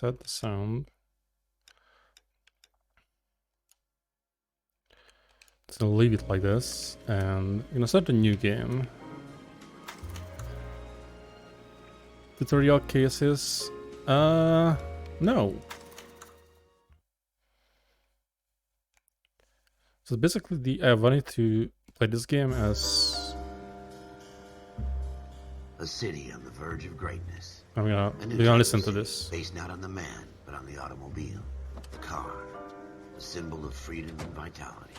set the sound. So leave it like this, and I'm gonna start a new game. Tutorial cases? No. So basically, I wanted to play this game as a city on the verge of greatness. we're gonna listen to this. Based not on the man, but on the automobile, the car, the symbol of freedom and vitality.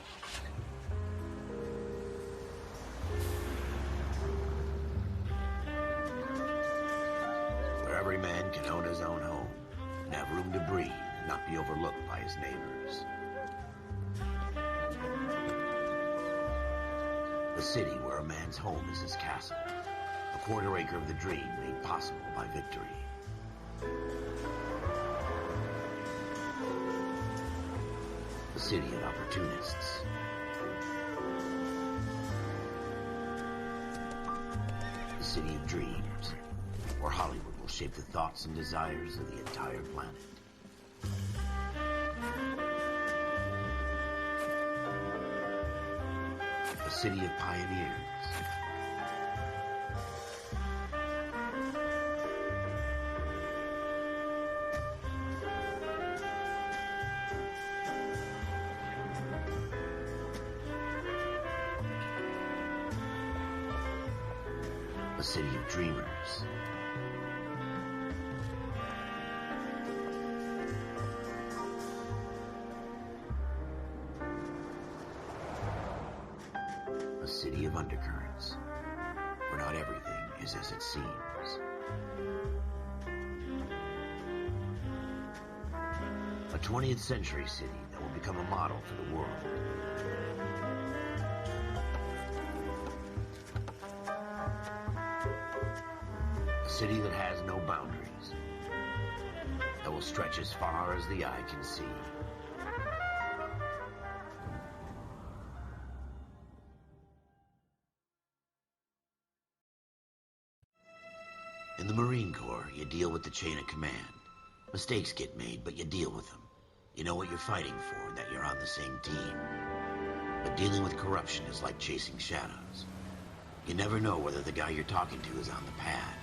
Where every man can own his own home and have room to breathe and not be overlooked by his neighbors. A city where a man's home is his castle. A quarter acre of the dream made possible by victory. A city of opportunists. A city of dreams, where Hollywood will shape the thoughts and desires of the entire planet. A city of pioneers. A city of dreamers. A city of undercurrents, where not everything is as it seems. A 20th century city that will become a model for the world. A city that has no boundaries, that will stretch as far as the eye can see. In the Marine Corps, you deal with the chain of command. Mistakes get made, but you deal with them. You know what you're fighting for, and that you're on the same team. But dealing with corruption is like chasing shadows. You never know whether the guy you're talking to is on the pad,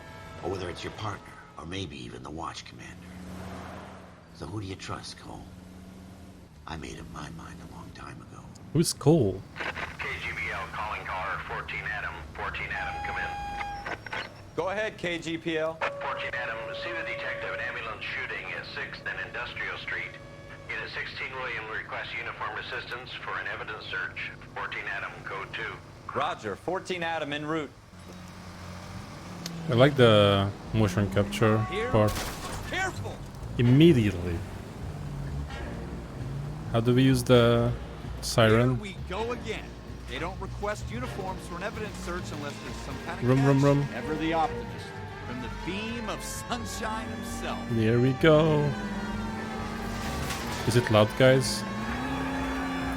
or whether it's your partner, or maybe even the watch commander. So who do you trust, Cole? I made up my mind a long time ago. Who's Cole? KGBL calling caller 14 Adam. 14 Adam, come in. Go ahead, KGPL. 14 Adam, see the detective, an ambulance shooting at 6th and Industrial Street. Unit 16 William requests uniform assistance for an evidence search. 14 Adam, code 2. Roger, 14 Adam en route. I like the motion capture part. Careful! Immediately. How do we use the siren? Here we go again. They don't request uniforms for an evidence search unless there's some kind of Rum. Ever the optimist. From the beam of sunshine himself. There we go. Is it loud, guys?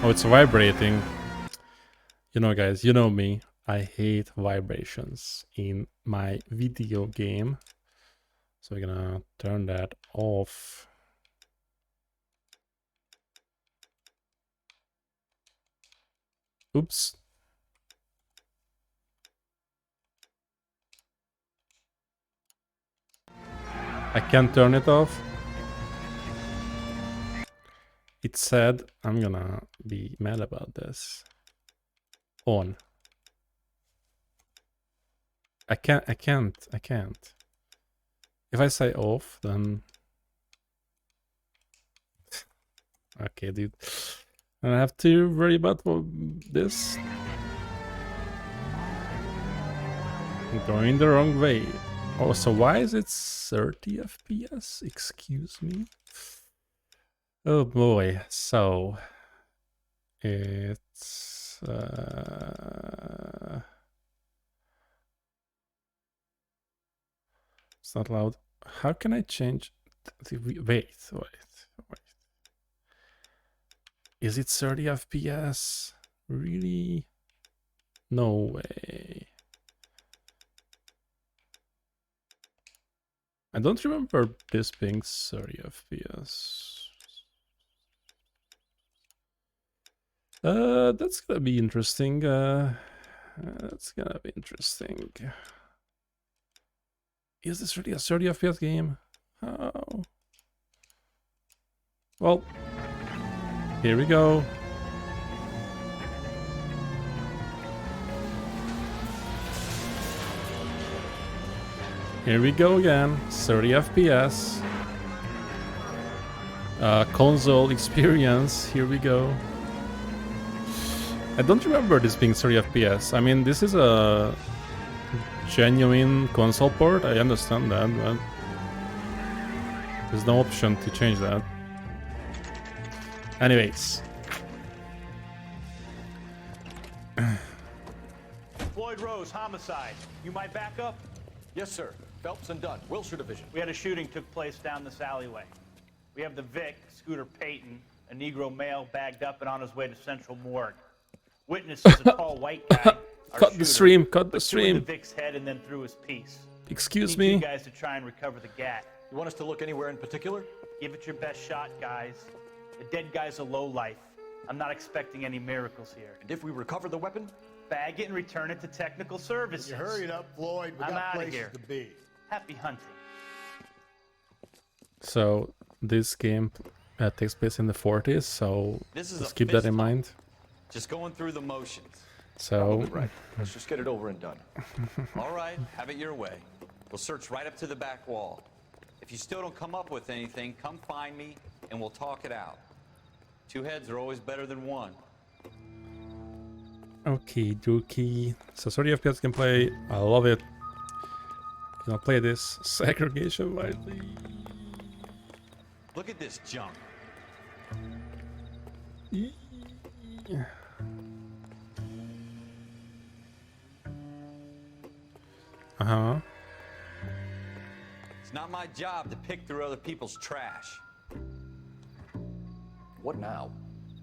Oh, it's vibrating. You know, guys, you know me. I hate vibrations in my video game. So we're gonna turn that off. Oops. I can't turn it off. It said I'm gonna be mad about this. On. I can't. If I say off, then okay, dude. I don't have to worry about this. I'm going the wrong way. Oh, so why is it 30 FPS? Excuse me. Oh boy. So it's it's not loud. How can I change the wait. Is it 30 FPS? Really? No way. I don't remember this being 30 FPS. That's gonna be interesting. That's gonna be interesting. Is this really a 30 FPS game? Oh. Well, here we go. Here we go again. 30 FPS. Console experience. Here we go. I don't remember this being 30 FPS. I mean, this is a genuine console port. I understand that, but there's no option to change that. Anyways. Floyd Rose, homicide. You might back up? Yes, sir. Phelps and Dunn, Wilshire Division. We had a shooting took place down this alleyway. We have the Vic, Scooter Payton, a Negro male bagged up and on his way to Central Morgue. Witness is a tall white guy. Cut the stream, cut the The stream. Vic's head and then threw his piece. Excuse Need me. you guys to try and recover the gat. You want us to look anywhere in particular? Give it your best shot, guys. The dead guy's a lowlife. I'm not expecting any miracles here. And if we recover the weapon? Bag it and return it to technical services. You hurry it up, Floyd. We I'm got outta places here. to be. Happy hunting. So this game takes place in the 40s, so This is just a keep that fist in bump. mind. Just going through the motions. So Right. Let's just get it over and done. All right, have it your way. We'll search right up to the back wall. If you still don't come up with anything, come find me and we'll talk it out. Two heads are always better than one. okay, dookie. So 30 FPS gameplay, I love it. Gonna play this segregation lightly. Look at this junk. Uh-huh. It's not my job to pick through other people's trash. What now?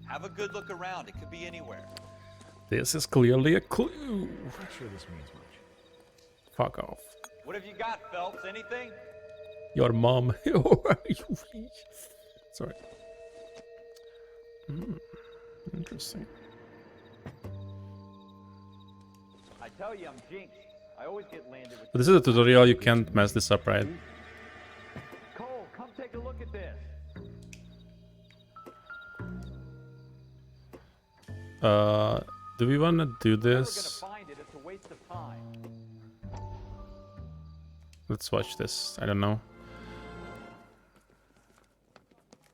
Have a good look around. It could be anywhere. This is clearly a clue. Not sure this means much. Fuck off. What have you got, Phelps? Anything? Your mom. Sorry. Interesting. I tell you, I'm jinxed. I always get landed with... But this is a tutorial, you can't mess this up, right? Cole, come take a look at this. Do we want to do Never gonna this? find it. It's a waste of time. Let's watch this. I don't know.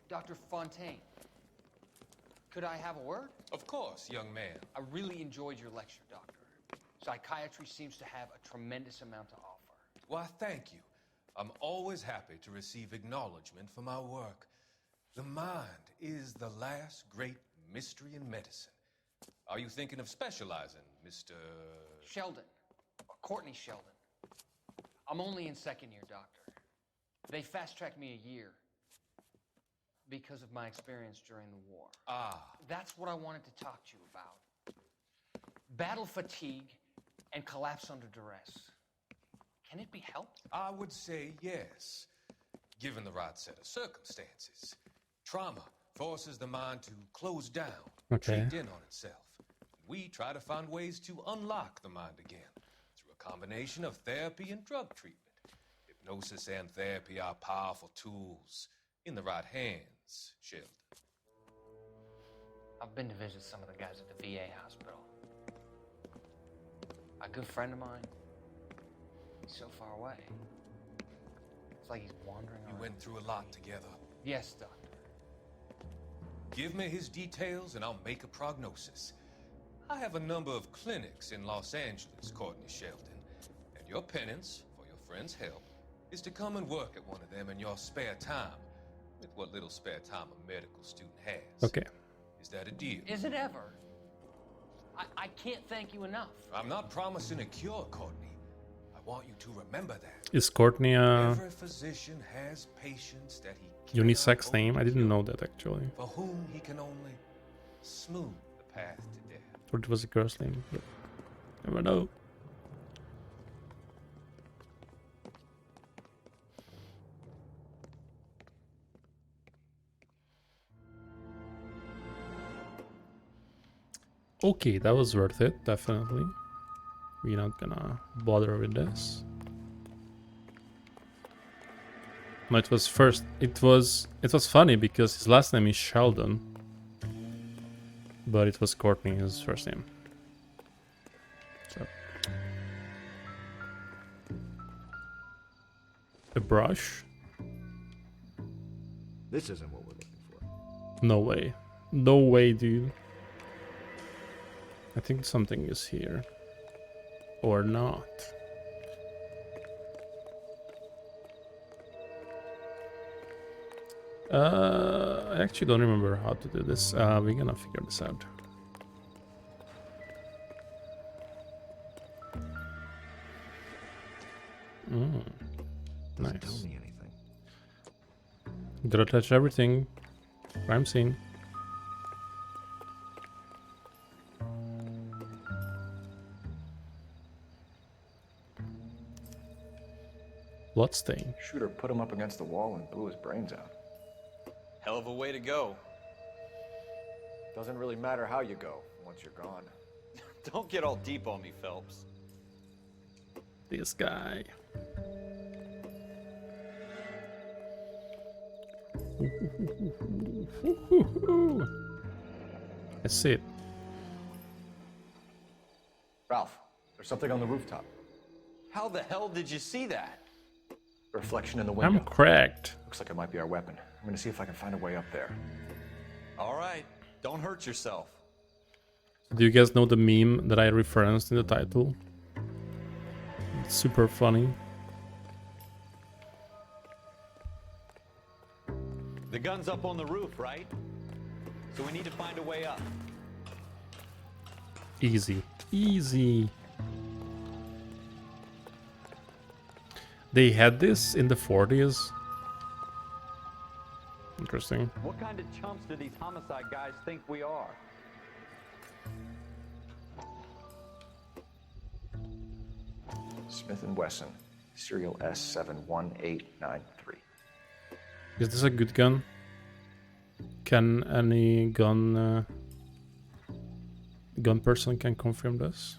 Dr. Fontaine, could I have a word? Of course, young man. I really enjoyed your lecture, Doctor. Psychiatry seems to have a tremendous amount to offer. Why, thank you. I'm always happy to receive acknowledgement for my work. The mind is the last great mystery in medicine. Are you thinking of specializing, Mr. Sheldon, or Courtney Sheldon. I'm only in second year, Doctor. They fast-tracked me a year because of my experience during the war. Ah, That's what I wanted to talk to you about. Battle fatigue and collapse under duress. Can it be helped? I would say yes, given the right set of circumstances. Trauma forces the mind to close down, Okay. checked in on itself. We try to find ways to unlock the mind again through a combination of therapy and drug treatment. Hypnosis and therapy are powerful tools in the right hands, Sheldon. I've been to visit some of the guys at the VA hospital. A good friend of mine, he's so far away. It's like he's wandering You around. went through a lot together. Yes, Doctor. Give me his details and I'll make a prognosis. I have a number of clinics in Los Angeles, Courtney Sheldon, and your penance for your friend's help is to come and work at one of them in your spare time, with what little spare time a medical student has. Okay. Is that a deal? Is it ever? I can't thank you enough. I'm not promising a cure, Courtney. I want you to remember that. Is Courtney a Every physician has patients that he unisex cannot name? I didn't cure, know that actually. for whom he can only smooth the path to death. Or it was a girl's name. But never know. Okay, that was worth it, definitely. We're not gonna bother with this. No, it was first. It was funny because his last name is Sheldon, but it was Courtney, his first name. So a brush? This isn't what we're looking for. No way. No way, dude. I think something is here. Or not. I actually don't remember how to do this. We're gonna figure this out. Doesn't Nice. tell me anything. Gotta touch everything. Crime scene. Bloodstain. Shooter put him up against the wall and blew his brains out. Hell of a way to go. Doesn't really matter how you go once you're gone. Don't get all deep on me, Phelps. This guy. I see it. Ralph, there's something on the rooftop. How the hell did you see that? A reflection in the window. I'm cracked. Looks like it might be our weapon. I'm gonna see if I can find a way up there. All right, don't hurt yourself. Do you guys know the meme that I referenced in the title? It's super funny. The gun's up on the roof, right? So we need to find a way up. Easy. Easy. They had this in the 40s. Interesting. What kind of chumps do these homicide guys think we are? Smith & Wesson, serial S71893. Is this a good gun? Can any gun person can confirm this?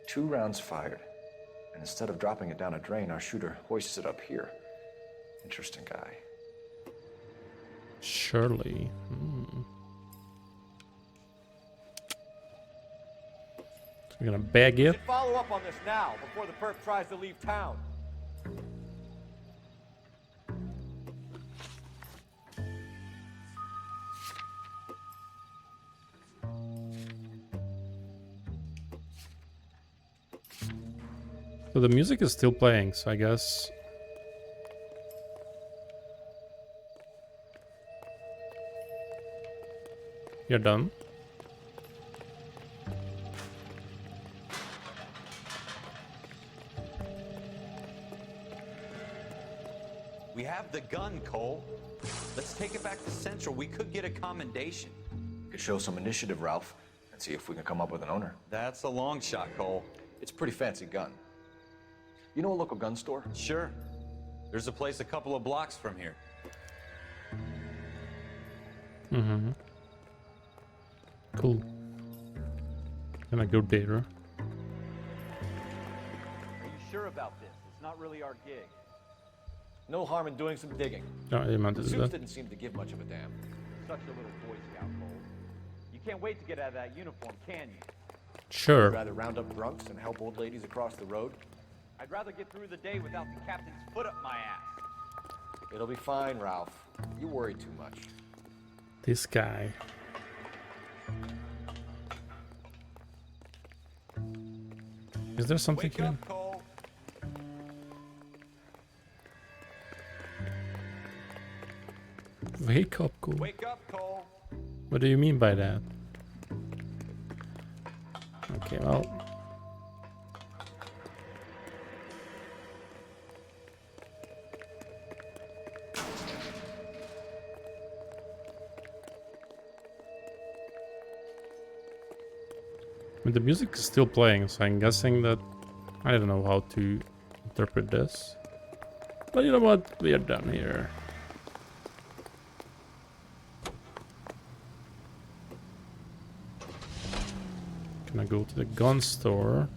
Two rounds fired. And instead of dropping it down a drain, our shooter hoists it up here. Interesting guy. Surely. So we're gonna bag it. Follow up on this now, before the perp tries to leave town. So the music is still playing, so I guess... You're done? We have the gun, Cole. Let's take it back to Central. We could get a commendation. Could show some initiative, Ralph, and see if we can come up with an owner. That's a long shot, Cole. It's a pretty fancy gun. You know a local gun store? Sure. There's a place a couple of blocks from here. Mm-hmm. Cool. Can I go there? Are you sure about this? It's not really our gig. No harm in doing some digging. No, I meant The to do suits that. didn't seem to give much of a damn. Such a little Boy Scout, Cole. You can't wait to get out of that uniform, can you? Sure. Rather round up drunks and help old ladies across the road? I'd rather get through the day without the captain's foot up my ass. It'll be fine, Ralph. You worry too much. This guy. Is there something Wake here? up, Cole. Wake up, cool. Wake up, Cole. What do you mean by that? Okay, well. I mean, the music is still playing, so I'm guessing that I don't know how to interpret this. But you know what? We are done here. Can I go to the gun store?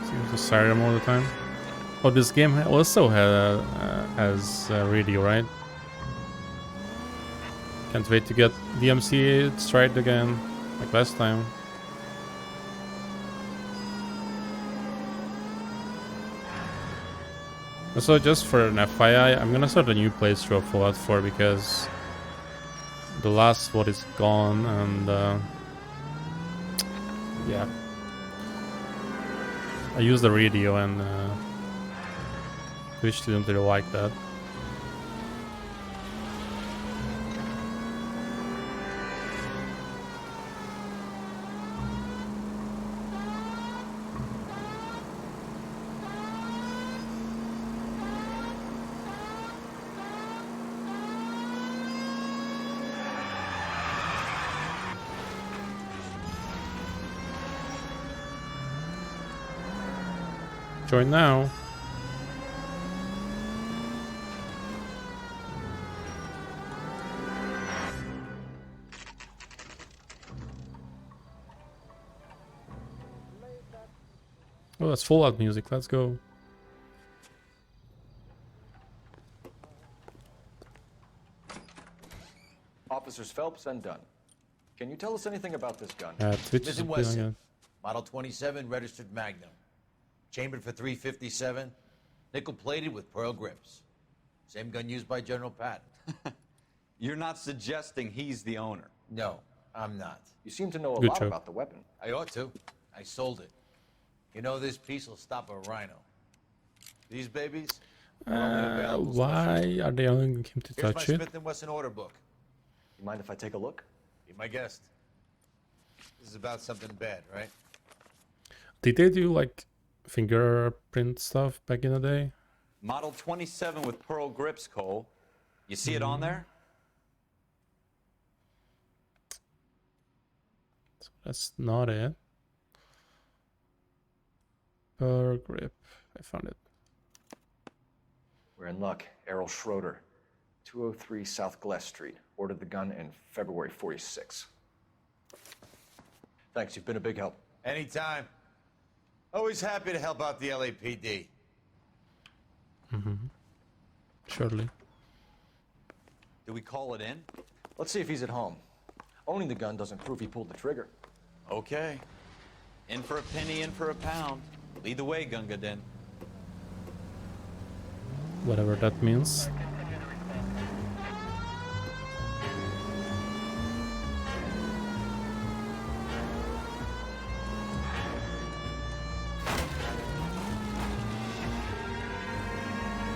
Seems the siren all the time. Oh, this game also has radio, right? Can't wait to get DMC tried again, like last time. So just for an FYI, I'm gonna start a new playthrough of Fallout 4 because the last one is gone, and yeah, I used the radio and Twitch didn't really like that. Join now. Oh, that's Fallout music. Let's go. Officers Phelps and Dunn. Can you tell us anything about this gun? Twitch is Listen, appealing Wesson. again. Model 27, registered Magnum. Chambered for 357, nickel-plated with pearl grips. Same gun used by General Patton. You're not suggesting he's the owner. No, I'm not. You seem to know a Good lot job. about the weapon. I ought to. I sold it. You know, this piece will stop a rhino. These babies are only available Why are they allowing him to Here's my touch it? Smith & Wesson order book. You mind if I take a look? Be my guest. This is about something bad, right? Did they do like fingerprint stuff back in the day? Model 27 with pearl grips, Cole. You see it on there? So that's not it. Per grip. I found it. We're in luck. Errol Schroeder, 203 South Glass Street. Ordered the gun in February 46. Thanks, you've been a big help. Anytime. Always happy to help out the LAPD. Surely. Do we call it in? Let's see if he's at home. Owning the gun doesn't prove he pulled the trigger. Okay. In for a penny, in for a pound. Lead the way, Gunga Din. Whatever that means.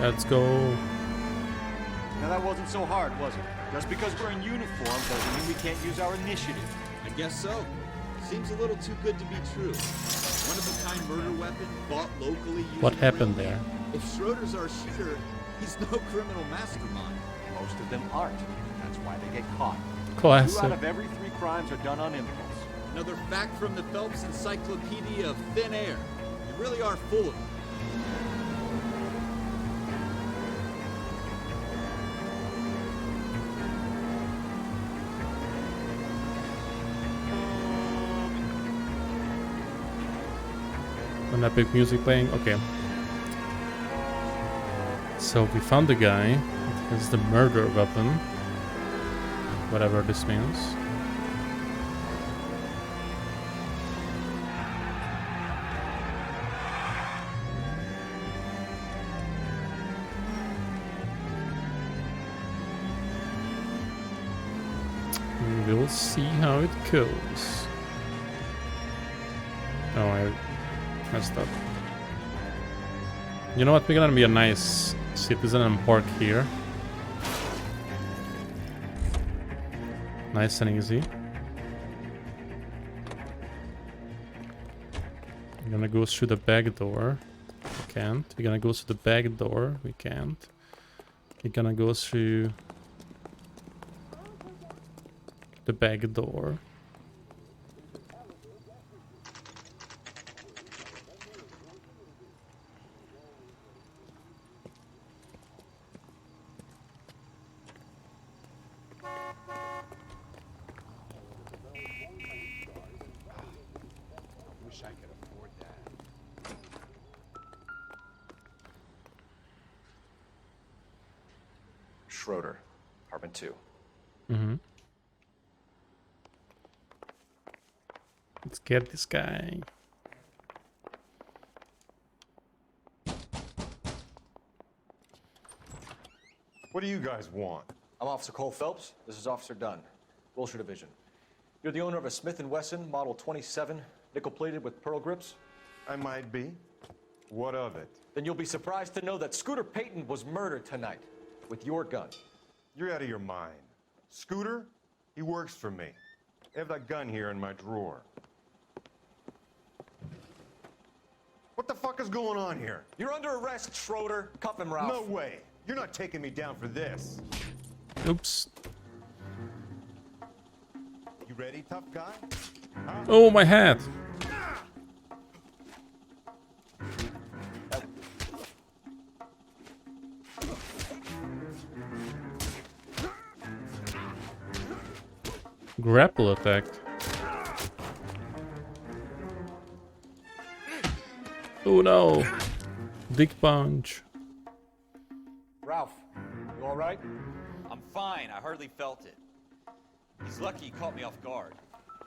Let's go. Now that wasn't so hard, was it? Just because we're in uniform doesn't mean we can't use our initiative. I guess so. Seems a little too good to be true. One-of-a-kind murder weapon bought locally using What a happened real there? name. If Schroeder's our shooter, he's no criminal mastermind. Most of them aren't. That's why they get caught. 2 Classic. out of every 3 crimes are done on impulse. Another fact from the Phelps Encyclopedia of Thin Air. You really are full of it. An epic music playing. Okay. So we found the guy. It has the murder weapon. Whatever this means. We'll see how it goes. Oh, I messed up. You know what? We're gonna be a nice citizen and park here. Nice and easy. We're gonna go through the back door. We can't. We're gonna go through the back door. We can't. We're gonna go through The back door. Wish I could afford that. Schroeder, apartment 2. Mm-hmm. Let's get this guy. What do you guys want? I'm Officer Cole Phelps. This is Officer Dunn, Wilshire Division. You're the owner of a Smith & Wesson Model 27, nickel-plated with pearl grips? I might be. What of it? Then you'll be surprised to know that Scooter Payton was murdered tonight with your gun. You're out of your mind. Scooter? He works for me. I have that gun here in my drawer. What the fuck is going on here? You're under arrest, Schroeder. Cuff him, Ralph. No way. You're not taking me down for this. Oops. You ready, tough guy? Huh? Oh, my hat. Grapple attack. Oh no. Dick punch. Ralph, you all right? I'm fine. I hardly felt it. He's lucky he caught me off guard.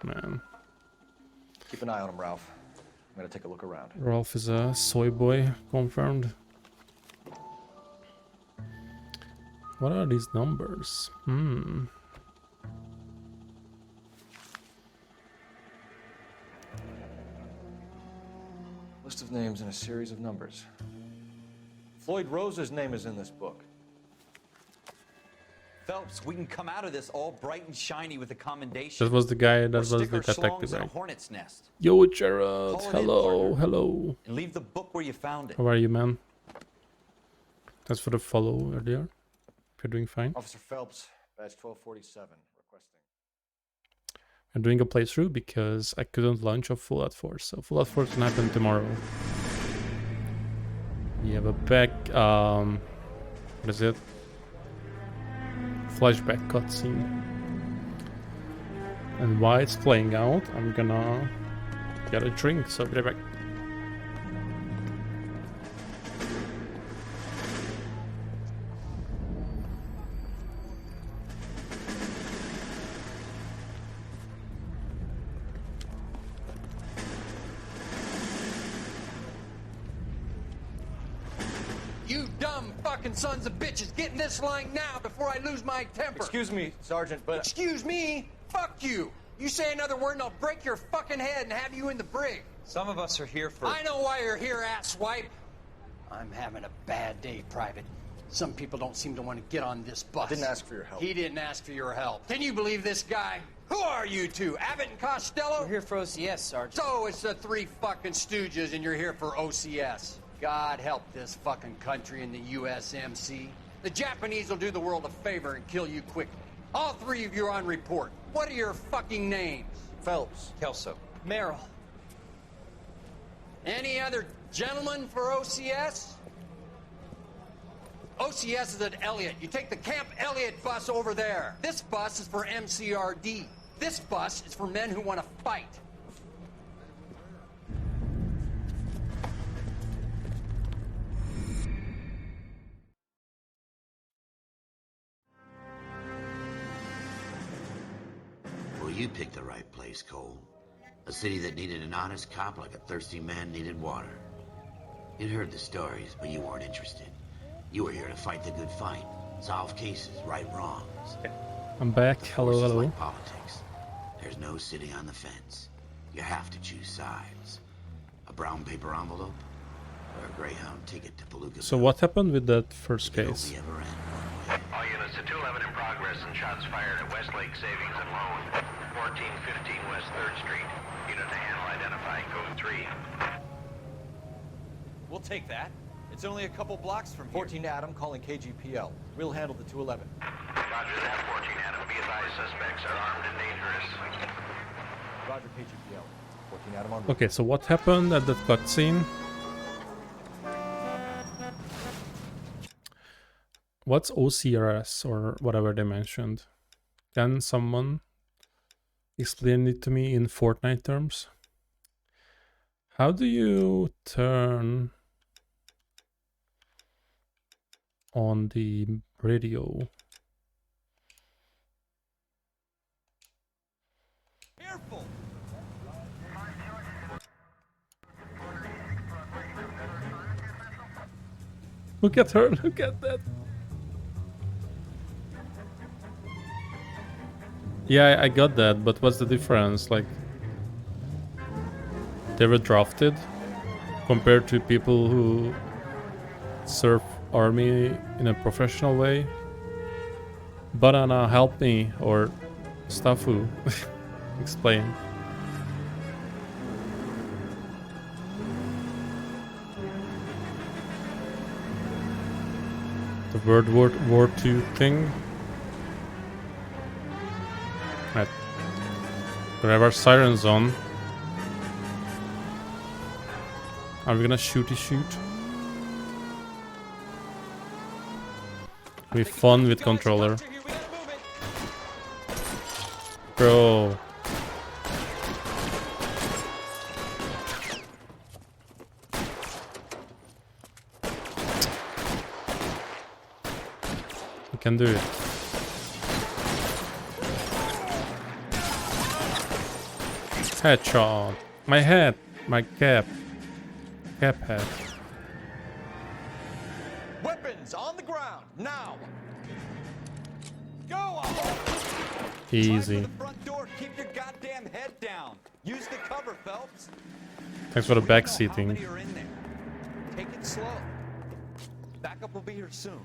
Man. Keep an eye on him, Ralph. I'm gonna take a look around. Ralph is a soy boy, confirmed. What are these numbers? List of names and a series of numbers. Floyd Rose's name is in this book. Phelps, we can come out of this all bright and shiny with a commendation. That was the guy, that Or was stick the our detective, schlongs in a right? hornet's nest. Yo, Jared. Call it in, Hello, partner. hello. And leave the book where you found it. How are you, man? Thanks for the follow earlier. If you're doing fine. Officer Phelps, badge 1247, requesting. I'm doing a playthrough because I couldn't launch a Fallout 4. So Fallout 4 can happen tomorrow. We have a back, what is it? Flashback cutscene. And while it's playing out, I'm gonna get a drink, so be right back. You dumb fucking sons of bitches, get in this line now before I lose my temper. Excuse me, Sergeant, but... Excuse me? Fuck you. You say another word and I'll break your fucking head and have you in the brig. Some of us are here for... I know why you're here, asswipe. I'm having a bad day, Private. Some people don't seem to want to get on this bus. Didn't ask for your help. He didn't ask for your help. Can you believe this guy? Who are you two? Abbott and Costello? We're here for OCS, Sergeant. So it's the three fucking stooges and you're here for OCS. God help this fucking country and the USMC. The Japanese will do the world a favor and kill you quickly. All three of you are on report. What are your fucking names? Phelps. Kelso. Merrill. Any other gentlemen for OCS? OCS is at Elliott. You take the Camp Elliott bus over there. This bus is for MCRD. This bus is for men who want to fight. Well, you picked the right place, Cole. A city that needed an honest cop like a thirsty man needed water. You'd heard the stories, but you weren't interested. You were here to fight the good fight, solve cases, right wrongs. I'm back. Hello, It's hello. like politics. There's no sitting on the fence. You have to choose sides. A brown paper envelope or a Greyhound ticket to Palooka. So what happened with that first case? It'll never end one way. All units to 211 in progress and shots fired at Westlake Savings and Loan, 1415 West 3rd Street. Unit to handle identifying code 3. We'll take that. It's only a couple blocks from here. 14 Adam calling KGPL. We'll handle the 211. Roger that, 14 Adam. Be advised, suspects are armed and dangerous. Roger, KGPL. 14 Adam on. Okay, so what happened at that cutscene? What's OCRS or whatever they mentioned? Can someone explain it to me in Fortnite terms? How do you turn on the radio? Careful! Look at her, look at that. Yeah, I got that, but what's the difference? Like, they were drafted compared to people who serve army in a professional way. Banana, help me, or Stafu, explain. The World War II thing. Right. We have our sirens on. Are we gonna shooty shoot? We fun with controller. Bro. We can do it. Headshot. My head. My cap. Cap head. Weapons on the ground now. Go! Easy. The front door. Keep your goddamn head down. Use the cover, Phelps. Thanks for the back How seating. many are in there? Take it slow. Backup will be here soon.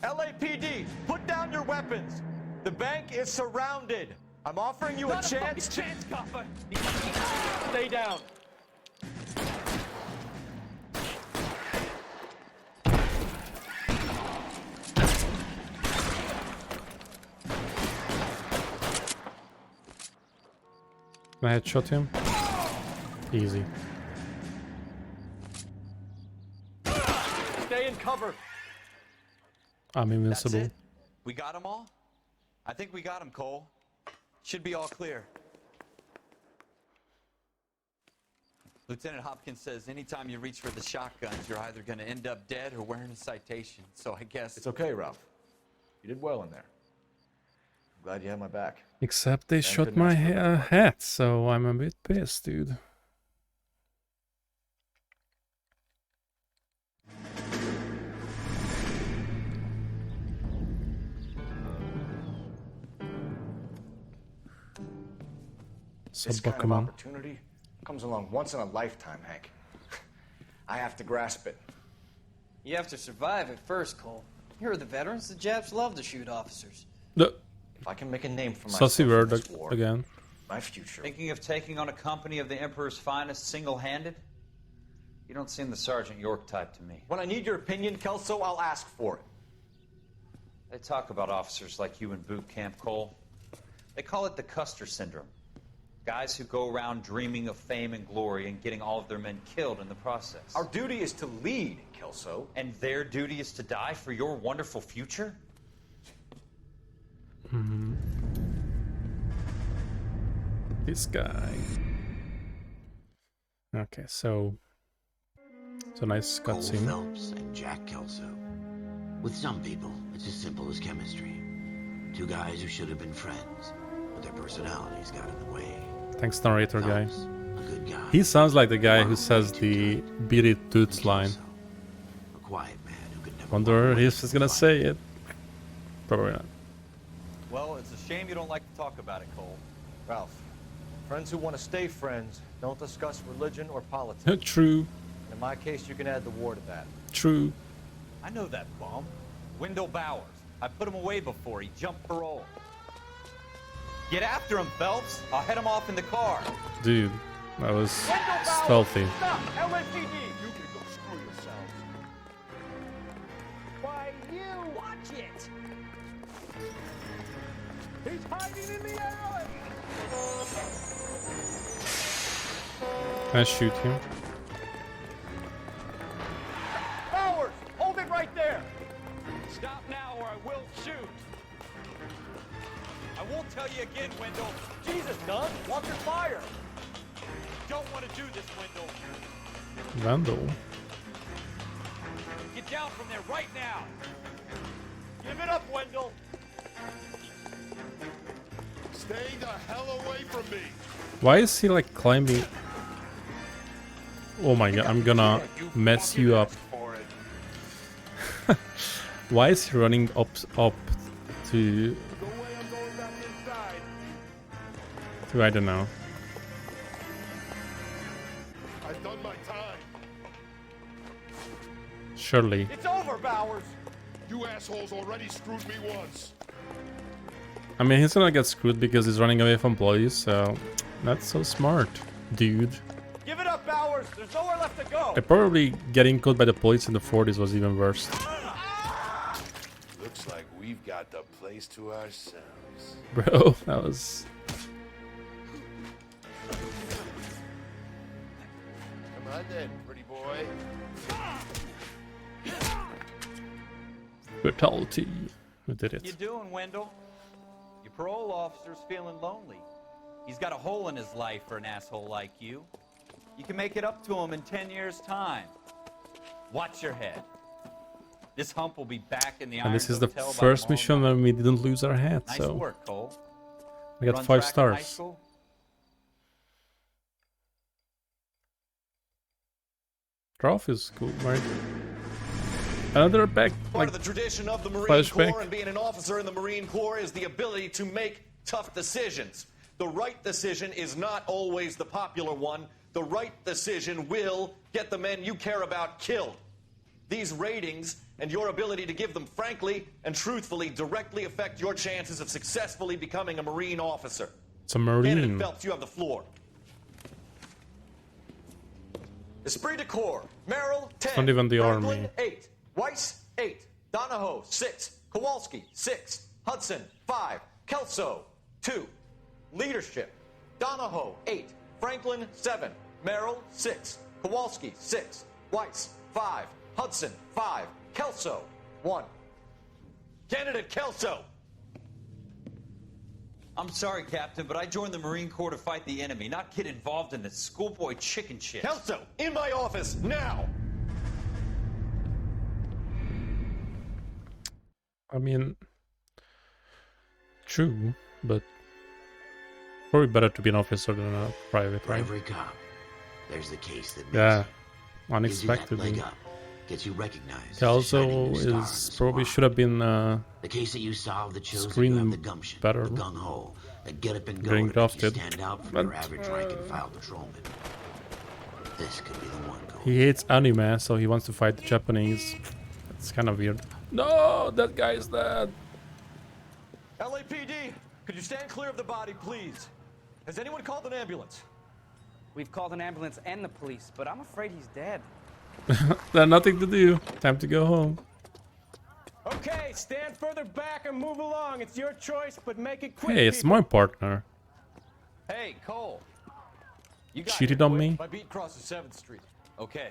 LAPD, put down your weapons. The bank is surrounded. I'm offering you a chance. copper. Stay down. Can I headshot him? Easy. Stay in cover. I'm That's invincible. it? We got them all? I think we got them, Cole. Should be all clear. Lieutenant Hopkins says anytime you reach for the shotguns, you're either going to end up dead or wearing a citation. So I guess... It's okay, Ralph. You did well in there. I'm glad you had my back. Except they shot couldn't my ask for better. hat, so I'm a bit pissed, dude. So This kind of Pokemon. opportunity comes along once in a lifetime, Hank. I have to grasp it. You have to survive it first, Cole. Here are the veterans. The Japs love to shoot officers. The If I can make a name for myself saucy in word this war, again. my future. Thinking of taking on a company of the Emperor's finest single-handed? You don't seem the Sergeant York type to me. When I need your opinion, Kelso, I'll ask for it. They talk about officers like you in boot camp, Cole. They call it the Custer syndrome. Guys who go around dreaming of fame and glory and getting all of their men killed in the process. Our duty is to lead, Kelso. And their duty is to die for your wonderful future? This guy. Okay, so it's a nice Cole cutscene. Phelps and Jack Kelso. With some people, it's as simple as chemistry. Two guys who should have been friends, but their personalities got in the way. Thanks, narrator guy. Phelps, a good guy. He sounds like the guy who Wow, says the beat it toots line. Kelso, a quiet man who could never Wonder walk away if from he's gonna the fight. say it. Probably not. Well, it's a shame you don't like to talk about it, Cole. Ralph, friends who want to stay friends don't discuss religion or politics. True, In my case, you can add the war to that. true. I know that bum. Wendell Bowers. I put him away before he jumped parole. Get after him, Phelps. I'll head him off in the car. Dude, that was stealthy. Stop! LAPD! You can go screw yourselves. Why you! Watch it! He's hiding in the alley! Can I shoot him? Powers! Hold it right there! Stop now or I will shoot. I won't tell you again, Wendell. Jesus, Dunn! Watch your fire! Don't want to do this, Wendell. Vandal. Get down from there right now. Give it up, Wendell! Stay the hell away from me! Why is he like climbing? Oh my god, I'm gonna mess you up. Why is he running up to Go away, I'm going back inside. I don't know. I've done my time. Surely. It's over, Bowers! You assholes already screwed me once. I mean, he's gonna get screwed because he's running away from police, so that's so smart, dude. Give it up, Bowers! There's nowhere left to go! Probably getting caught by the police in the 40s was even worse. Looks like we've got the place to ourselves. Bro, that was... Come on then, pretty boy. Brutality. We did You it. doing, Wendell? Your parole officer's feeling lonely. He's got a hole in his life for an asshole like you. You can make it up to him in 10 years' time. Watch your head. This hump will be back in the And this is the Hotel by first tomorrow mission night. where we didn't lose our head, Nice so work, Cole. we got Run 5 track in high stars. school? Draft is cool, right? Another back, Part like, of the tradition of the Marine flashback. Corps and being an officer in the Marine Corps is the ability to make tough decisions. The right decision is not always the popular one. The right decision will get the men you care about killed. These ratings and your ability to give them frankly and truthfully directly affect your chances of successfully becoming a Marine officer. It's a Candidate Marine. Phelps, you have the floor. Esprit de Corps, Merrill, 10. not even the Franklin, army. 8. Weiss, 8. Donahoe, 6. Kowalski, 6. Hudson, 5. Kelso, 2. Leadership, Donahoe, 8. Franklin, 7. Merrill, 6. Kowalski, 6. Weiss, 5. Hudson, 5. Kelso, 1. Candidate Kelso. I'm sorry, Captain, but I joined the Marine Corps to fight the enemy, not get involved in this schoolboy chicken shit. Kelso, in my office, now! I mean, true, but probably better to be an officer than a private, For right? every cop, there's the case that makes Yeah, it. Gives you that unexpectedly. leg up, gets you recognized. as a Kelso shining new star in is the probably squad. should have been The case that you solved that shows that you screen have the gumption, better. the gung ho, the get up and go Getting to make you drafted. stand out from But, your average rank and file patrolman. This could be the one goal. He hates anime, so he wants to fight the Japanese. It's kind of weird. No, that guy is dead. LAPD, could you stand clear of the body, please? Has anyone called an ambulance? We've called an ambulance and the police, but I'm afraid he's dead. There's nothing to do. Time to go home. Okay, stand further back and move along. It's your choice, but make it quick. Hey, it's people. my partner. Hey, Cole. You got Cheated it, on boy. me. My beat crosses 7th Street. Okay.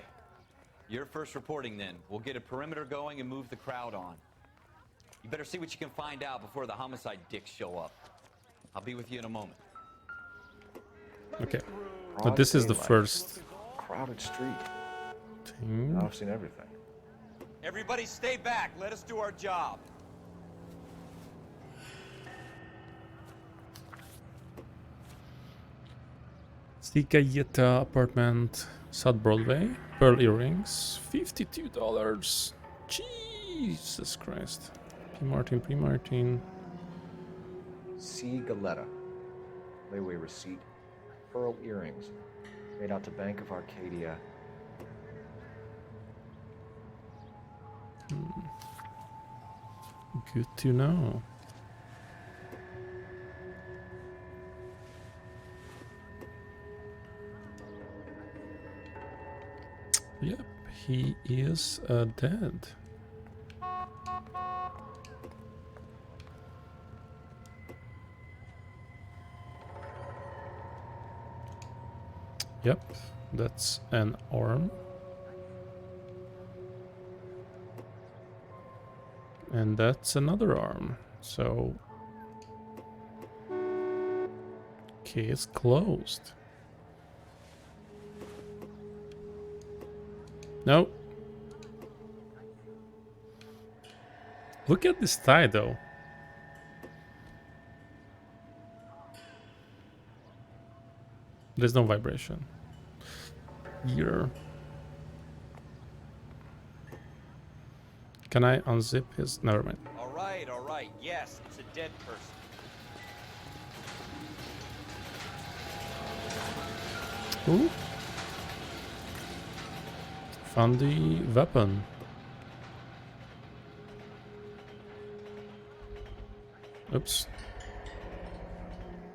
You're first reporting then. We'll get a perimeter going and move the crowd on. You better see what you can find out before the homicide dicks show up. I'll be with you in a moment. Okay. But this is the first Crowded street. thing. I've seen everything. Everybody stay back. Let us do our job. Sikayeta apartment, South Broadway. Pearl earrings, $52. Jesus Christ. P. Martin. C. Galetta. Layaway receipt. Pearl earrings. Made out to Bank of Arcadia. Good to know. Yep, he is dead. Yep, that's an arm. And that's another arm. So case closed. No. Look at this tie though. There's no vibration. Here. Can I unzip his? Never mind. All right. Yes, it's a dead person. Ooh. Found the weapon. Oops.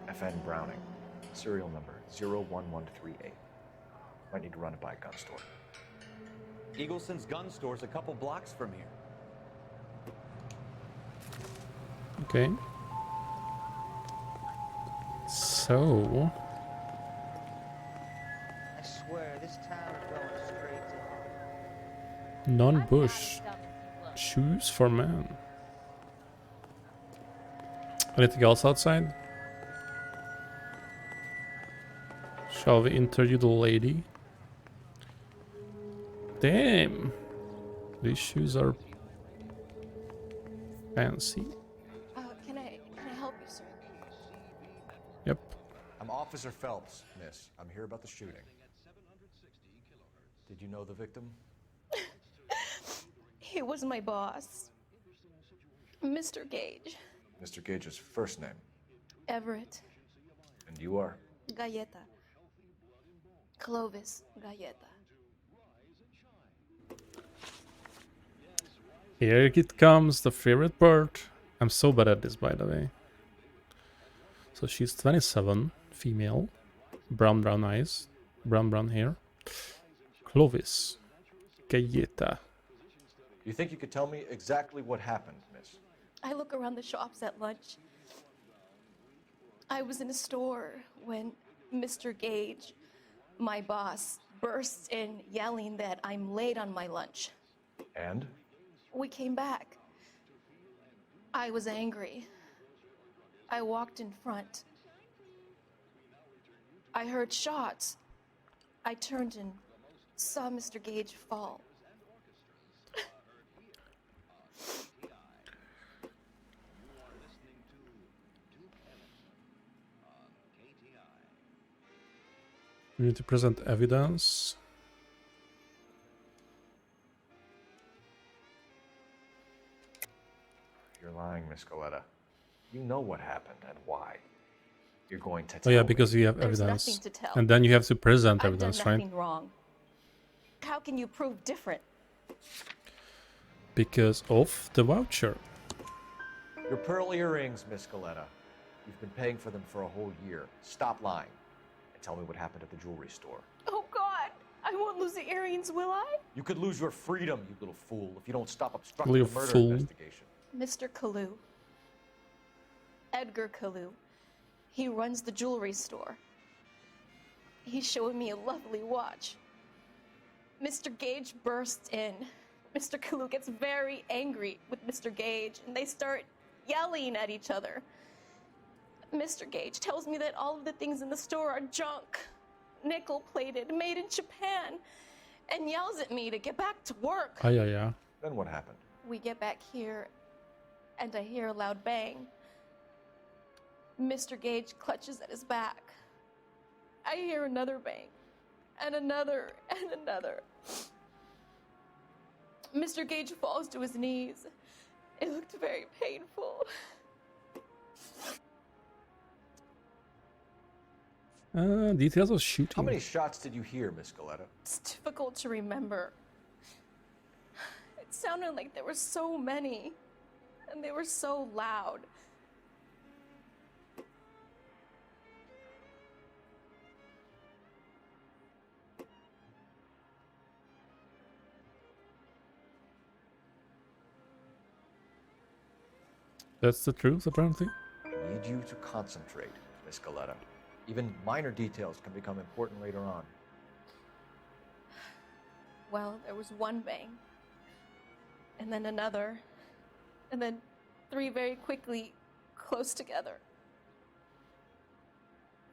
FN Browning. Serial number 01138. Might need to run it by a gun store. Eagleson's gun store's a couple blocks from here. Okay. So. I swear, this town is going straight to hell. Non-bush. Shoes for men. Anything else outside? Shall we interview the lady? Damn! These shoes are fancy. Can I help you, sir? Yep. I'm Officer Phelps, miss. I'm here about the shooting. Did you know the victim? He was my boss, Mr. Gage. Mr. Gage's first name. Everett. And you are? Galleta. Clovis Galleta. Here it comes, the favorite part. I'm so bad at this, by the way. So she's 27, female, brown eyes, brown hair. Clovis Galleta. You think you could tell me exactly what happened, miss? I look around the shops at lunch. I was in a store when Mr. Gage, my boss, bursts in yelling that I'm late on my lunch. And? We came back. I was angry. I walked in front. I heard shots. I turned and saw Mr. Gage fall. We need to present evidence. You're lying, Miss Goleta. You know what happened and why. You're going to Oh tell yeah, me. because we have There's evidence. nothing to tell. And then you have to present I've evidence, done right? nothing wrong. How can you prove different? Because of the voucher. Your pearl earrings, Miss Goleta. You've been paying for them for a whole year. Stop lying and tell me what happened at the jewelry store. Oh God, I won't lose the earrings, will I? You could lose your freedom, you little fool, if you don't stop obstructing Little the murder fool. investigation. Mr. Kalu. Edgar Kalu. He runs the jewelry store. He showed me a lovely watch. Mr. Gage bursts in. Mr. Kalu gets very angry with Mr. Gage, and they start yelling at each other. Mr. Gage tells me that all of the things in the store are junk, nickel-plated, made in Japan, and yells at me to get back to work. Ah, yeah. Then what happened? We get back here, and I hear a loud bang. Mr. Gage clutches at his back. I hear another bang, and another, and another. Mr. Gage falls to his knees. It looked very painful. Details of shooting. How many shots did you hear, Miss Goleta? It's difficult to remember. It sounded like there were so many, and they were so loud. That's the truth, apparently. I need you to concentrate, Miss Galetta. Even minor details can become important later on. Well, there was one bang, and then another, and then 3 very quickly, close together.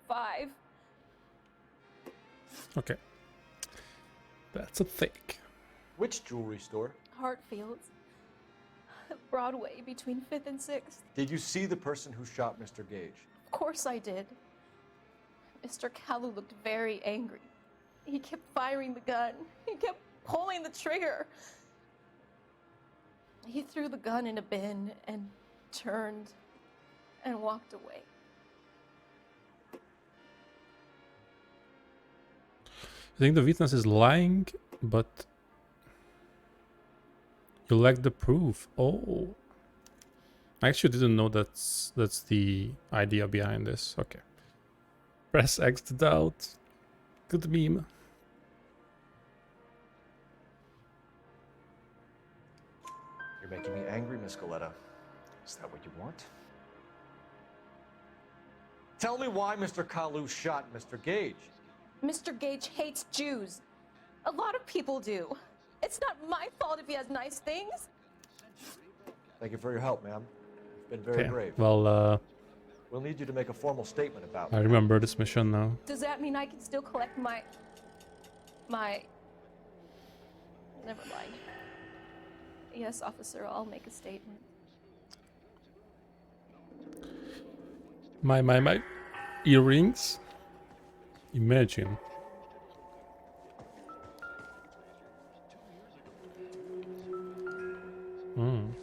5. Okay. That's a fake. Which jewelry store? Hartfield's. Broadway, between 5th and 6th. Did you see the person who shot Mr. Gage? Of course I did. Mr. Kalu looked very angry. He kept firing the gun. He kept pulling the trigger. He threw the gun in a bin and turned and walked away. I think the witness is lying, but you lack the proof. Oh, I actually didn't know that's the idea behind this. Okay, press X to doubt. Good meme. You're making me angry, Miss Galetta. Is that what you want? Tell me why Mr. Kalu shot Mr. Gage. Mr. Gage hates Jews. A lot of people do. It's not my fault if he has nice things. Thank you for your help, ma'am. You've been very Okay, brave. well, We'll need you to make a formal statement about I remember this mission now. Does that mean I can still collect my... Never mind. Yes, officer, I'll make a statement. My earrings. Imagine. I don't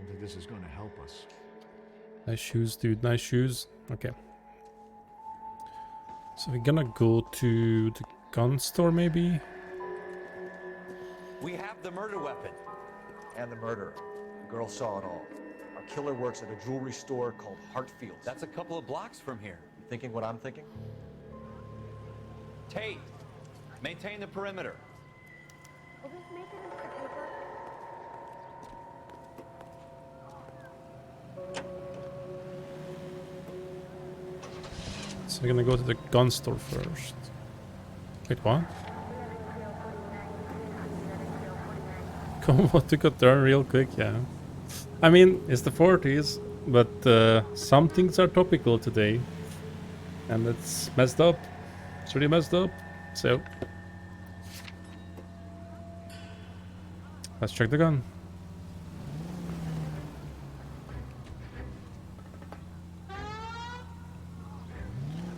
think this is going to help us. Nice shoes, dude. Nice shoes. Okay. So we're gonna go to the gun store, maybe? We have the murder weapon. And the murderer. The girl saw it all. Our killer works at a jewelry store called Hartfield's. That's a couple of blocks from here. You thinking what I'm thinking? Tate, maintain the perimeter. Will this make it into the paper? So we're gonna go to the gun store first. Wait, what? Combo took a turn real quick, yeah. I mean, it's the 40s, but some things are topical today. And it's messed up. It's really messed up. So let's check the gun.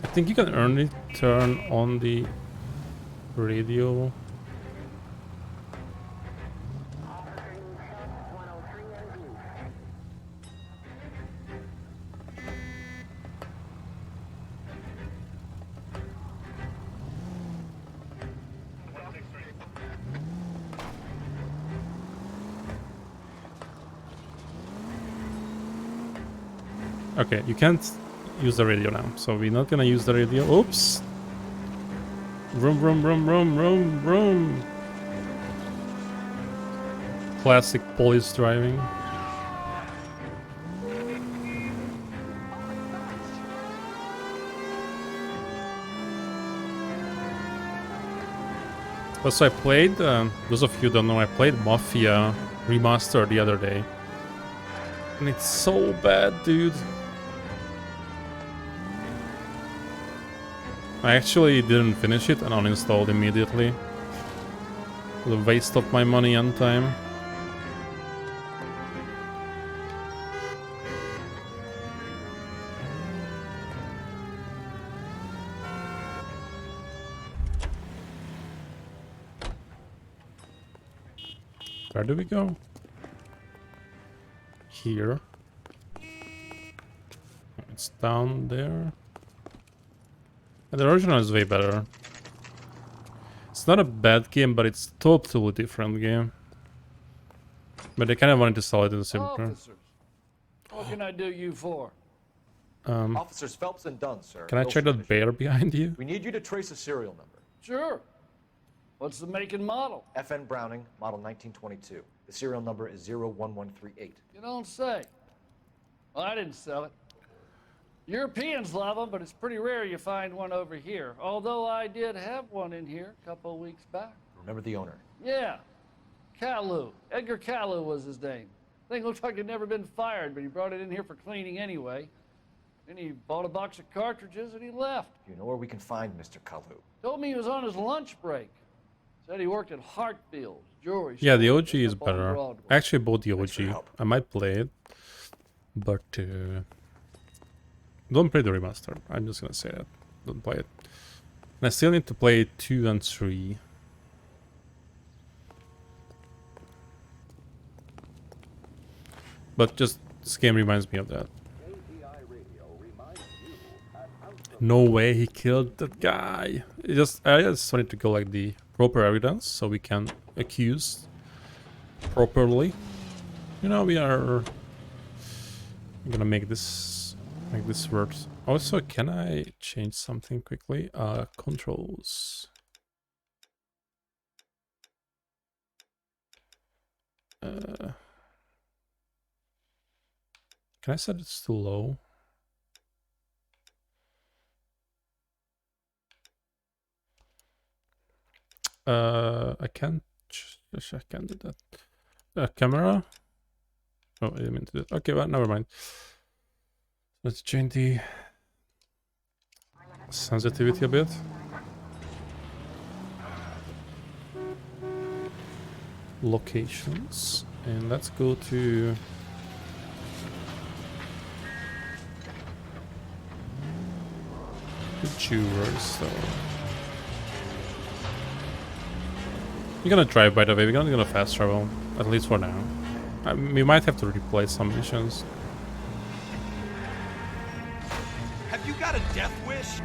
I think you can only turn on the radio. Okay, you can't use the radio now, so we're not gonna use the radio. Oops! Vroom, vroom, vroom, vroom, vroom, vroom. Classic police driving. Also, I played, those of you who don't know, I played Mafia Remastered the other day. And it's so bad, dude. I actually didn't finish it and uninstalled immediately. It was a waste of my money and time. Where do we go? Here. It's down there. And the original is way better. It's not a bad game, but it's a totally different game. But they kind of wanted to sell it in the simpler. Officers, what can I do you for? Officers Phelps and Dunn, sir. Can I check that bear behind you? We need you to trace a serial number. Sure. What's the make and model? FN Browning, model 1922. The serial number is 01138. You don't say. Well, I didn't sell it. Europeans love them, but it's pretty rare you find one over here. Although I did have one in here a couple of weeks back. Remember the owner? Yeah. Kalu. Edgar Kalu was his name. Thing looked like he'd never been fired, but he brought it in here for cleaning anyway. Then he bought a box of cartridges and he left. You know where we can find Mr. Kalu? Told me he was on his lunch break. Said he worked at Hartfield's jewelry Yeah, the store OG is up on better. Broadway. I actually bought the OG. I might play it, but don't play the remaster. I'm just gonna say that. Don't play it. And I still need to play 2 and 3. But just this game reminds me of that. No way he killed that guy. I just wanted to go like the proper evidence so we can accuse properly. You know, we are gonna make this work. Also, can I change something quickly? Controls. Can I set it to low? I can't. I can't do that. Camera. Oh, I didn't mean to do that. Okay, well, never mind. Let's change the sensitivity a bit. Locations, and let's go to the jewelry store. We're gonna drive, by the way. We're gonna fast travel, at least for now. We might have to replay some missions. Have you got a death wish?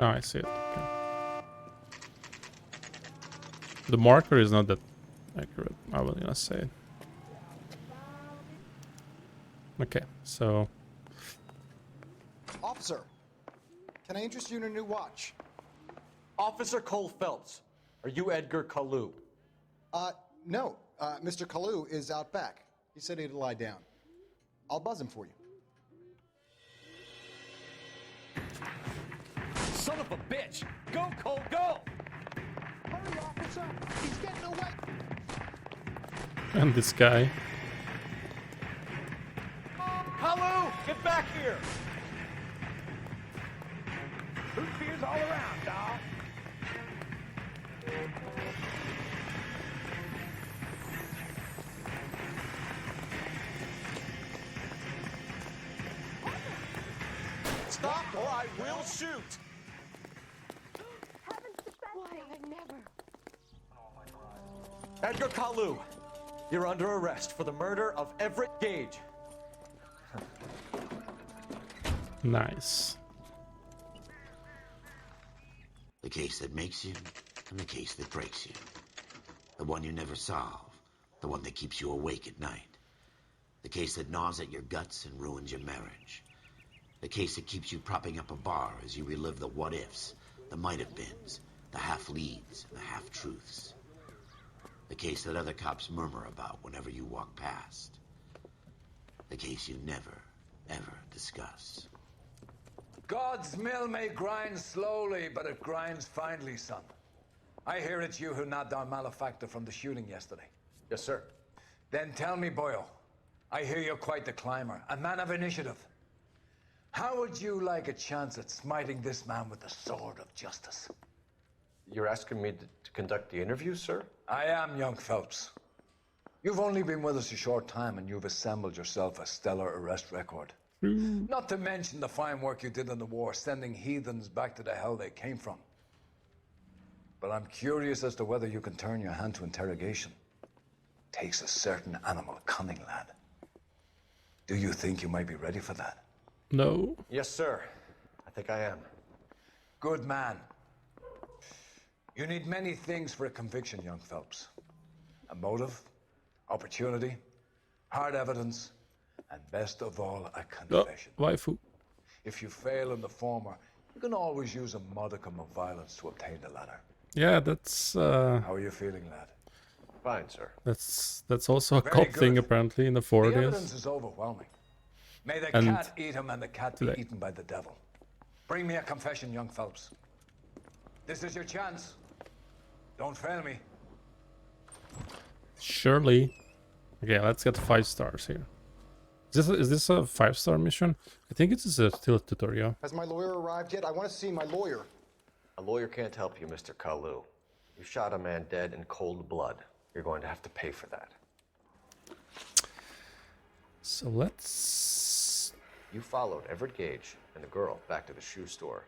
Oh, I see it. Okay. The marker is not that accurate, I was gonna say. Okay, so... Officer, can I interest you in a new watch? Officer Cole Phelps, are you Edgar Kalu? No. Mr. Kalu is out back. He said he'd lie down. I'll buzz him for you. Son of a bitch! Go, Cole, go! Hurry, officer! He's getting away! And this guy. Kalu, get back here! Root beers all around, dog. Stop or I will shoot! Why, I never. Edgar Kalu, you're under arrest for the murder of Everett Gage. Nice. The case that makes you, and the case that breaks you. The one you never solve, the one that keeps you awake at night. The case that gnaws at your guts and ruins your marriage. The case that keeps you propping up a bar as you relive the what-ifs, the might-have-beens, the half-leads, and the half-truths. The case that other cops murmur about whenever you walk past. The case you never, ever discuss. God's mill may grind slowly, but it grinds finely, son. I hear it's you who nabbed our malefactor from the shooting yesterday. Yes, sir. Then tell me, Boyle, I hear you're quite the climber, a man of initiative. How would you like a chance at smiting this man with the sword of justice? You're asking me to conduct the interview, sir? I am, young Phelps. You've only been with us a short time and you've assembled yourself a stellar arrest record. Not to mention the fine work you did in the war, sending heathens back to the hell they came from. But I'm curious as to whether you can turn your hand to interrogation. Takes a certain animal cunning, lad. Do you think you might be ready for that? No. Yes, sir. I think I am. Good man. You need many things for a conviction, young Phelps. A motive, opportunity, hard evidence, and best of all, a confession. Waifu. If you fail in the former, you can always use a modicum of violence to obtain the latter. Yeah, that's How are you feeling, lad? Fine, sir. that's also a Very cop thing good. apparently in the The 40s. evidence is overwhelming. May the And cat eat him and the cat be today. eaten by the devil. Bring me a confession, young Phelps. This is your chance. Don't fail me. Surely. Okay, let's get 5 stars here. Is this a 5-star mission? I think it's still a tutorial. Has my lawyer arrived yet? I want to see my lawyer. A lawyer can't help you, Mr. Kalu. You shot a man dead in cold blood. You're going to have to pay for that. So let's... You followed Everett Gage and the girl back to the shoe store.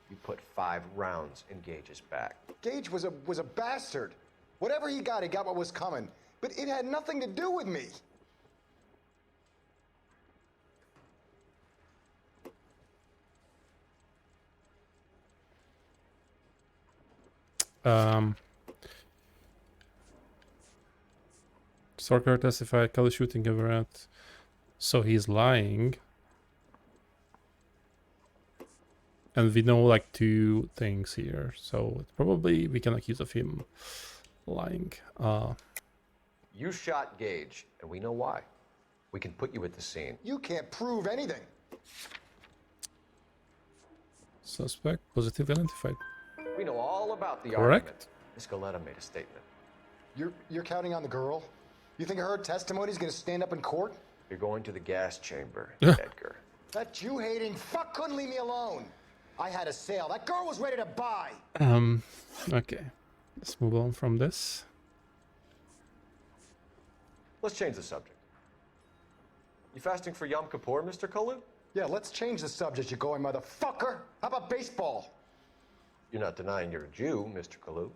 You put 5 rounds in Gage's back. Gage was a bastard. Whatever he got what was coming. But it had nothing to do with me. Sorker testified, Kelly shooting Everett. So he's lying. And we know like 2 things here. So probably we can accuse of him lying. You shot Gage, and we know why. We can put you at the scene. You can't prove anything. Suspect positively identified. We know all about the Correct. argument. Miss Galetta made a statement. You're counting on the girl? You think her testimony is going to stand up in court? You're going to the gas chamber, Edgar. That Jew-hating fuck couldn't leave me alone. I had a sale. That girl was ready to buy. Okay. Let's move on from this. Let's change the subject. You fasting for Yom Kippur, Mr. Kalu? Yeah, let's change the subject, you going motherfucker. How about baseball? You're not denying you're a Jew, Mr. Kalu.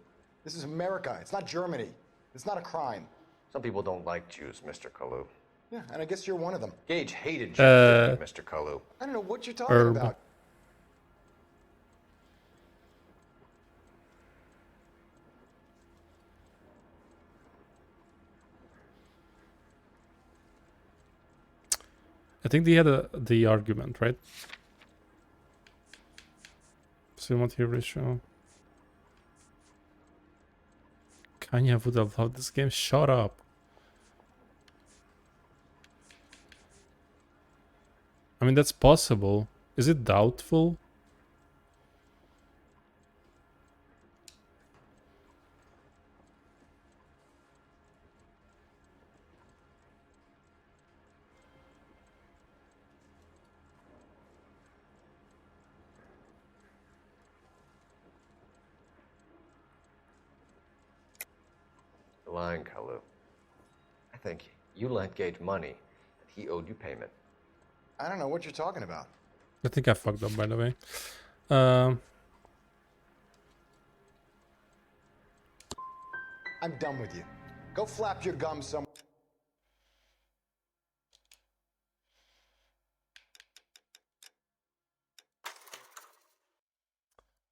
This is America. It's not Germany. It's not a crime. Some people don't like Jews, Mr. Kalu. Yeah, and I guess you're one of them. Gage hated Jews, didn't he, Mr. Kalu? I don't know what you're talking about. I think they had the argument, right? Cinematography ratio. Kanye would have loved this game. Shut up. I mean, that's possible. Is it doubtful? You're lying, Kalu. I think you lent Gage money, and he owed you payment. I don't know what you're talking about. I think I fucked up, by the way. I'm done with you. Go flap your gums somewhere.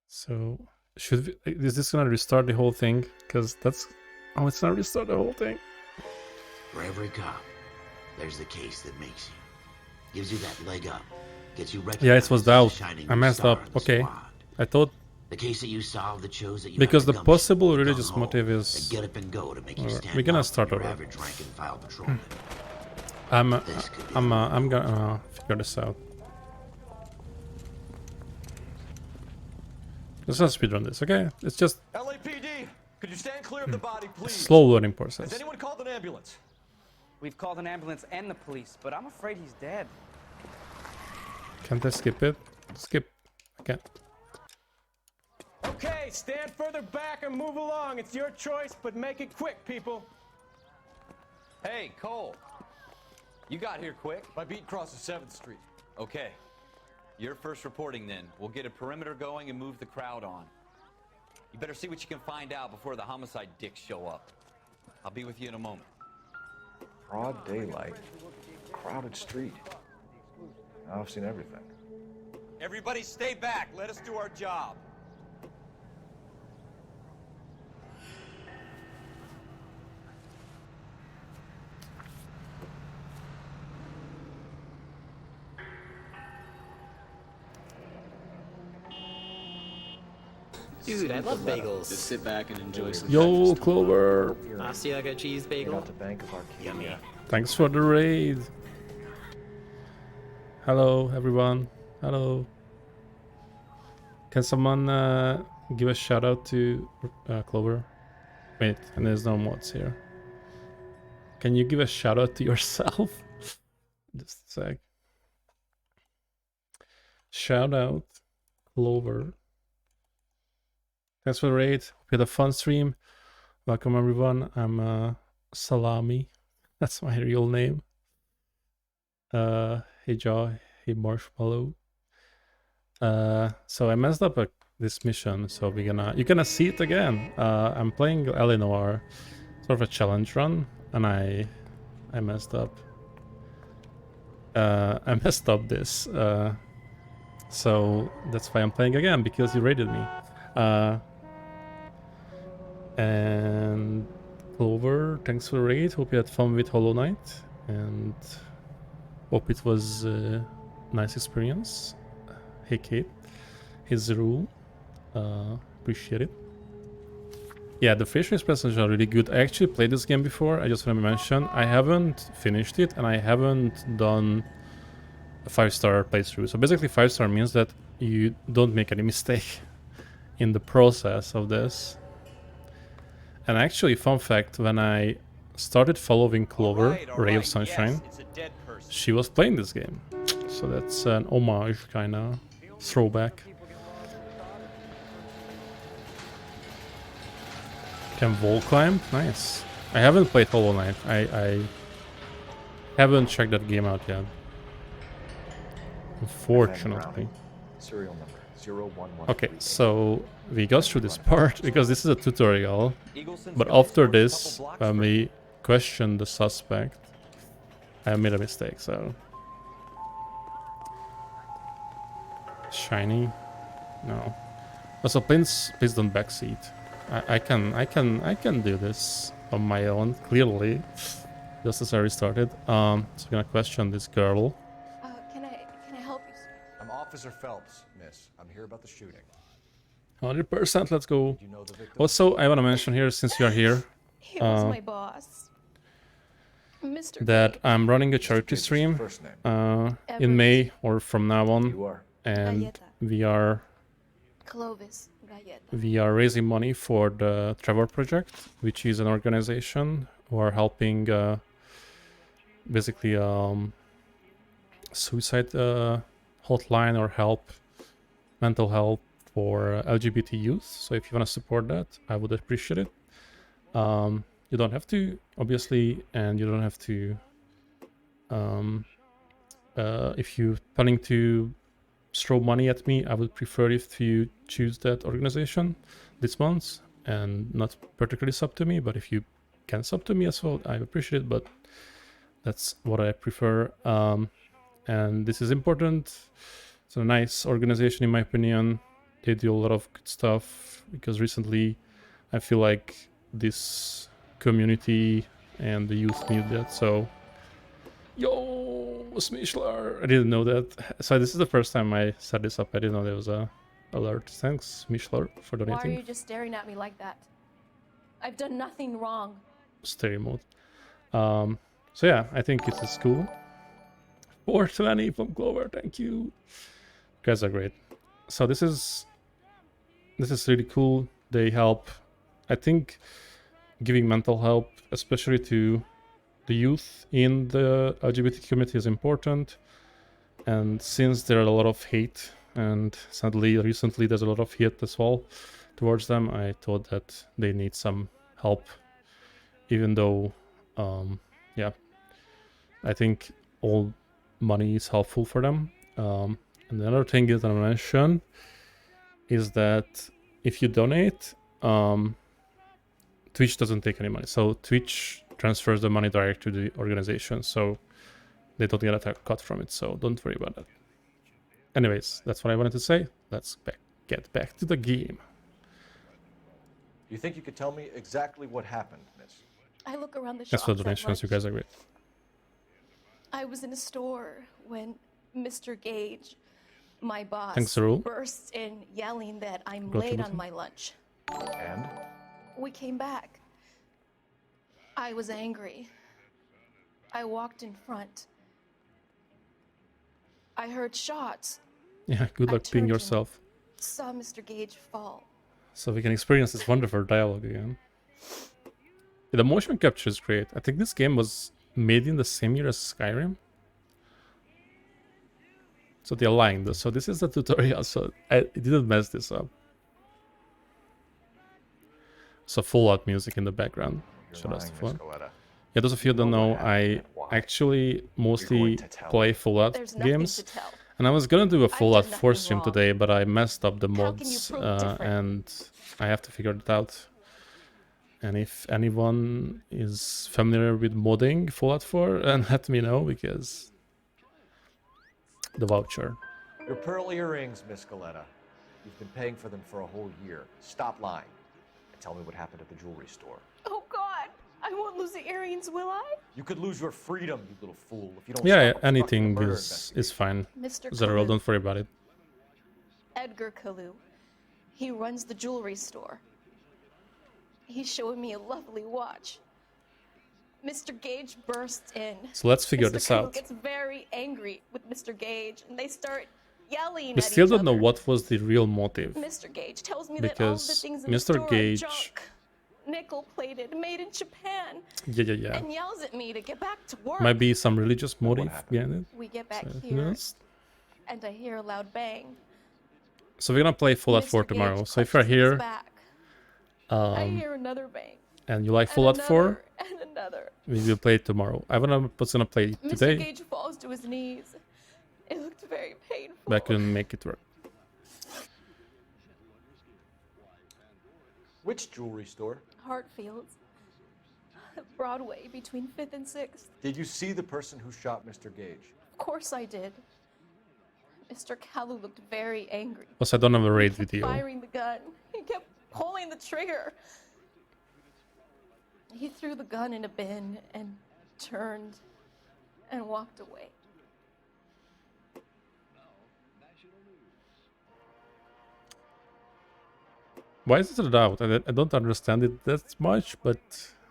So, should we, is this gonna restart the whole thing? Because that's... Oh, it's not restart the whole thing. For every cop, there's the case that makes you. Gives you that leg up. Gets you recognized. Yeah, it was as a doubt. shining I messed star up. in the Okay. squad. I thought... The case that you solved that shows that you Because have the gumption, possible religious gung-ho, motive and is... get up and go to make you Alright, stand we're gonna out start from your over. average rank and file patrolman. I'm gonna figure this out. Let's not speedrun this, okay? It's just LAPD, could you stand clear of the body, a please? slow learning process. Has anyone called an ambulance? We've called an ambulance and the police, but I'm afraid he's dead. Can't I skip it? Skip. I can't. Okay, stand further back and move along. It's your choice, but make it quick, people. Hey, Cole. You got here quick. My beat crosses 7th Street. Okay. You're first reporting then. We'll get a perimeter going and move the crowd on. You better see what you can find out before the homicide dicks show up. I'll be with you in a moment. Broad daylight. Crowded street. I've seen everything. Everybody stay back. Let us do our job. Dude, I love bagels. Just sit back and enjoy some Yo, breakfast. Clover. Asiago cheese bagel. Yummy. Thanks for the raid. Hello, everyone. Hello. Can someone give a shout out to Clover? Wait, and there's no mods here. Can you give a shout out to yourself? Just a sec. Shout out, Clover. Thanks for the raid. Hope you had a fun stream. Welcome everyone. I'm Salami. That's my real name. Hey Jaw. Hey Marshmallow. So I messed up this mission, so you're gonna see it again. I'm playing Angeles Noir, sort of a challenge run, and I messed up. I messed up this. So that's why I'm playing again, because you raided me. And Clover, thanks for the raid. Hope you had fun with Hollow Knight, and hope it was a nice experience. Hey Kate, his rule, appreciate it. Yeah, the facial expressions are really good. I actually played this game before. I just want to mention I haven't finished it, and I haven't done a 5-star playthrough. So basically 5-star means that you don't make any mistake in the process of this. And actually, fun fact, when I started following Clover, Ray of Sunshine, she was playing this game. So that's an homage, kind of throwback. Can wall climb? Nice. I haven't played Hollow Knight. I haven't checked that game out yet. Unfortunately. Serial number 011. Okay, so we got through this part because this is a tutorial. But after this, when we question the suspect, I made a mistake, so. Shiny? No. Also, please don't backseat. I can do this on my own, clearly. Just as I restarted. So I'm gonna question this girl. Can I help you, sir? I'm Officer Phelps, miss. I'm here about the shooting. 100%, let's go. Also, I want to mention here, since you are here, He was my boss. Mr. that I'm running a charity stream in May or from now on, and we are Clovis Galleta. we are raising money for the Trevor Project, which is an organization who are helping basically suicide hotline or help mental health for LGBT youth. So if you want to support that, I would appreciate it. You don't have to, obviously, and you don't have to if you're planning to throw money at me, I would prefer if you choose that organization this month and not particularly sub to me, but if you can sub to me as well, I appreciate it, but that's what I prefer. And this is important. It's a nice organization in my opinion. They do a lot of good stuff, because recently I feel like this community and the youth need that. So yo, Smishler, I didn't know that. So this is the first time I set this up. I didn't know there was a alert. Thanks, Smishler, for Why are donating. you just staring at me like that? I've done nothing wrong. Stay mode. So yeah, I think it is cool. 420 from Clover, thank you. You guys are great. So this is really cool. They help, I think, giving mental help, especially to the youth in the LGBT community, is important. And since there are a lot of hate, and sadly recently there's a lot of hate as well towards them, I thought that they need some help. Even though, yeah, I think all money is helpful for them. And the other thing is that I mentioned is that if you donate, Twitch doesn't take any money. So Twitch transfers the money direct to the organization, so they don't get a cut from it. So don't worry about that. Anyways, that's what I wanted to say. Let's get back to the game. Do you think you could tell me exactly what happened, miss? I look around the Thanks for shops the at donations, you lunch. guys are great. I was in a store when Mr. Gage, my boss, Thanks, Rule. bursts in yelling that I'm Go late to on my lunch. And? We came back. I was angry. I walked in front. I heard shots. Yeah, good luck being turned and yourself. Saw Mr. Gage fall. So we can experience this wonderful dialogue again. Yeah, the motion capture is great. I think this game was made in the same year as Skyrim. So they aligned. So this is the tutorial, so I didn't mess this up. So Fallout music in the background. So that's the fun. Yeah, those of you who don't know, I actually mostly play Fallout games. And I was gonna do a Fallout 4 stream today, but I messed up the mods and I have to figure it out. And if anyone is familiar with modding Fallout 4, then let me know, because the voucher. Your pearl earrings, Miss Galetta. You've been paying for them for a whole year. Stop lying and tell me what happened at the jewelry store. Oh God, I won't lose the earrings, will I? You could lose your freedom, you little fool, if you don't Yeah, stop anything obstructing the murder is fine. Mr. Zero, Kalu. don't worry about it. Edgar Kalu. He runs the jewelry store. He showed me a lovely watch. Mr. Gage bursts in. So let's figure Mr. this Kalu out. gets very angry with Mr. Gage, and they start yelling We at still each don't know other. what was the real motive. Mr. Gage tells me that all of the Because things in the Mr. store Gage... are junk, nickel-plated, made in Japan, Yeah. and yells at me to get back to work. Might be some religious motive behind it. We get back So, who here, knows? and I hear a loud bang. So we're gonna play Fallout 4 Mr. tomorrow. Gage So if you're clutches his here back. I um, hear another bang. and you like and Fallout 4, another, and another. we will play it tomorrow. I was gonna play it Mr. today, Gage falls to his knees. It looked very painful. but I couldn't make it work. Which jewelry store? Hartfield's. Broadway, between 5th and 6th. Did you see the person who shot Mr. Gage? Of course I did. Mr. Kalu looked very angry. Plus, I don't have a raid He kept video. firing the gun. He kept pulling the trigger. He threw the gun in a bin and turned and walked away. Why is it out? I don't understand it that much, but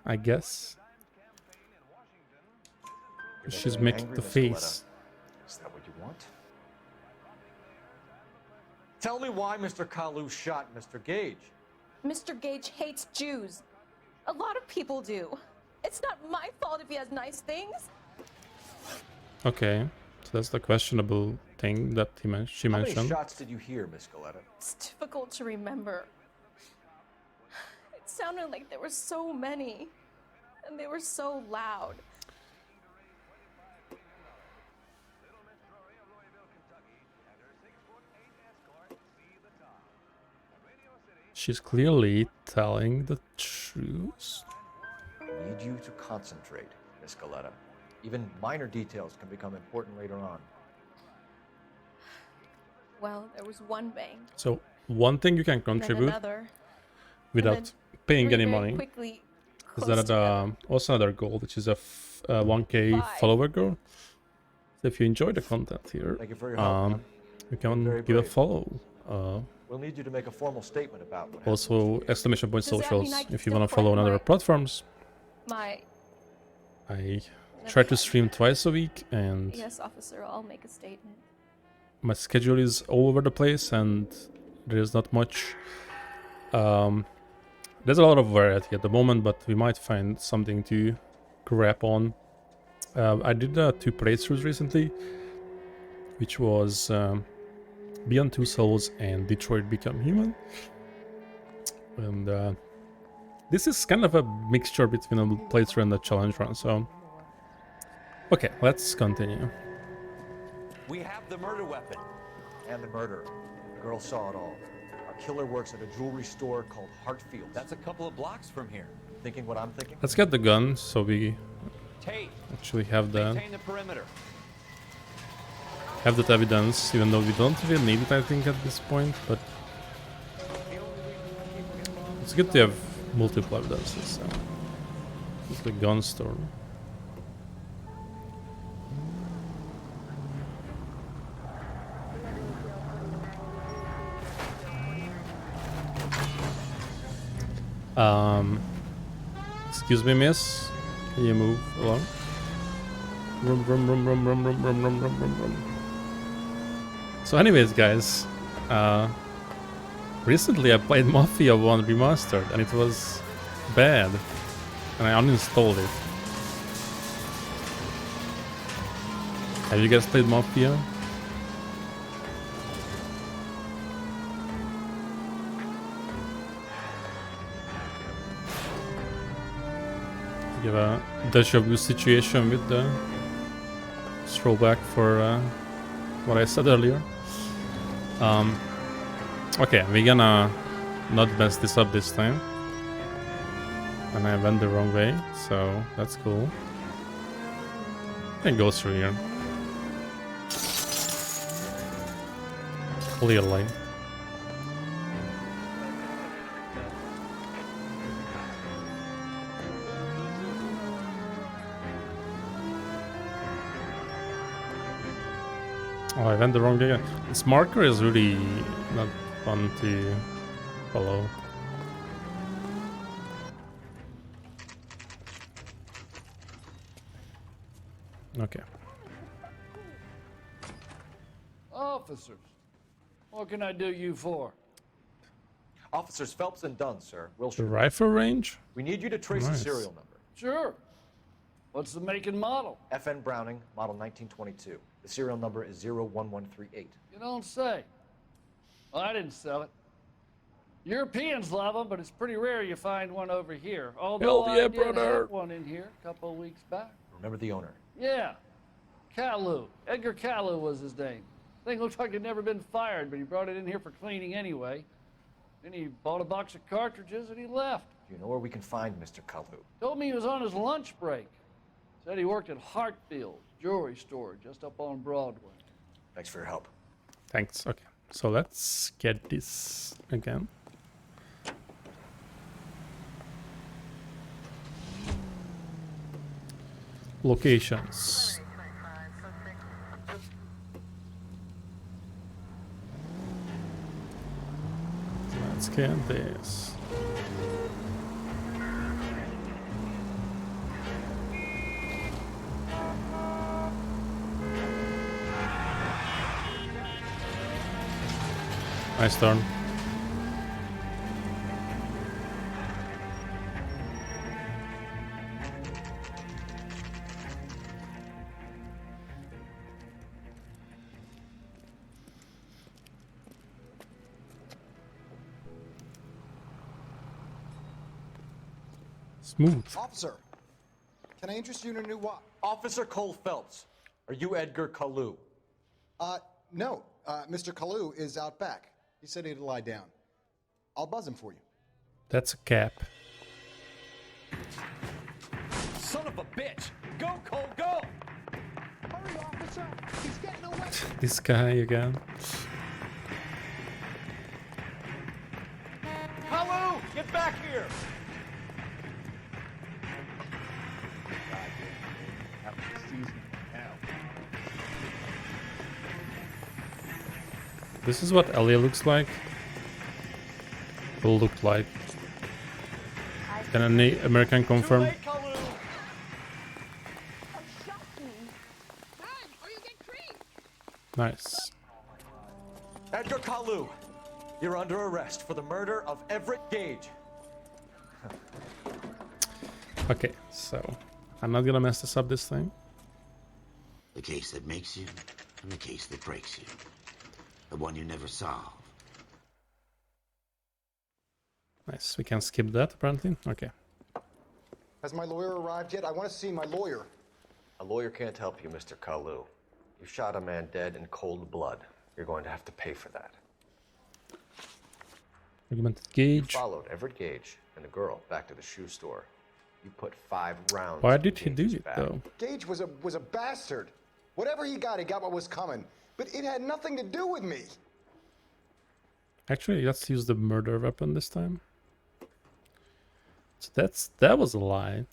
I guess she's making Angry, the Miss face. Galetta. Is that what you want? Tell me why Mr. Kalu shot Mr. Gage. Mr. Gage hates Jews. A lot of people do. It's not my fault if he has nice things. Okay, so that's the questionable thing that she How mentioned. many shots did you hear, Miss Galetta? It's difficult to remember. It sounded like there were so many, and they were so loud. She's clearly telling the truth. I need you to concentrate, Miss Galetta. Even minor details can become important later on. Well, there was one bang. So one thing you can and then contribute another, without and then paying three any very money quickly is close that also another goal, which is a 1K follower goal. So if you enjoy the content here, Thank you for your help, man. you can Very give a brave. follow. We'll need you to make a formal statement about what happened. Also, exclamation point Does that mean socials I can if you still want to follow on play other my- platforms. My I try to stream twice a week, and yes, officer, I'll make a statement. my schedule is all over the place, and there's not much. There's a lot of variety at the moment, but we might find something to grab on. I did 2 playthroughs recently, which was Beyond Two Souls and Detroit Become Human. And this is kind of a mixture between a playthrough and a challenge run, so... Okay, let's continue. We have the murder weapon. And the murder. The girl saw it all. Our killer works at a jewelry store called Hartfield. That's a couple of blocks from here. Thinking what I'm thinking? Let's get the gun, so we Tate, actually have that. maintain the perimeter. have that evidence, even though we don't really need it, I think, at this point, but it's good to have multiple evidences, so it's the gun store. Excuse me, miss. Can you move along? Rum, rum, rum, rum, rum, rum, rum, rum, rum, rum, rum. So anyways, guys, recently I played Mafia 1 Remastered and it was bad, and I uninstalled it. Have you guys played Mafia? You have a deja vu situation with the throwback for what I said earlier. Okay, we're gonna not mess this up this time. And I went the wrong way, so that's cool. I can go through here. Clearly. Oh, I went the wrong way. This marker is really not fun to follow. Okay. Officers, what can I do you for? Officers Phelps and Dunn, sir. Will The rifle range? We need you to trace the Nice. serial number. Sure. What's the make and model? FN Browning, model 1922. The serial number is 01138. You don't say. Well, I didn't sell it. Europeans love them, but it's pretty rare you find one over here. Although Hell yeah, I did brother. have one in here a couple of weeks back. Remember the owner? Yeah. Kalu. Edgar Kalu was his name. Thing looked like he'd never been fired, but he brought it in here for cleaning anyway. Then he bought a box of cartridges and he left. Do you know where we can find Mr. Kalu? Told me he was on his lunch break. Said he worked at Hartfield's jewelry store just up on Broadway. Thanks for your help. Thanks. Okay, so let's get this again. Locations. Let's get this. Nice turn. Smooth. Officer, can I interest you in a new watch? Officer Cole Phelps. Are you Edgar Kalu? No. Mr. Kalu is out back. He said he'd lie down. I'll buzz him for you. That's a cap. Son of a bitch! Go, Cole, go! Hurry, officer! He's getting away! This guy again. Kalu! Get back here! This is what Ellie looks like. Will look like. Can any American confirm? Nice. Edgar Kalu, you're under arrest for the murder of Everett Gage. Okay, so I'm not gonna mess this up this time. The case that makes you, and the case that breaks you. The one you never solve. Nice. We can skip that apparently. Okay. Has my lawyer arrived yet? I want to see my lawyer. A lawyer can't help you, Mr. Kalu. You shot a man dead in cold blood. You're going to have to pay for that. Argumented You Gage. followed Everett Gage and the girl back to the shoe store. You put 5 rounds. Why in did he do Gage's it back. though? Gage was a bastard. Whatever he got what was coming. but it had nothing to do with me. Actually, let's use the murder weapon this time. So that was a lie.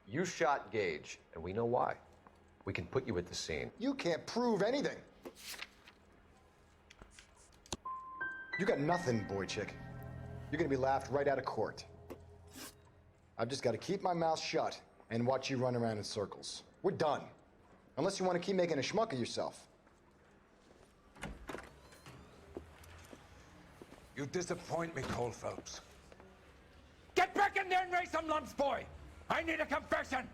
You shot Gage, and we know why. We can put you at the scene. You can't prove anything. You got nothing, boy chick. You're gonna be laughed right out of court. I've just got to keep my mouth shut and watch you run around in circles. We're done. Unless you want to keep making a schmuck of yourself. You disappoint me, Cole Phelps. Get back in there and raise some lumps, boy! I need a confession!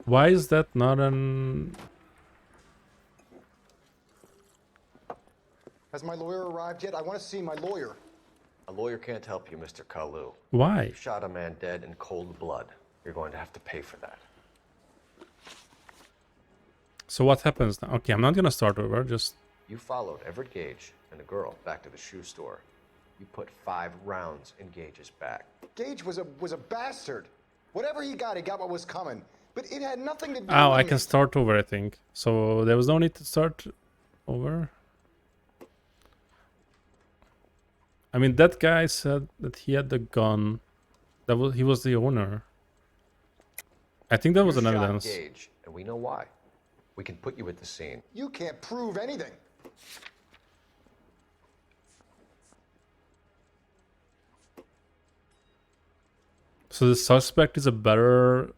Why is that not an... Has my lawyer arrived yet? I want to see my lawyer. A lawyer can't help you, Mr. Kalu. Why? You shot a man dead in cold blood. You're going to have to pay for that. So what happens now? Okay, I'm not gonna start over, just... You followed Everett Gage and a girl back to the shoe store. You put 5 rounds in Gage's back. Gage was a bastard. Whatever he got what was coming. But it had nothing to do with Oh, I me. can start over, I think. So there was no need to start over. I mean, that guy said that he had the gun. He was the owner. I think that was an evidence. Gage, and we know why. We can put you at the scene. You can't prove anything. So the suspect is a better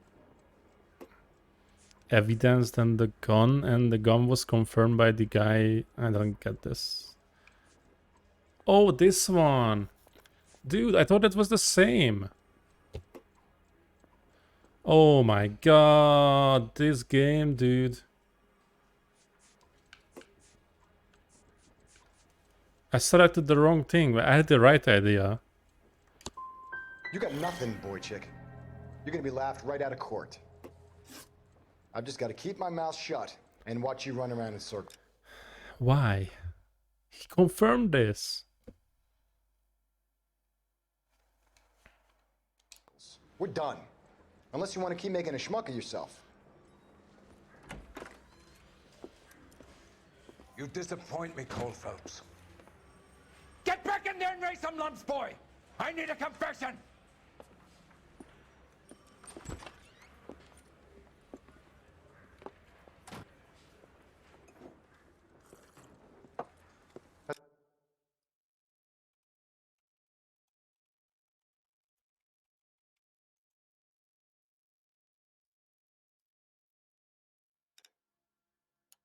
evidence than the gun, and the gun was confirmed by the guy. I don't get this. Oh, this one. Dude, I thought it was the same. Oh my god, this game, dude. I selected the wrong thing, but I had the right idea. You got nothing, boy chick. You're gonna be laughed right out of court. I've just got to keep my mouth shut and watch you run around in circles. Why? He confirmed this. We're done. Unless you want to keep making a schmuck of yourself. You disappoint me, Cole Phelps. Get back in there and raise some lumps, boy! I need a confession!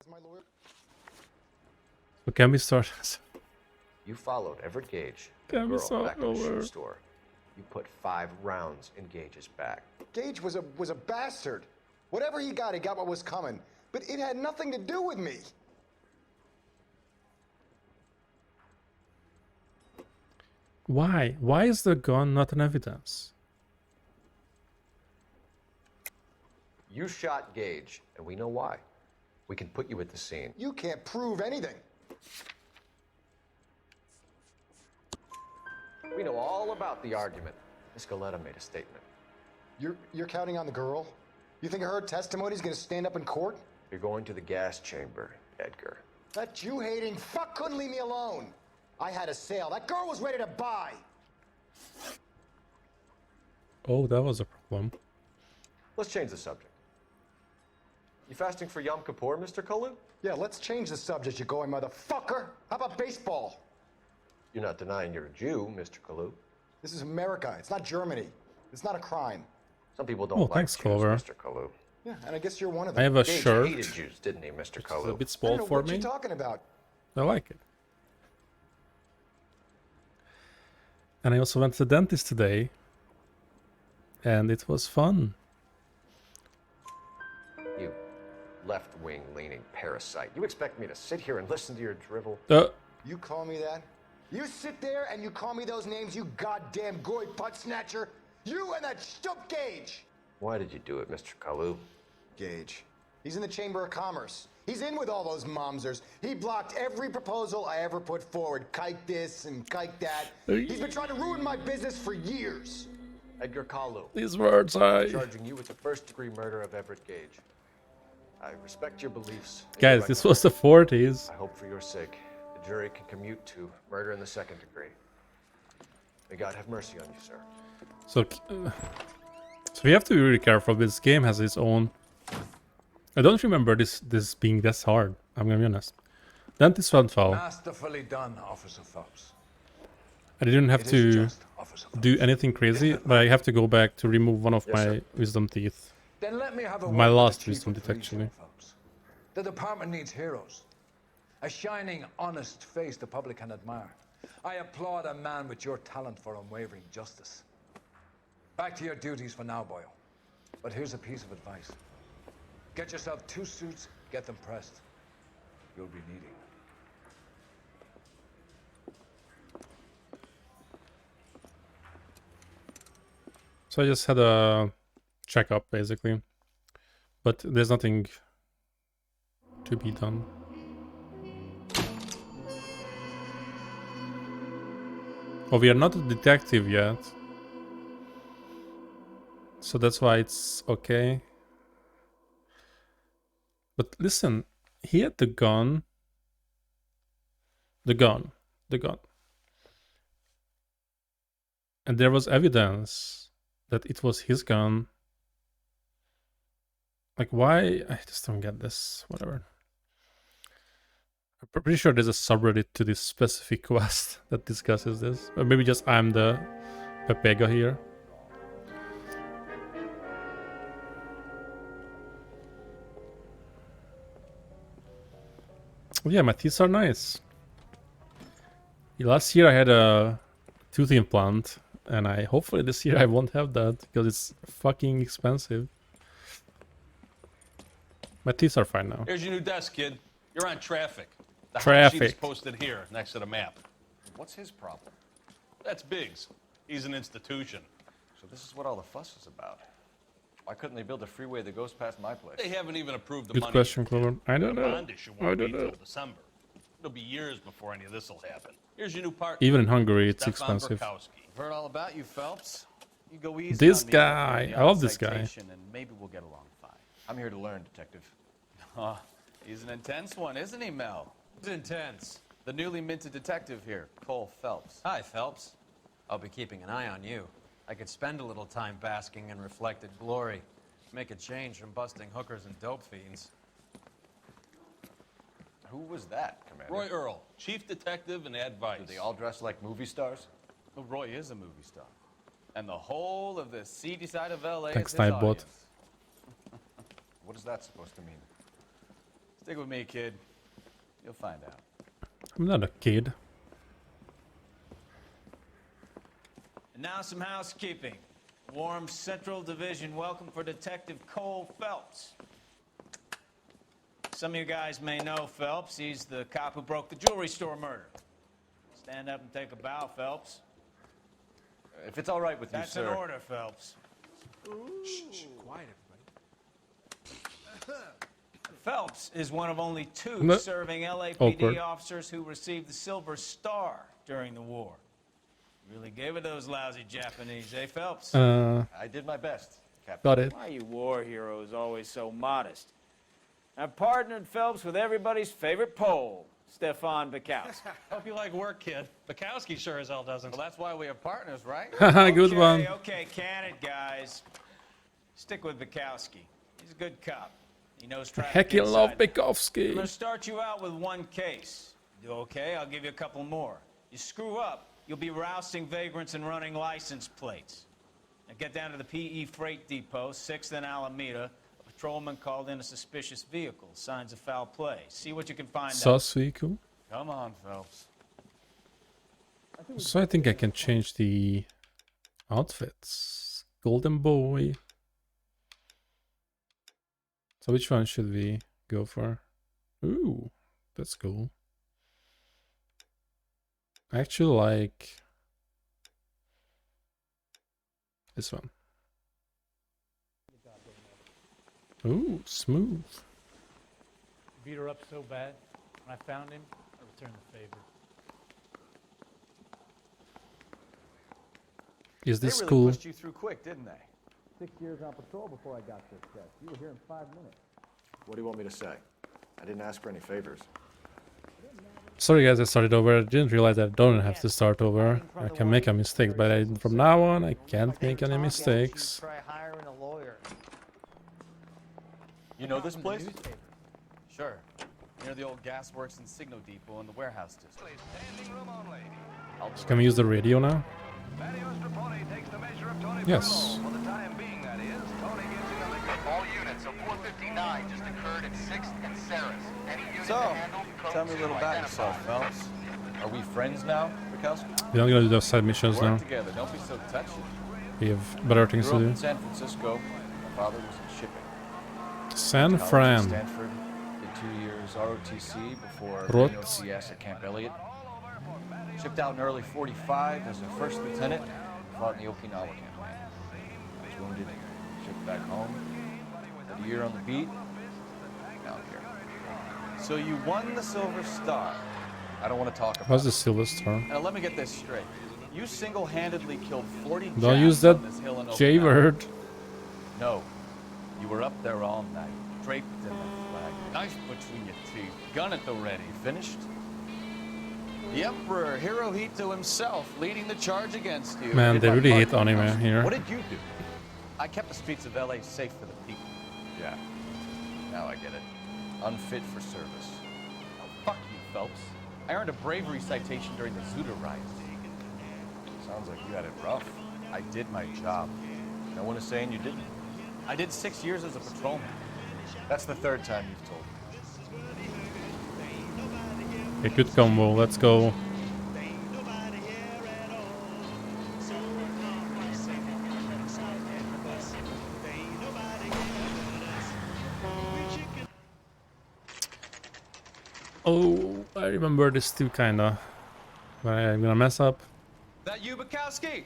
My lawyer. So can we start? You followed Everett Gage, Can a we girl start back to the shoe over? store. You put 5 rounds in Gage's back. Gage was a bastard. Whatever he got what was coming. But it had nothing to do with me. Why? Why is the gun not an evidence? You shot Gage, and we know why. We can put you at the scene. You can't prove anything. We know all about the argument. Miss Galetta made a statement. You're counting on the girl? You think her testimony is going to stand up in court? You're going to the gas chamber, Edgar. That Jew-hating fuck couldn't leave me alone. I had a sale. That girl was ready to buy. Oh, that was a problem. Let's change the subject. You fasting for Yom Kippur, Mr. Cullen? Yeah, let's change the subject, you going motherfucker. How about baseball? You're not denying you're a Jew, Mr. Kalu. This is America. It's not Germany. It's not a crime. Some people don't Oh, like thanks, Jews, Clover. Mr. Kalu. Yeah, and I guess you're one of I them. have a Gage shirt. hated Jews, didn't he, Mr. It's Kalu? a bit I small don't know for what me. you're talking about. I like it. And I also went to the dentist today. And it was fun. You left-wing leaning parasite. You expect me to sit here and listen to your drivel? You call me that? You sit there and you call me those names, you goddamn goy butt snatcher? You and that stup Gage! Why did you do it, Mr. Kalu? Gage. He's in the Chamber of Commerce. He's in with all those momsers. He blocked every proposal I ever put forward. Kike this and kike that. He's been trying to ruin my business for years. Edgar Kalu. These words are... Charging you with the first-degree murder of Everett Gage. I respect your beliefs. Guys, this was the 40s. I hope for your sake, the jury can commute to murder in the second degree. May God have mercy on you, sir. So we have to be really careful. This game has its own... I don't remember this being this hard. I'm gonna be honest. Dentist 112. Masterfully done, Officer Phelps. I didn't have to do anything crazy, but I have to go back to remove one of my wisdom teeth. Then let me have a My word with last the chief wisdom of teeth, police, actually. Phelps. The department needs heroes. A shining, honest face the public can admire. I applaud a man with your talent for unwavering justice. Back to your duties for now, Boyle. But here's a piece of advice. Get yourself 2 suits, get them pressed. You'll be needing. So I just had a checkup, basically. But there's nothing to be done. Oh, we are not a detective yet. So that's why it's okay. But listen, he had the gun. The gun. And there was evidence that it was his gun. Like, why? I just don't get this. Whatever. I'm pretty sure there's a subreddit to this specific quest that discusses this. Or maybe just I'm the Pepega here. Yeah, my teeth are nice. Last year I had a tooth implant, and hopefully this year I won't have that because it's fucking expensive. My teeth are fine now. Here's your new desk, kid. You're on traffic. The Traffic. hot sheet is posted here next to the map. What's his problem? That's Biggs. He's an institution. So this is what all the fuss is about. Why couldn't they build a freeway that goes past my place? They haven't even approved the Good money. question, Clover. I don't The know. bond issue I won't don't be know. till December. It'll be years before any of this will happen. Here's your new partner. Even in Hungary, it's Stefan expensive. Burkowski. I've heard all about you, Phelps. You go easy This on me guy, with the I love this guy. citation, and maybe we'll get along fine. I'm here to learn, Detective. Oh, he's an intense one, isn't he, Mel? Who's intense? The newly minted detective here, Cole Phelps. Hi, Phelps. I'll be keeping an eye on you. I could spend a little time basking in reflected glory. Make a change from busting hookers and dope fiends. Who was that, Commander? Roy Earl, chief detective and advice. Do they all dress like movie stars? Well, Roy is a movie star. And the whole of the seedy side of L.A. Thanks, is his Nightbot. audience. What is that supposed to mean? Stick with me, kid. You'll find out. I'm not a kid. And now some housekeeping. Warm Central Division welcome for Detective Cole Phelps. Some of you guys may know Phelps. He's the cop who broke the jewelry store murder. Stand up and take a bow, Phelps. If it's all right with you, That's sir. an order, Phelps. Shh, quiet, everybody. Phelps is one of only 2 No. serving LAPD Awkward. officers who received the Silver Star during the war. Really gave it those lousy Japanese, eh, Phelps? I did my best, Captain. Got it. Why are you war heroes always so modest? I've partnered Phelps with everybody's favorite Pole, Stefan Bukowski. Hope you like work, kid. Bukowski sure as hell doesn't. Well, that's why we have partners, right? Good one. Okay, can it, guys. Stick with Bukowski. He's a good cop. He knows traffic Heck, you love inside. I'm Bukowski. going to start you out with 1 case. You do okay? I'll give you a couple more. You screw up, you'll be rousting vagrants and running license plates. Now get down to the PE Freight Depot, 6th and Alameda. A patrolman called in a suspicious vehicle. Signs of foul play. See what you can find out. Sus vehicle. Come on, Phelps. So I think I can change the outfits. Golden boy. So which one should we go for? Ooh, that's cool. I actually like this one. Ooh, smooth. Beat her up so bad. When I found him, I returned the favor. Is this they really cool? pushed you through quick, didn't they? 6 years on patrol before I got this test. You were here in 5 minutes. What do you want me to say? I didn't ask for any favors. Sorry guys, I started over. I didn't realize I don't have to start over. I can make a mistake, but from now on I can't make any mistakes. Try hiring a lawyer. You know this place? Sure. Near the old gas works and signal depot in the warehouse district. So can we use the radio now? Yes. All units of 459 just occurred at 6th and Sarah's. Any unit So, to handle, tell me a little about yourself, Phelps. Are we friends now, Bukowski? We're not gonna do those side missions Work now. together. Don't be so touchy. We have better things Grew to up do. in San Francisco. My father was in shipping. San College at Fran. Stanford. Did 2 years ROTC before Rot. being OCS at Camp Elliott. Shipped out in early '45 as a first lieutenant. Fought in the Okinawa campaign. Was wounded. Shipped back home. Did a year on the beat. Now I'm here. So you won the Silver Star. I don't want to talk about What's it. the Silver Star? Now let me get this straight. You single-handedly killed 40 Don't Japs use that on this hill in J Okinawa. word. No. You were up there all night, draped in the flag, knife between your teeth, gun at the ready. Finished? The Emperor Hirohito himself leading the charge against you. Man, Did they my really part, hate anime Bukowski. here. What did you do? I kept the streets of LA safe for the people. Yeah. Now I get it. Unfit for service. Oh, fuck you, Phelps. I earned a bravery citation during the Zuda riot. Sounds like you had it rough. I did my job. No one is saying you didn't. I did 6 years as a patrolman. That's the third time you've told me. A good combo. Let's go. Oh, I remember this too, kinda. But I'm gonna mess up. That you, Bukowski?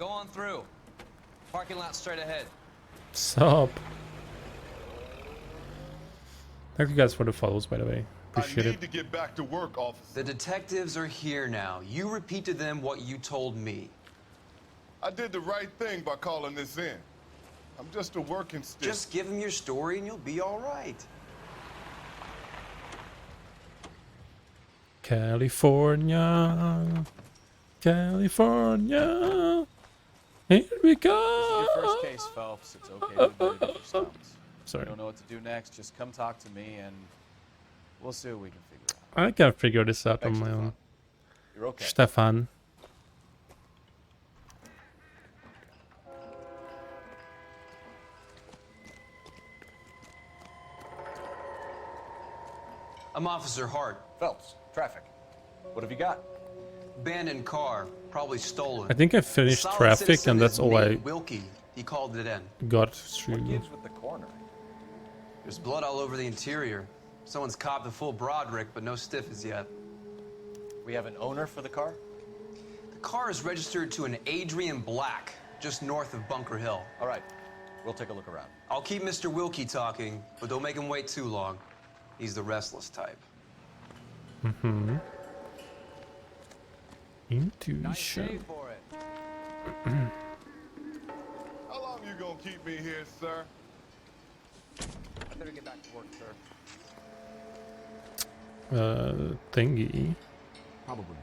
Go on through. Parking lot straight ahead. Sup? Thank you guys for the follows, by the way. Appreciate it. to get back to work, officer. The detectives are here now. You repeat to them what you told me. I did the right thing by calling this in. I'm just a working stick. Just give them your story and you'll be all right. California, California, here we go. This is your first case, Phelps. It's okay to admit it if you stumps. Sorry. You don't know what to do next, just come talk to me and we'll see what we can figure out. I can figure this out on my own. You're okay. Stefan. I'm Officer Hart. Phelps, traffic. What have you got? Abandoned car, probably stolen. I think I finished Solid traffic citizen and that's is all I Nate Wilkie. He called it in. got through. What gives with the coroner? There's blood all over the interior. Someone's copped the full Broderick, but no stiff as yet. We have an owner for the car? The car is registered to an Adrian Black, just north of Bunker Hill. All right, we'll take a look around. I'll keep Mr. Wilkie talking, but don't make him wait too long. He's the restless type. Mm-hmm. Intuition. How long you gonna keep me here, sir? I better get back to work, sir. Thingy. Probably not.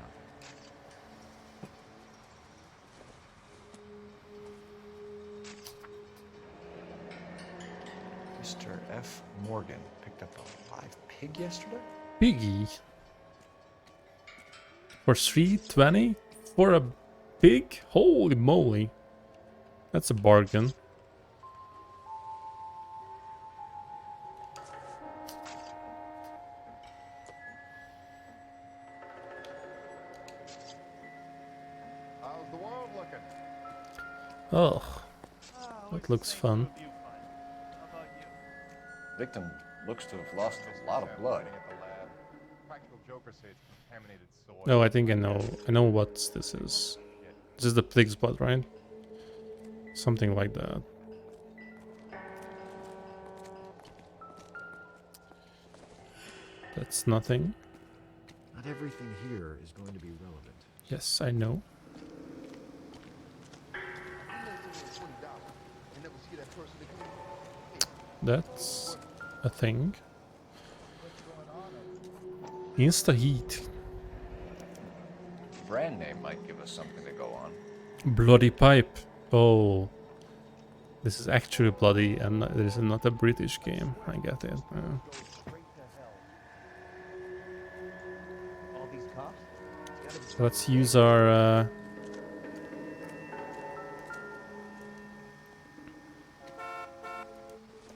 Mr. F. Morgan picked up a live pig yesterday? Piggy. For 320? For a pig? Holy moly. That's a bargain. How's the world looking? Oh, that looks fun. Victim looks to have lost a lot of blood. Practical Joker say it's contaminated soil. Oh, I think I know what this is. This is the pig's blood, right? Something like that. That's nothing. Not everything here is going to be relevant. Yes, I know. That's a thing. Insta heat. Brand name might give us something to go on. Bloody pipe. Oh. This is actually bloody and this is not a British game. I get it. Let's use our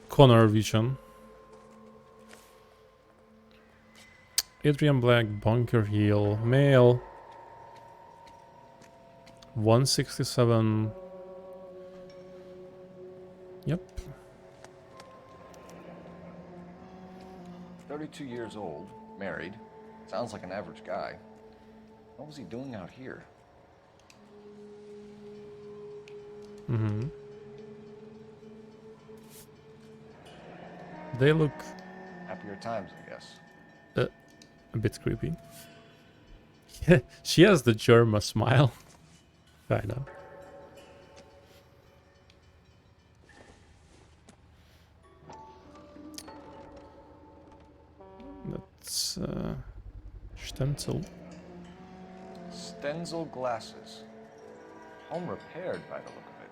Connor vision. Adrian Black, Bunker Hill, male. 167. Yep. 32 years old, married. Sounds like an average guy. What was he doing out here? Mm-hmm. They look Happier times, I guess. a bit creepy. She has the Germa smile. Kind of. That's Stenzel. Stenzel glasses. Home repaired by the look of it.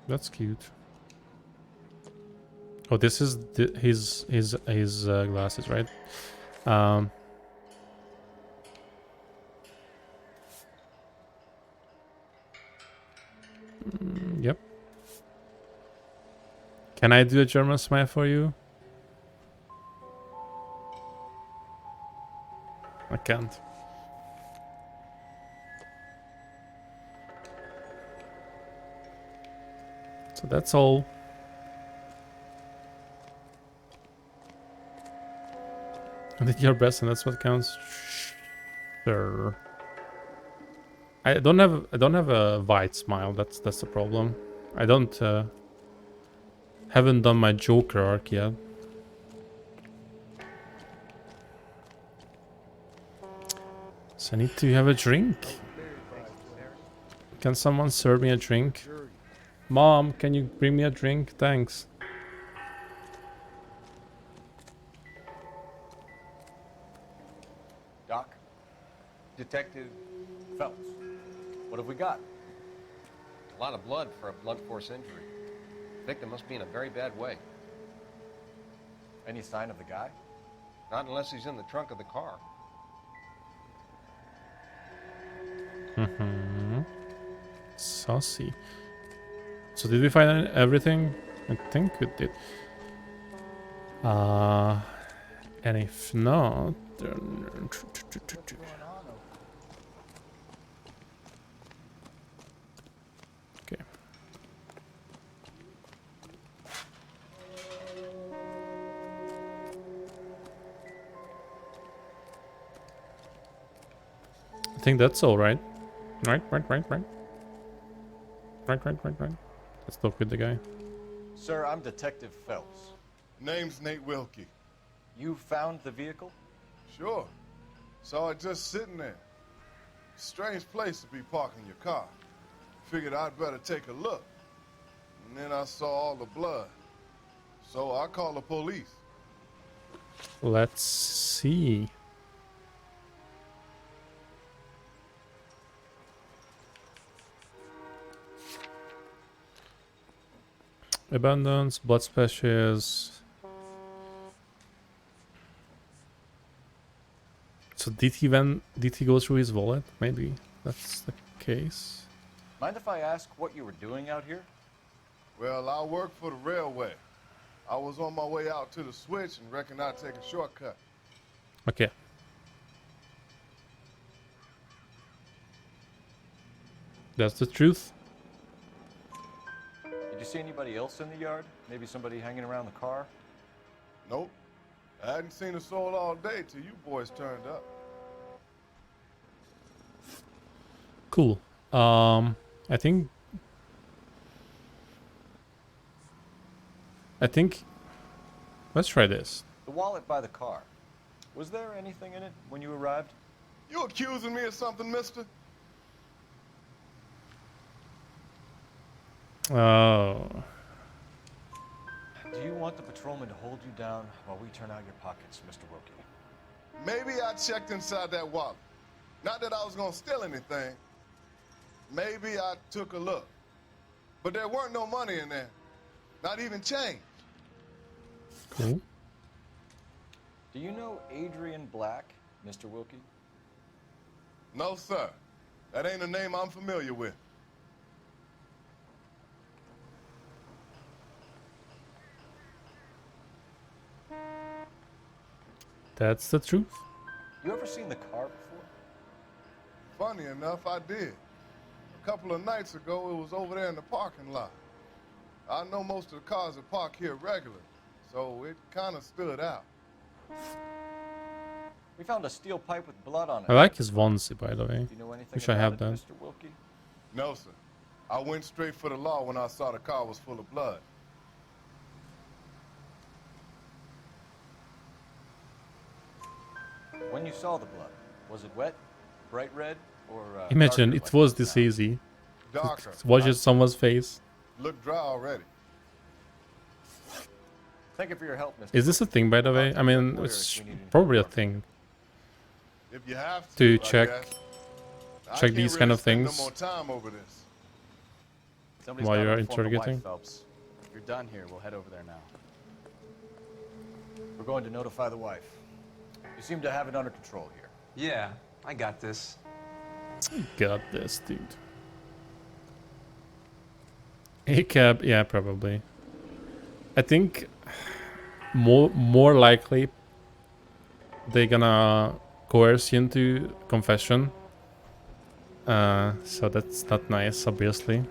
That's cute. Oh, this is his glasses, right? Yep. Can I do a German smile for you? I can't. So that's all. I did your best, and that's what counts. Sure. I don't have a white smile. That's the problem. I don't haven't done my Joker arc yet. So I need to have a drink. Can someone serve me a drink? Mom, can you bring me a drink? Thanks. Doc? Detective Phelps. What have we got? A lot of blood for a blunt force injury. The victim must be in a very bad way. Any sign of the guy? Not unless he's in the trunk of the car. Mm-hmm. Saucy. So did we find everything? I think we did. And if not, then... Okay. I think that's all right. Right. Let's talk with the guy. Sir, I'm Detective Phelps. Name's Nate Wilkie. You found the vehicle? Sure. Saw it just sitting there. Strange place to be parking your car. Figured I'd better take a look. And then I saw all the blood. So I called the police. Let's see. Abundance, blood splashes. So did he go through his wallet? Maybe that's the case. Mind if I ask what you were doing out here? Well, I work for the railway. I was on my way out to the switch and reckoned I'd take a shortcut. Okay. That's the truth. Did you see anybody else in the yard? Maybe somebody hanging around the car? Nope. I hadn't seen a soul all day till you boys turned up. Cool. I think let's try this. The wallet by the car. Was there anything in it when you arrived? You accusing me of something, mister? Oh. Do you want the patrolman to hold you down while we turn out your pockets, Mr. Wilkie? Maybe I checked inside that wallet. Not that I was gonna steal anything. Maybe I took a look. But there weren't no money in there. Not even change. Cool. Do you know Adrian Black, Mr. Wilkie? No, sir. That ain't a name I'm familiar with. That's the truth. You ever seen the car before? Funny enough, I did. A couple of nights ago, it was over there in the parking lot. I know most of the cars are parked here regularly, so it kind of stood out. We found a steel pipe with blood on it. I like his onesie, by the way. Do you know anything Wish I about had it, that. Mr. Wilkie? No, sir. I went straight for the law when I saw the car was full of blood. When you saw the blood, was it wet, bright red, or Imagine darker it like was this easy. Darker. Watch it someone's face. Look dry already. Thank you for your help, Mr. Is this a thing, by the way? I mean, it's probably a thing If you have to I check guess. I check can't these really kind of spend things No more time over this. Somebody's while gotta you're inform the wife, interrogating. Phelps. If you're done here, we'll head over there now. We're going to notify the wife. You seem to have it under control here. Yeah, I got this. Got this, dude. A cab, yeah, probably. I think more likely they're gonna coerce you into confession. So that's not nice, obviously.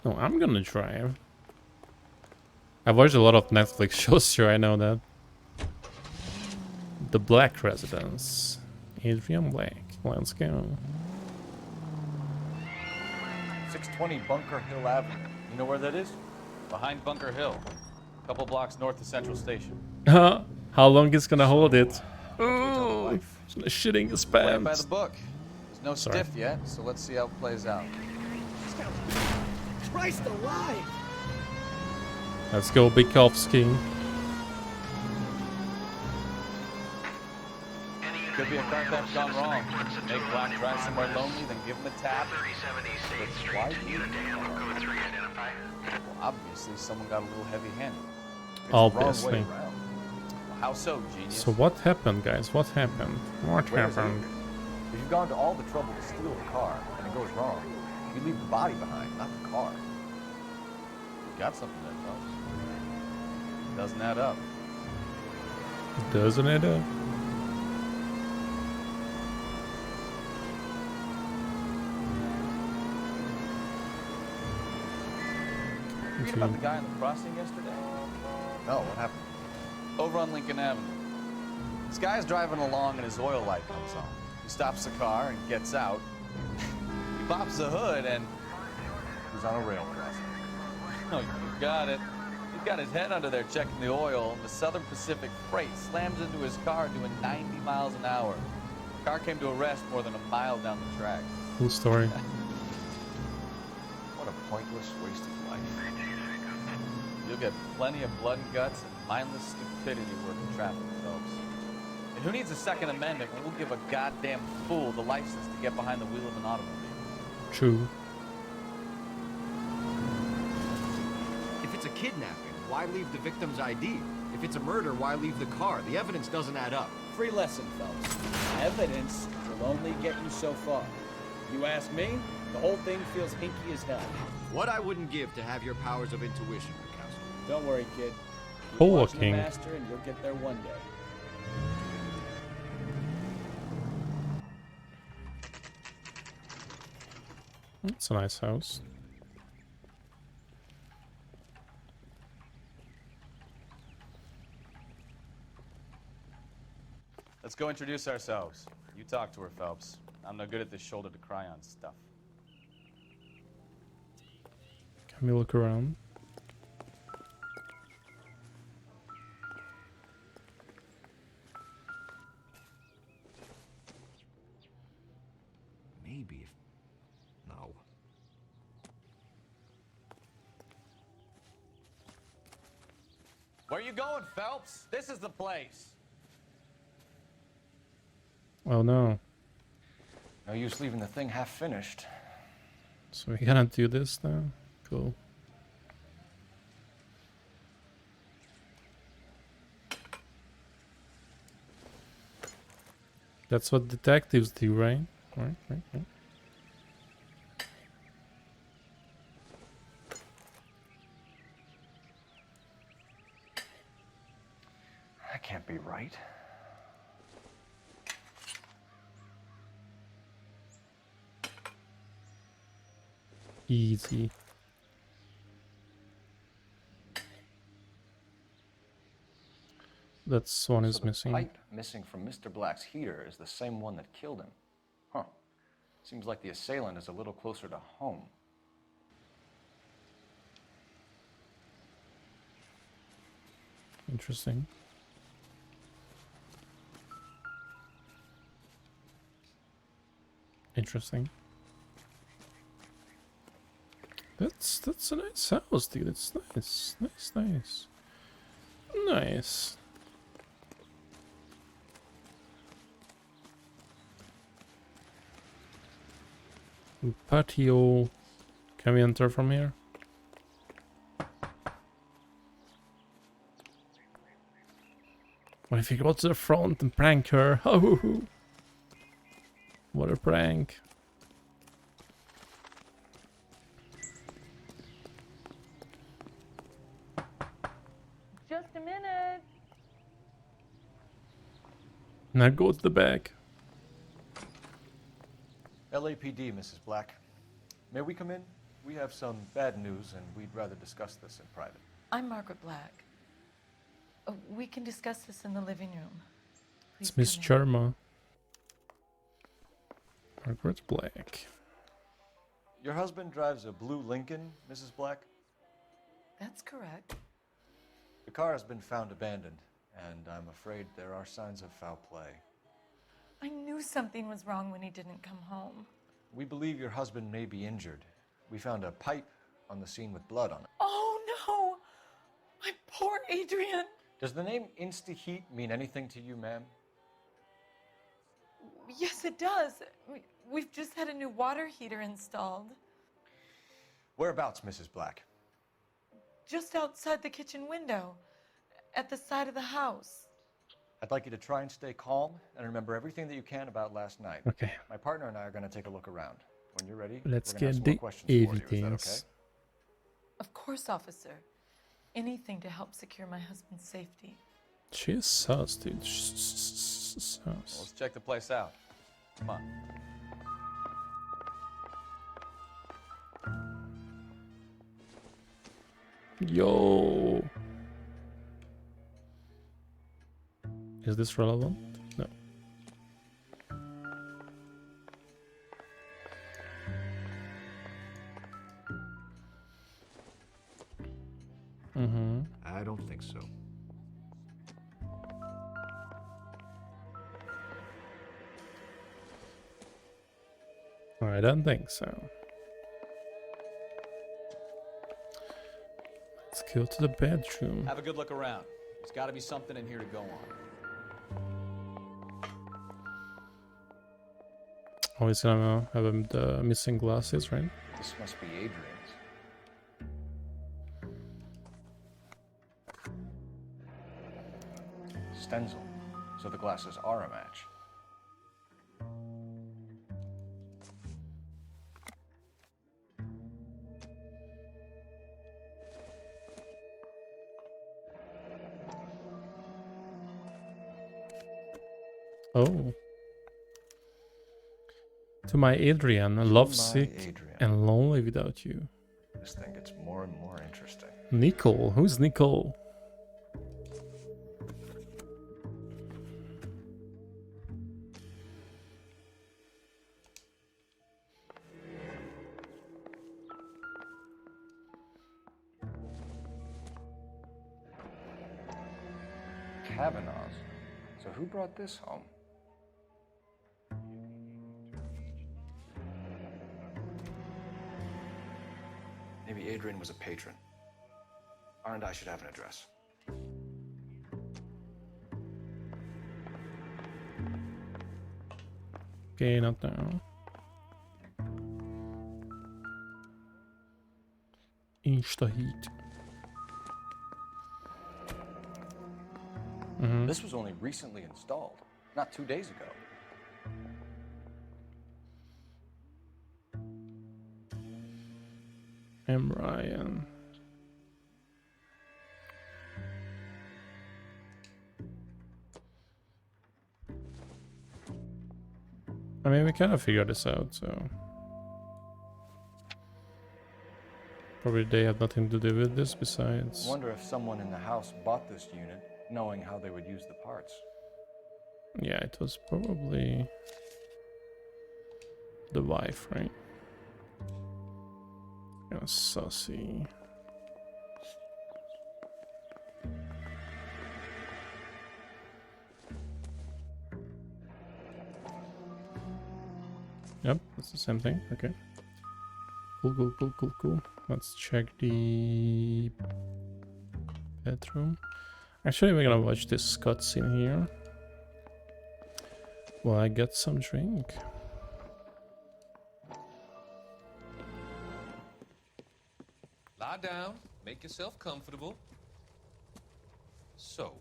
No, I'm gonna drive. I've watched a lot of Netflix shows here, I know that. The Black Residence. Adrian Black. Let's go. 620 Bunker Hill Avenue. You know where that is? Behind Bunker Hill, a couple blocks north of Central Station. How long is gonna hold it? Oh, It's gonna shitting his Play it pants. by the book. There's no Sorry. stiff yet, so let's see how it plays out. Christ alive! Let's go, Bikovsky. Could be a car theft gone wrong. Make Black drive somewhere lonely, then give him a tap. But why do you Well, obviously, someone got a little heavy-handed. It's the wrong way Obviously. around. Well, how so, genius? So what happened, guys? What happened? What Where is happened? If you've gone to all the trouble to steal the car and it goes wrong, you leave the body behind, not the car. You got something there, folks. Doesn't add up. Doesn't it? Read about the guy on the crossing yesterday? No, what happened? Over on Lincoln Avenue. This guy's driving along and his oil light comes on. He stops the car and gets out. He pops the hood and he's on a rail crossing. Oh, you got it. He's got his head under there checking the oil, and the Southern Pacific Freight slams into his car doing 90 miles an hour. The car came to a rest more than a mile down the track. Cool story. What a pointless waste of life. You'll get plenty of blood and guts and mindless stupidity working traffic, Phelps. And who needs a Second Amendment when we'll give a goddamn fool the license to get behind the wheel of an automobile? True. If it's a kidnapping, why leave the victim's ID? If it's a murder, why leave the car? The evidence doesn't add up. Free lesson, Phelps. Evidence will only get you so far. You ask me, the whole thing feels hinky as hell. What I wouldn't give to have your powers of intuition, Mikowski. Don't worry, kid. Keep Cool watching the looking. master and you'll get there one day. It's a nice house. Let's go introduce ourselves. You talk to her, Phelps. I'm no good at this shoulder to cry on stuff. Can we look around? maybe if... No. Where you going, Phelps? This is the place. Oh no. No use leaving the thing half finished. So we cannot do this now? Cool. That's what detectives do, right? Right. That can't be right. Easy. That's one is So the missing. pipe missing from Mr. Black's heater is the same one that killed him. Huh. Seems like the assailant is a little closer to home. Interesting. Interesting. That's a nice house, dude. It's nice. Nice. Patio. Can we enter from here? What if you go to the front and prank her? Oh, what a prank. Just a minute. Now go to the back. LAPD, Mrs. Black. May we come in? We have some bad news, and we'd rather discuss this in private. I'm Margaret Black. We can discuss this in the living room. Please It's Miss come in. Charma. Margaret Black. Your husband drives a blue Lincoln, Mrs. Black? That's correct. The car has been found abandoned, and I'm afraid there are signs of foul play. I knew something was wrong when he didn't come home. We believe your husband may be injured. We found a pipe on the scene with blood on it. Oh no! My poor Adrian! Does the name Insta-Heat mean anything to you, ma'am? Yes, it does. We've just had a new water heater installed. Whereabouts, Mrs. Black? Just outside the kitchen window, at the side of the house. I'd like you to try and stay calm and remember everything that you can about last night. Okay. My partner and I are going to take a look around. When you're ready, Let's we're gonna get have some more the questions for you. Is that evidence. okay? Of course, officer. Anything to help secure my husband's safety. She's sus, dude. Sus. Let's check the place out. Come on. Yo. Is this relevant? No. Mm-hmm. I don't think so. I don't think so. Let's go to the bedroom. Have a good look around. There's got to be something in here to go on. Oh, he's gonna have the missing glasses, right? This must be Adrian's. Stenzel. So the glasses are a match. Oh. To my Adrian, lovesick Adrian. and lonely without you. This thing gets more and more interesting. Nicole. Who's Nicole? Kavanaugh's. So who brought this home? Maybe Adrian was a patron. R&I should have an address. Okay, not now. Insta heat. This was only recently installed, not 2 days ago. M. Ryan. I mean, we kind of figured this out, so probably they have nothing to do with this besides. I wonder if someone in the house bought this unit, knowing how they would use the parts. Yeah, it was probably the wife, right? Kind of saucy. Yep, that's the same thing. Okay. Cool. Let's check the bedroom. Actually, we're gonna watch this cutscene here while I get some drink. Lie down, make yourself comfortable. So,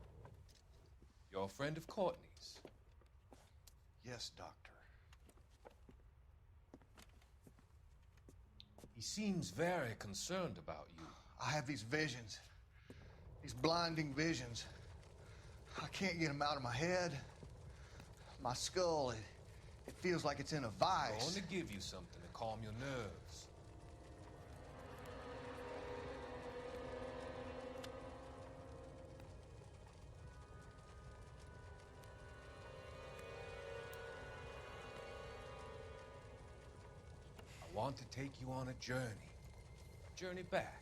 you're a friend of Courtney's? Yes, Doctor. He seems very concerned about you. I have these visions. These blinding visions. I can't get them out of my head. My skull, it feels like it's in a I'm vice. going to give you something to calm your nerves. I want to take you on a journey back.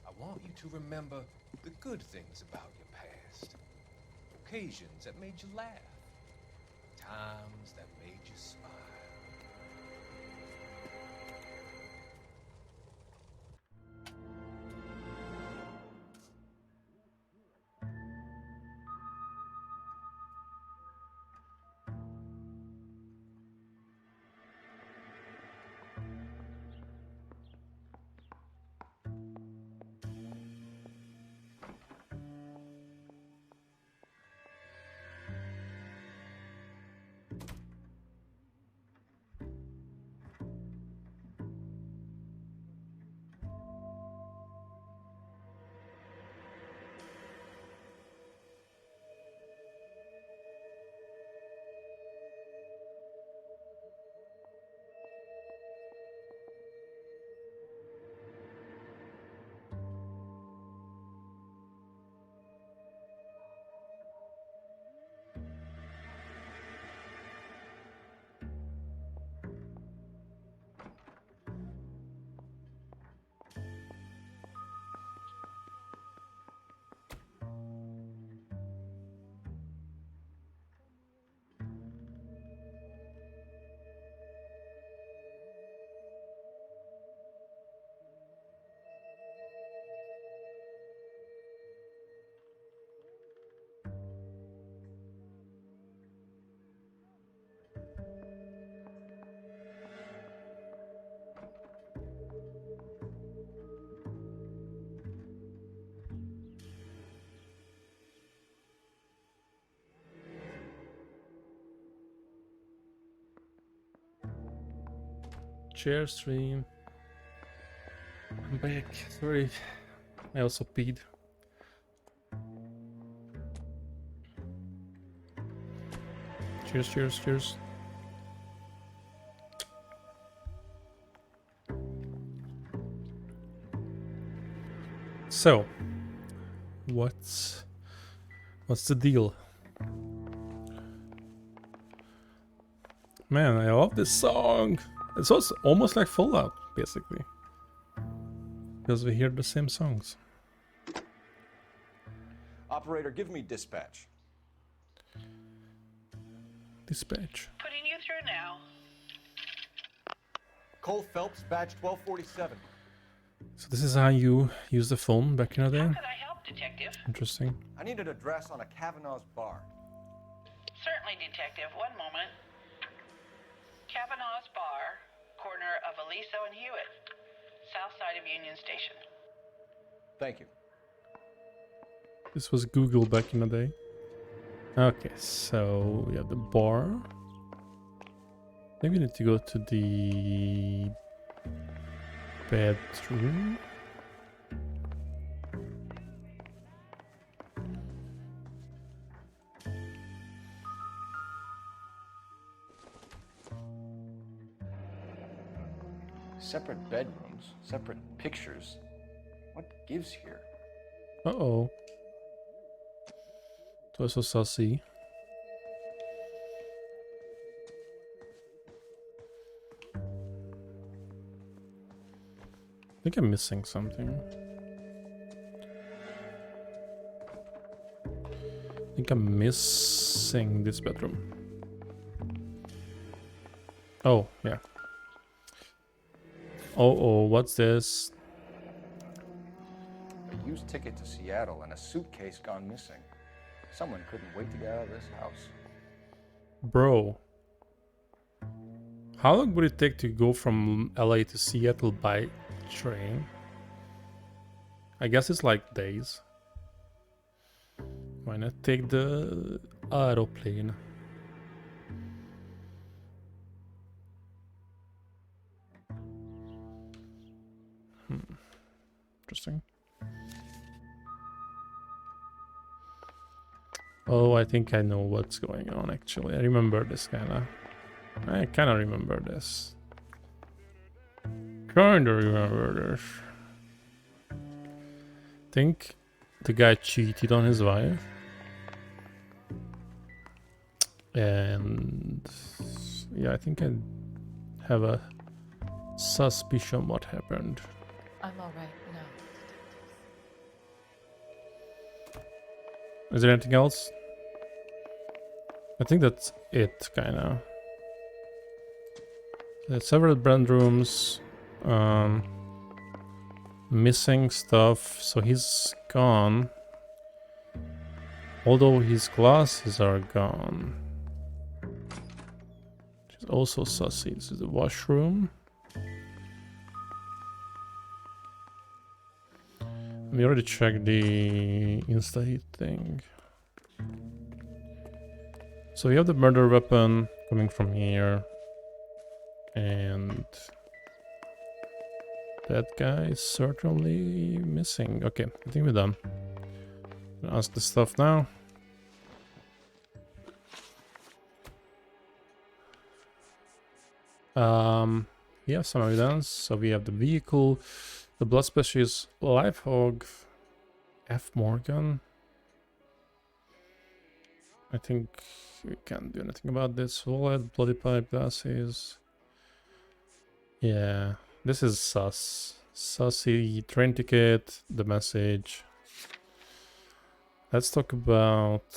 I want you to remember the good things about your past, occasions that made you laugh, times that made you smile. Share stream. I'm back. Sorry, I also peed. Cheers. So, what's the deal? Man, I love this song. It's also almost like Fallout, basically, because we hear the same songs. Operator, give me dispatch. Dispatch. Putting you through now. Cole Phelps, badge 1247. So this is how you use the phone back in the day? How could I help, Detective? Interesting. I need an address on a Kavanaugh's bar. Certainly, Detective. One moment. Kavanaugh's Bar, corner of Aliso and Hewitt, south side of Union Station. Thank you. This was Google back in the day. Okay, so we have the bar. I think we need to go to the bedroom. Separate bedrooms, separate pictures. What gives here? Uh-oh. It was so saucy. I think I'm missing something. I think I'm missing this bedroom. Oh, yeah. Oh, what's this? A used ticket to Seattle and a suitcase gone missing. Someone couldn't wait to get out of this house. Bro. How long would it take to go from LA to Seattle by train? I guess it's like days. Why not take the aeroplane? Interesting. Oh, I think I know what's going on actually. I remember this I kinda remember this. Kinda remember this. Think the guy cheated on his wife. And yeah, I think I have a suspicion what happened. I'm all right now. Is there anything else? I think that's it, kinda. There's several bedrooms. Missing stuff, so he's gone. Although his glasses are gone. Which is also sussy. This is the washroom. We already checked the Insta-Heat thing. So we have the murder weapon coming from here. And that guy is certainly missing. Okay, I think we're done. I'll ask the stuff now. We have some evidence. So we have the vehicle, the blood species, live hog, F. Morgan. I think we can't do anything about this. Wallet, bloody pipe, glasses. Yeah, this is sus. Sussy, train ticket, the message. Let's talk about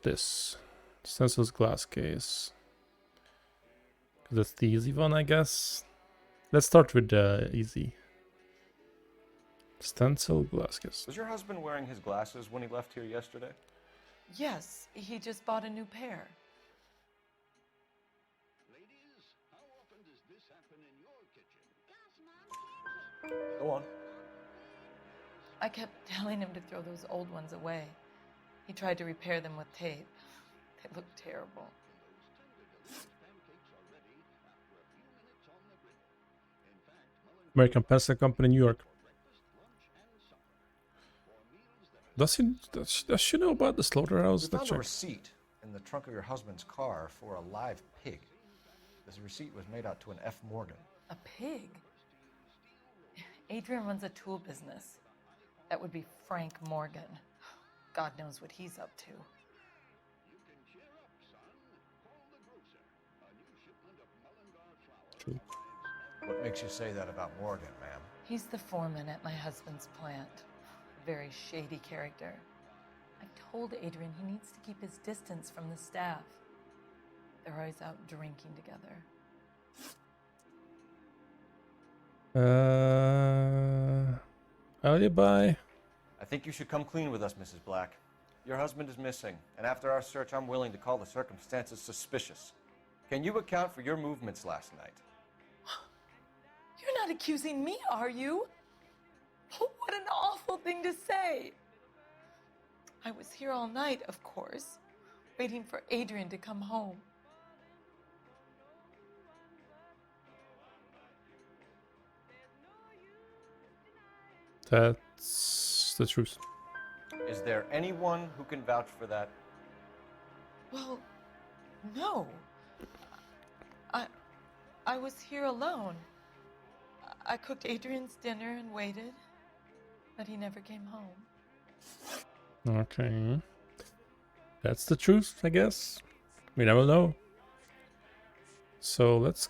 this. Stencil's glass case. That's the easy one, I guess. Let's start with the easy. Stencil glass case. Was your husband wearing his glasses when he left here yesterday? Yes, he just bought a new pair. Go on. I kept telling him to throw those old ones away. He tried to repair them with tape. They look terrible. American Pasta Company, New York. Does she know about the slaughterhouse? We found a receipt in the trunk of your husband's car for a live pig. This receipt was made out to an F. Morgan. A pig? Adrian runs a tool business. That would be Frank Morgan. God knows what he's up to. True. What makes you say that about Morgan, ma'am? He's the foreman at my husband's plant. A very shady character. I told Adrian he needs to keep his distance from the staff. They're always out drinking together. Alibi. I think you should come clean with us, Mrs. Black. Your husband is missing, and after our search, I'm willing to call the circumstances suspicious. Can you account for your movements last night? You're not accusing me, are you? What an awful thing to say. I was here all night, of course, waiting for Adrian to come home. That's the truth. Is there anyone who can vouch for that? Well, no. I was here alone. I cooked Adrian's dinner and waited, but he never came home. Okay. That's the truth, I guess. We never know. So let's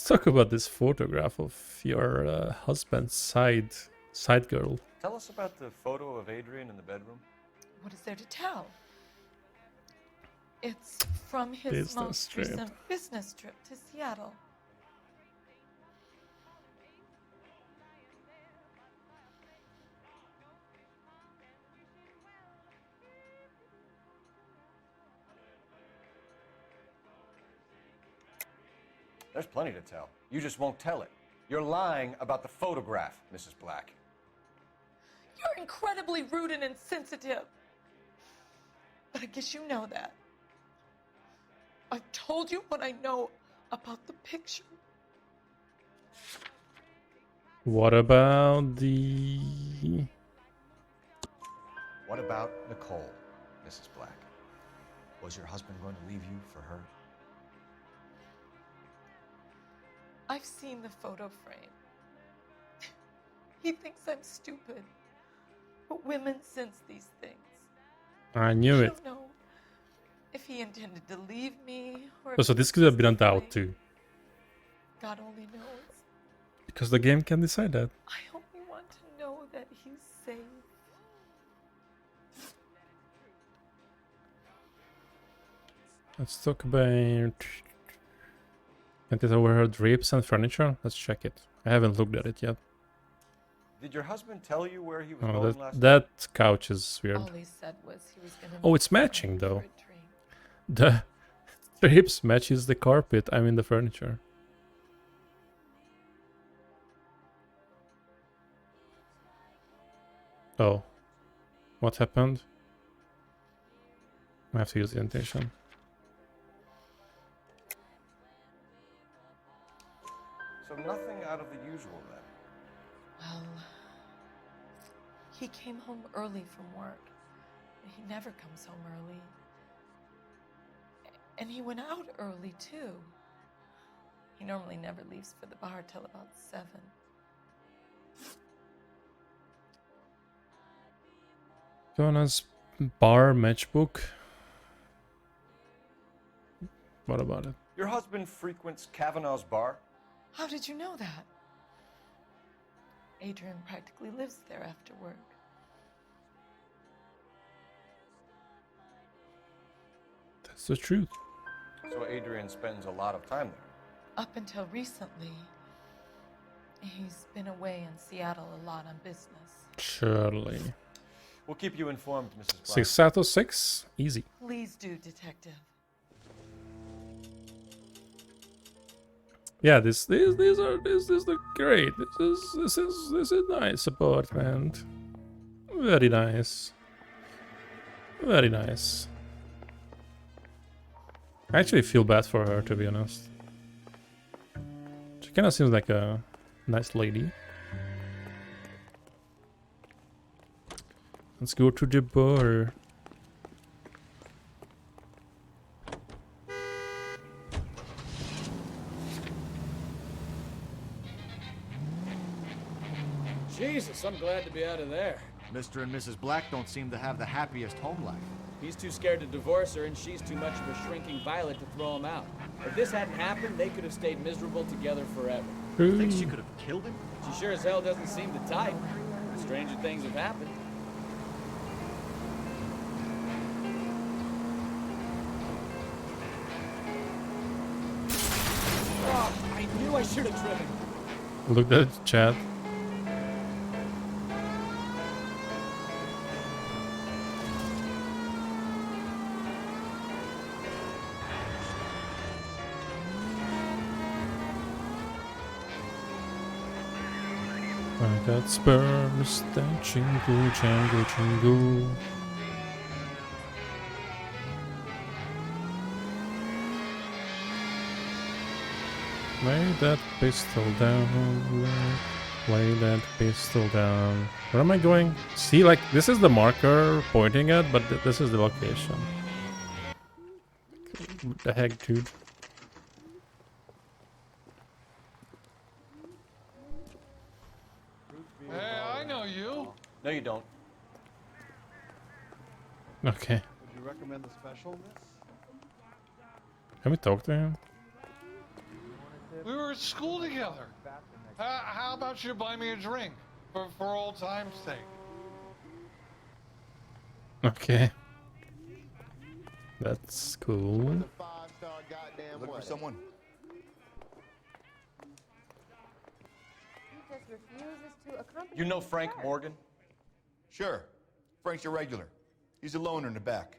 talk about this photograph of your husband's side girl. Tell us about the photo of Adrian in the bedroom. What is there to tell? It's from his Business most trip. recent business trip to Seattle. There's plenty to tell. You just won't tell it. You're lying about the photograph, Mrs. Black. You're incredibly rude and insensitive. But I guess you know that. I've told you what I know about the picture. What about the... What about Nicole, Mrs. Black? Was your husband going to leave you for her? I've seen the photo frame. He thinks I'm stupid. But women sense these things. I knew I it. don't know if he intended to leave me or Oh, so this could have been a doubt too. God only knows. Because the game can decide that. I only want to know that he's safe. Let's talk about... Can't it overheard drapes and furniture? Let's check it. I haven't looked at it yet. Did your husband tell you where he was Oh, going last night? that couch is weird. All he said was he was gonna Oh, meet it's someone matching though. for a drink. The drapes matches the carpet. I mean the furniture. Oh. What happened? I have to use the indentation. So nothing out of the usual then. Well, he came home early from work. He never comes home early. And he went out early, too. He normally never leaves for the bar till about 7. Donna's bar matchbook. What about it? Your husband frequents Kavanaugh's bar? How did you know that? Adrian practically lives there after work. That's the truth. So Adrian spends a lot of time there. Up until recently, he's been away in Seattle a lot on business. Surely. We'll keep you informed, Mrs. Black. 6 out of 6. Easy. Please do, Detective. Yeah, these look great. This is nice apartment. Very nice. Very nice. I actually feel bad for her, to be honest. She kind of seems like a nice lady. Let's go to the bar. Jesus, I'm glad to be out of there. Mr. and Mrs. Black don't seem to have the happiest home life. He's too scared to divorce her, and she's too much of a shrinking violet to throw him out. If this hadn't happened, they could have stayed miserable together forever. Think she could have killed him? She sure as hell doesn't seem the type. Stranger things have happened. Oh, I knew I should have driven. Look at the chat. I got spurs that jingle, jangle, jingle. Lay that pistol down. Lay that pistol down. Where am I going? See, like, this is the marker pointing at, but this is the location. What the heck, dude? Hey, I know you. No, you don't. Okay. Would you recommend the special, miss? Can we talk to him? We were at school together. How about you buy me a drink for old time's sake? Okay. That's cool. Look for someone. He just refuses to accompany You know me to Frank church. Morgan? Sure. Frank's a regular. He's a loner in the back.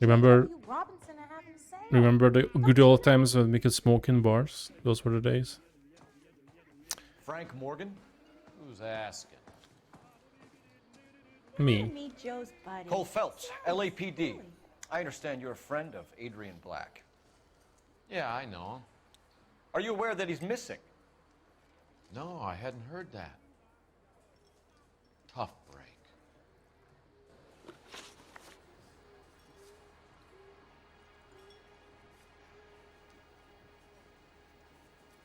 Remember, You Robinson are having sale. remember the good old times when we could smoke in bars? Those were the days. Frank Morgan? Who's asking? Me. Meet Joe's buddy. Cole Phelps, LAPD. I understand you're a friend of Adrian Black. Yeah, I know him. Are you aware that he's missing? No, I hadn't heard that. Tough break.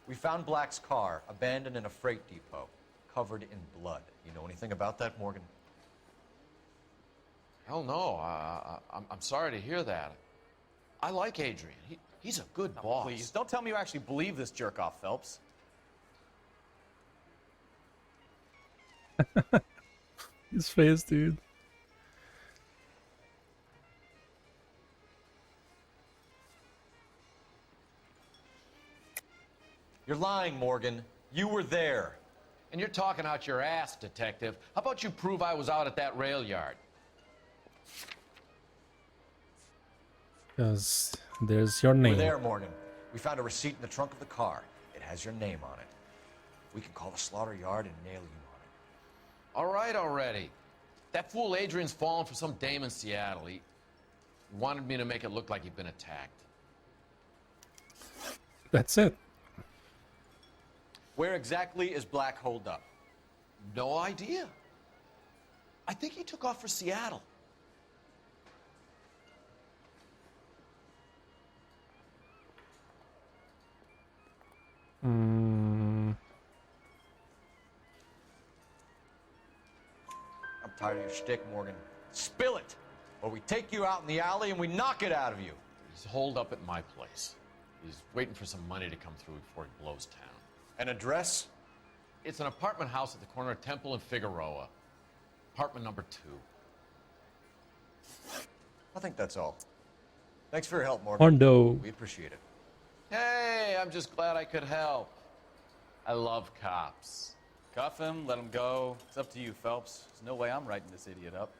We found Black's car abandoned in a freight depot, covered in blood. You know anything about that, Morgan? Hell no. I'm sorry to hear that. I like Adrian. He's a good boss. Please, don't tell me you actually believe this jerk off, Phelps. His face, dude. You're lying, Morgan. You were there. And you're talking out your ass, detective. How about you prove I was out at that rail yard? Because there's your You name. were there, Morgan. We found a receipt in the trunk of the car. It has your name on it. We can call the slaughter yard and nail you on it. All right already. That fool Adrian's fallen for some dame in Seattle. He wanted me to make it look like he'd been attacked. That's it. Where exactly is Black holed up? No idea. I think he took off for Seattle. Mm, I'm tired of your shtick, Morgan. Spill it, or we take you out in the alley and we knock it out of you. He's holed up at my place. He's waiting for some money to come through before he blows town. An address? It's an apartment house at the corner of Temple and Figueroa. Apartment number 2. I think that's all. Thanks for your help, Morgan. Hondo. We appreciate it. Hey, I'm just glad I could help. I love cops. Cuff him, let him go. It's up to you, Phelps. There's no way I'm writing this idiot up.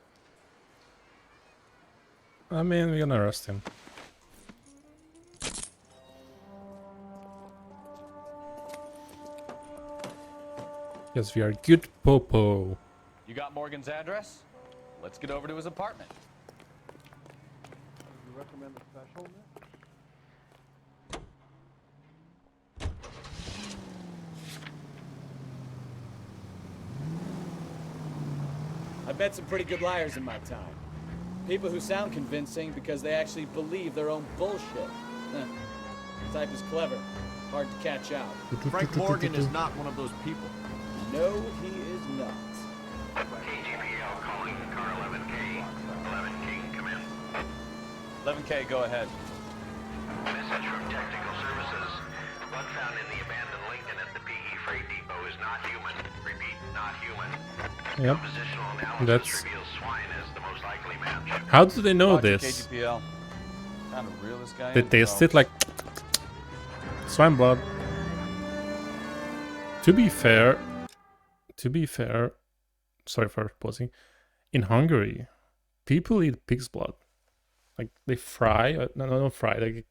I mean, we're gonna arrest him. Yes, we are good popo. You got Morgan's address? Let's get over to his apartment. Would you recommend the special, miss? I've met some pretty good liars in my time. People who sound convincing because they actually believe their own bullshit. The type is clever, hard to catch out. Frank Morgan is not one of those people. No, he is not. KGPL calling car 11K. 11K, come in. 11K, go ahead. Message from Technical Services. Blood found in the abandoned Lincoln at the PE Freight Depot is not human. Repeat, not human. Yep. Compositional analysis That's. reveals swine as the most likely match. How do they know Roger, this? KGPL. Time to reel this guy They in, taste Phelps. it like swine blood. To be fair, sorry for pausing. In Hungary, people eat pig's blood. Like they fry, no, fry. Like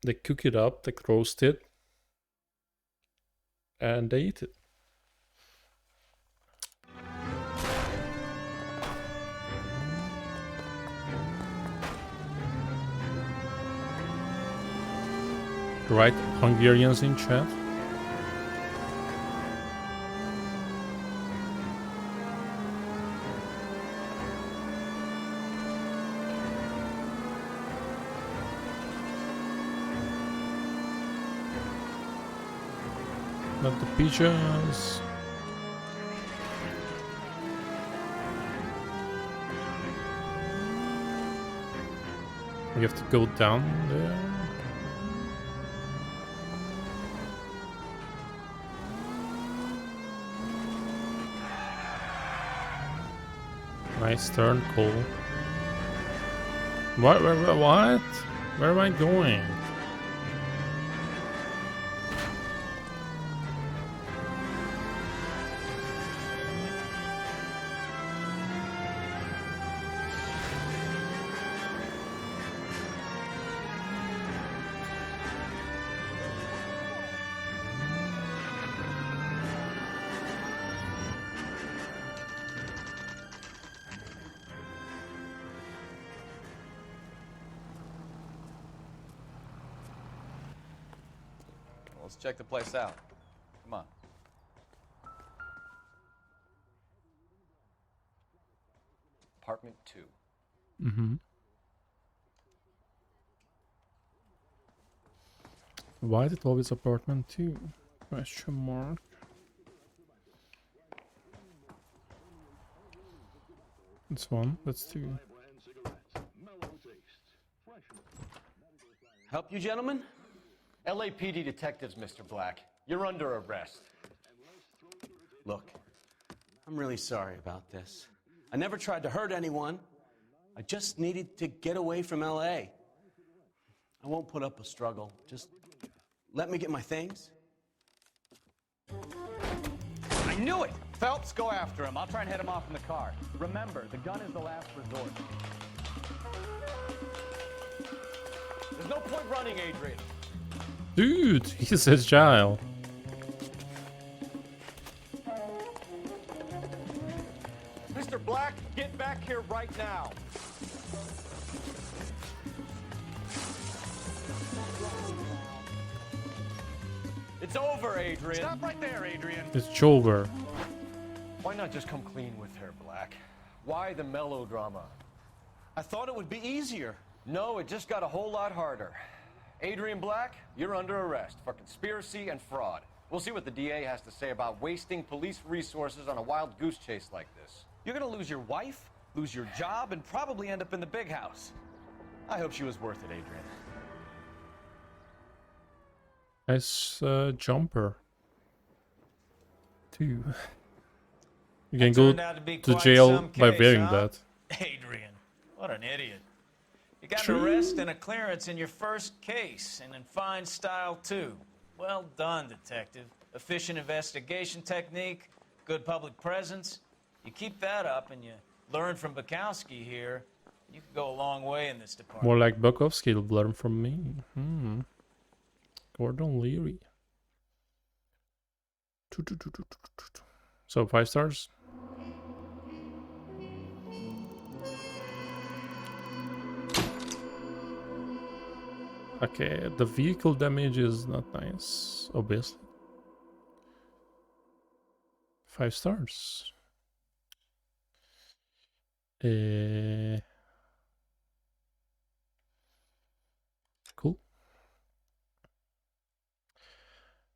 They cook it up, they roast it, and they eat it. Right, Hungarians in chat. Not the pigeons. We have to go down there. Nice turn, cool. What? What? Where am I going? Let's check the place out. Come on. Apartment 2. Mm-hmm. Why is it always apartment 2? Question mark. That's 1, that's 2. Help you, gentlemen? LAPD detectives, Mr. Black. You're under arrest. Look, I'm really sorry about this. I never tried to hurt anyone. I just needed to get away from LA. I won't put up a struggle. Just let me get my things. I knew it! Phelps, go after him. I'll try and head him off in the car. Remember, the gun is the last resort. There's no point running, Adrian. Dude, he's agile. Mr. Black, get back here right now. It's over, Adrian. Stop right there, Adrian. It's over. Why not just come clean with her, Black? Why the melodrama? I thought it would be easier. No, it just got a whole lot harder. Adrian Black, you're under arrest for conspiracy and fraud. We'll see what the DA has to say about wasting police resources on a wild goose chase like this. You're gonna lose your wife, lose your job, and probably end up in the big house. I hope she was worth it, Adrian. Nice jumper. 2. You can go to jail by wearing that. Adrian, what an idiot. You got an arrest and a clearance in your first case, and in fine style, too. Well done, detective. Efficient investigation technique, good public presence. You keep that up and you learn from Bukowski here, you can go a long way in this department. More like Bukowski will learn from me. Gordon Leary. So 5 stars. Okay, the vehicle damage is not nice, obviously. 5 stars. Cool.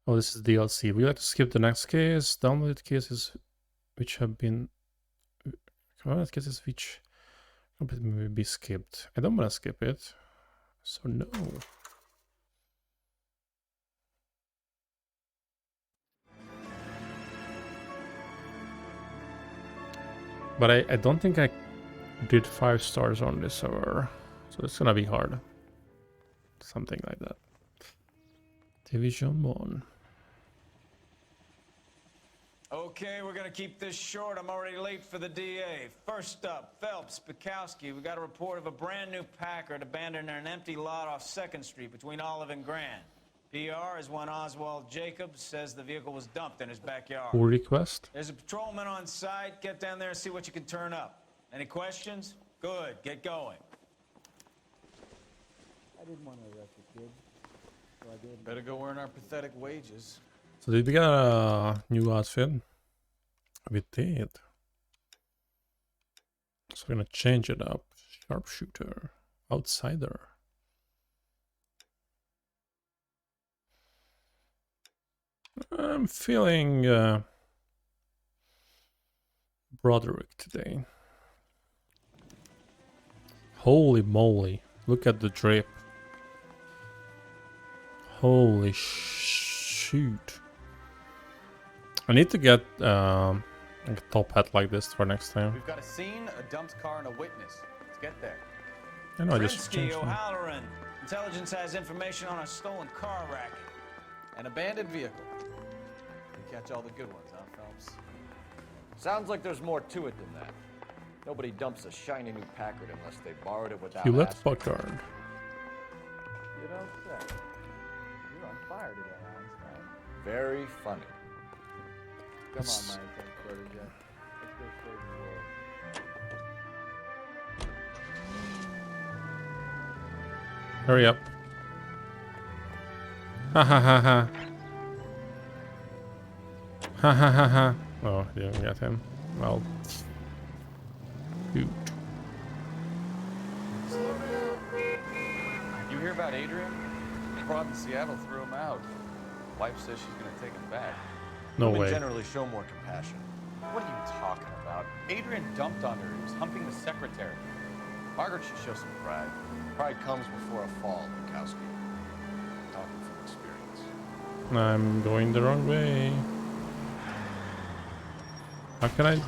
Oh, this is DLC. We like to skip the next case. Downloaded cases which have been... cases which may be skipped. I don't want to skip it. So no. But I don't think I did 5 stars on this server. So it's gonna be hard. Something like that. Division 1. Okay, we're gonna keep this short. I'm already late for the DA. First up, Phelps, Bukowski. We got a report of a brand new Packard abandoned in an empty lot off 2nd Street between Olive and Grand. PR is one Oswald Jacobs says the vehicle was dumped in his backyard. Pull request. There's a patrolman on site. Get down there and see what you can turn up. Any questions? Good. Get going. I didn't want to arrest a kid, so I did. Better go earn our pathetic wages. So did we get a new outfit? We did. So we're gonna change it up. Sharpshooter. Outsider. I'm feeling Broderick today. Holy moly. Look at the drip. Holy shoot. I need to get like a top hat like this for next time. We've got a scene, a dumped car, and a witness. Let's get there. I know I just Krinsky, changed them. O'Halloran. Intelligence has information on a stolen car racket. An abandoned vehicle. You catch all the good ones, huh, Phelps? Sounds like there's more to it than that. Nobody dumps a shiny new Packard unless they borrowed it without Hewlett asking. Packard. You don't say. You're on fire today, Einstein. Very funny. Come on, my intense protege. Let's go save the world. Hurry up. Ha ha ha ha. Ha ha ha ha. Oh, didn't get him. Well. Shoot. You hear about Adrian? Rob in Seattle threw him out. Wife says she's gonna take him back. No Women way. generally show more compassion. What are you talking about? Adrian dumped on her. He was humping the secretary. Margaret should show some pride. Pride comes before a fall, Bukowski. Talking from experience. I'm going the wrong way. How can I?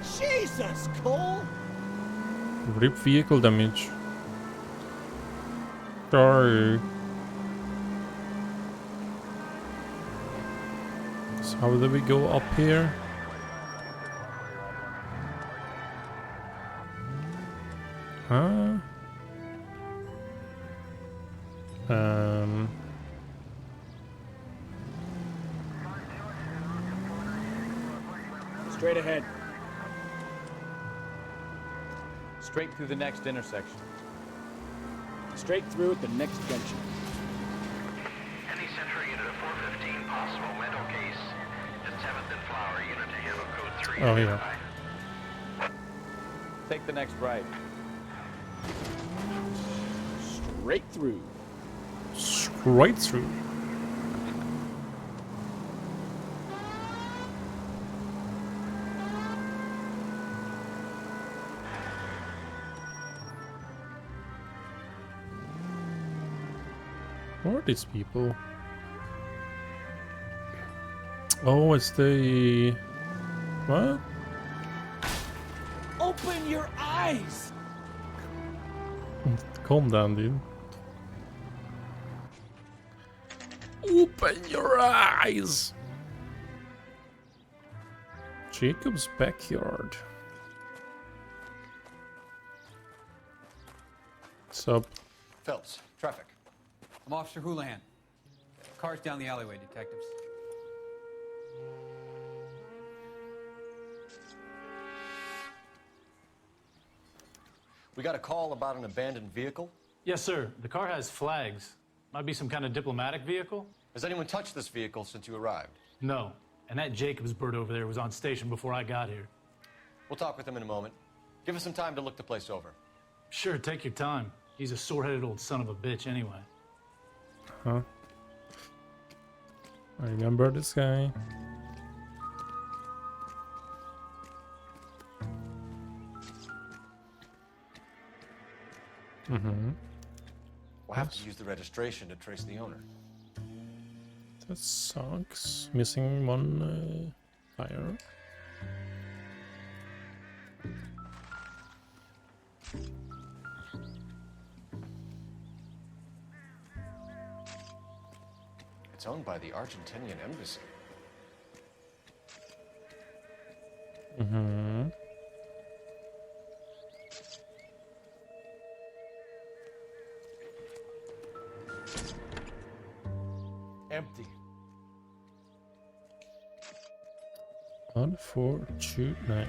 Jesus, Cole! Rip vehicle damage. Sorry. So how do we go up here? Huh? Straight ahead. Straight through the next intersection. Straight through at the next junction. Any Central unit of 415, possible mental case. At 7th and Flower, unit to handle code 3. Oh, yeah. Take the next right. Straight through. Straight through. Who are these people? Oh, it's the... What? Open your eyes! Calm down, dude. Open your eyes! Jacob's backyard. What's up? Phelps, traffic. I'm Officer Houlihan. Car's down the alleyway, detectives. We got a call about an abandoned vehicle. Yes, sir. The car has flags. Might be some kind of diplomatic vehicle. Has anyone touched this vehicle since you arrived? No. And that Jacobs bird over there was on station before I got here. We'll talk with him in a moment. Give us some time to look the place over. Sure, take your time. He's a sore-headed old son of a bitch anyway. Huh? I remember this guy. Mm-hmm. We'll have to use the registration to trace the owner. That sucks. Missing one tire. It's owned by the Argentinian embassy. Mm-hmm. Empty. Unfortunate.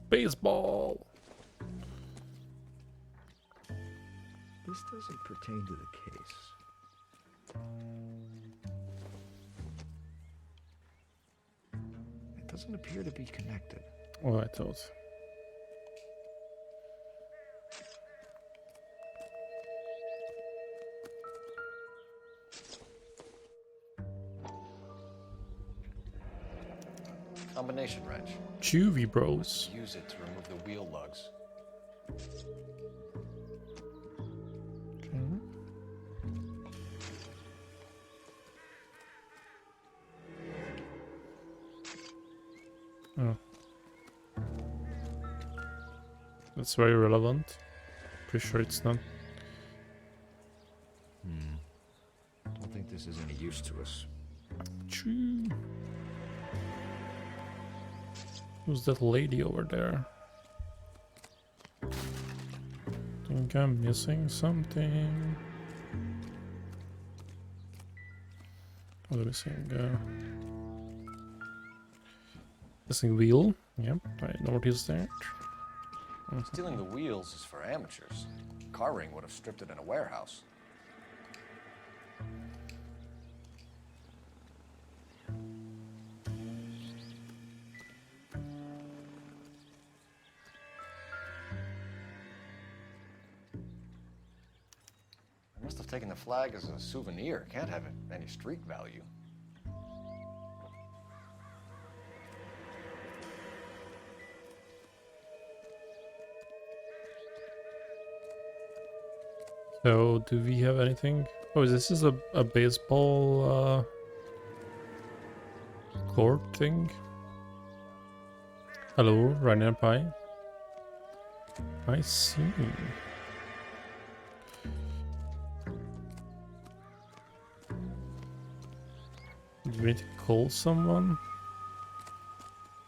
Baseball. This doesn't pertain to the case. It doesn't appear to be connected. Oh, I thought. Combination wrench. Juvie bros. Use it to remove the wheel lugs. Okay. Oh. That's very relevant. Pretty sure it's not. Don't think this is any use to us. True. Who's that lady over there? Think I'm missing something. What are we missing? Missing wheel. Yep, I noticed that. Stealing the wheels is for amateurs. Car ring would have stripped it in a warehouse. I must have taken the flag as a souvenir. Can't have any street value. So, do we have anything? Oh, this is a baseball court thing. Hello, Rainer Pie. I see. Do we need to call someone?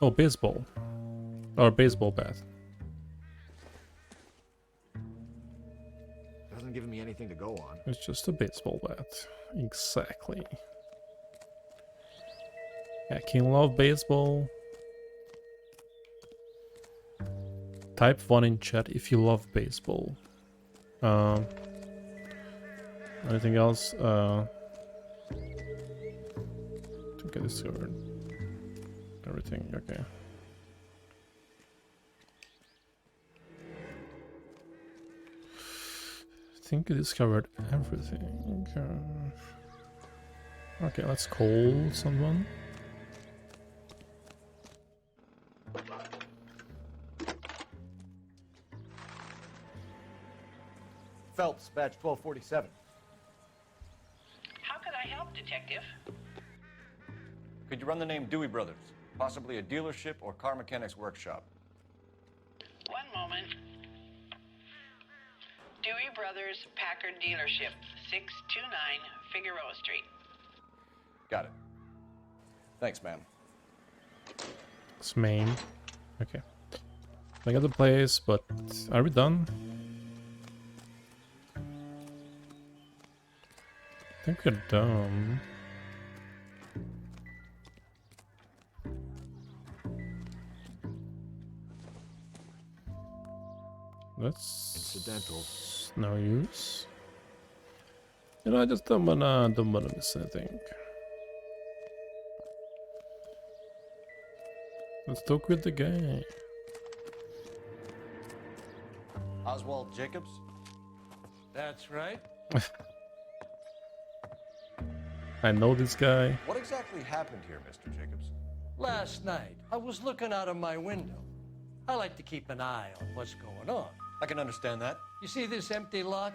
Oh, baseball. Or baseball bat. Hasn't given me anything to go on. It's just a baseball bat. Exactly. I can love baseball. Type 1 in chat if you love baseball. Anything else? I think I discovered everything. Okay. I think I discovered everything. Okay, let's call someone. Phelps, badge 1247. How could I help, Detective? Could you run the name Dewey Brothers? Possibly a dealership or car mechanics workshop. One moment. Dewey Brothers Packard Dealership, 629 Figueroa Street. Got it. Thanks, ma'am. It's main. Okay. I got the place, but are we done? I think we're done. That's incidental. No use. You know, I just don't wanna miss anything. Let's talk with the guy. Oswald Jacobs? That's right. I know this guy. What exactly happened here, Mr. Jacobs? Last night, I was looking out of my window. I like to keep an eye on what's going on. I can understand that. You see this empty lot?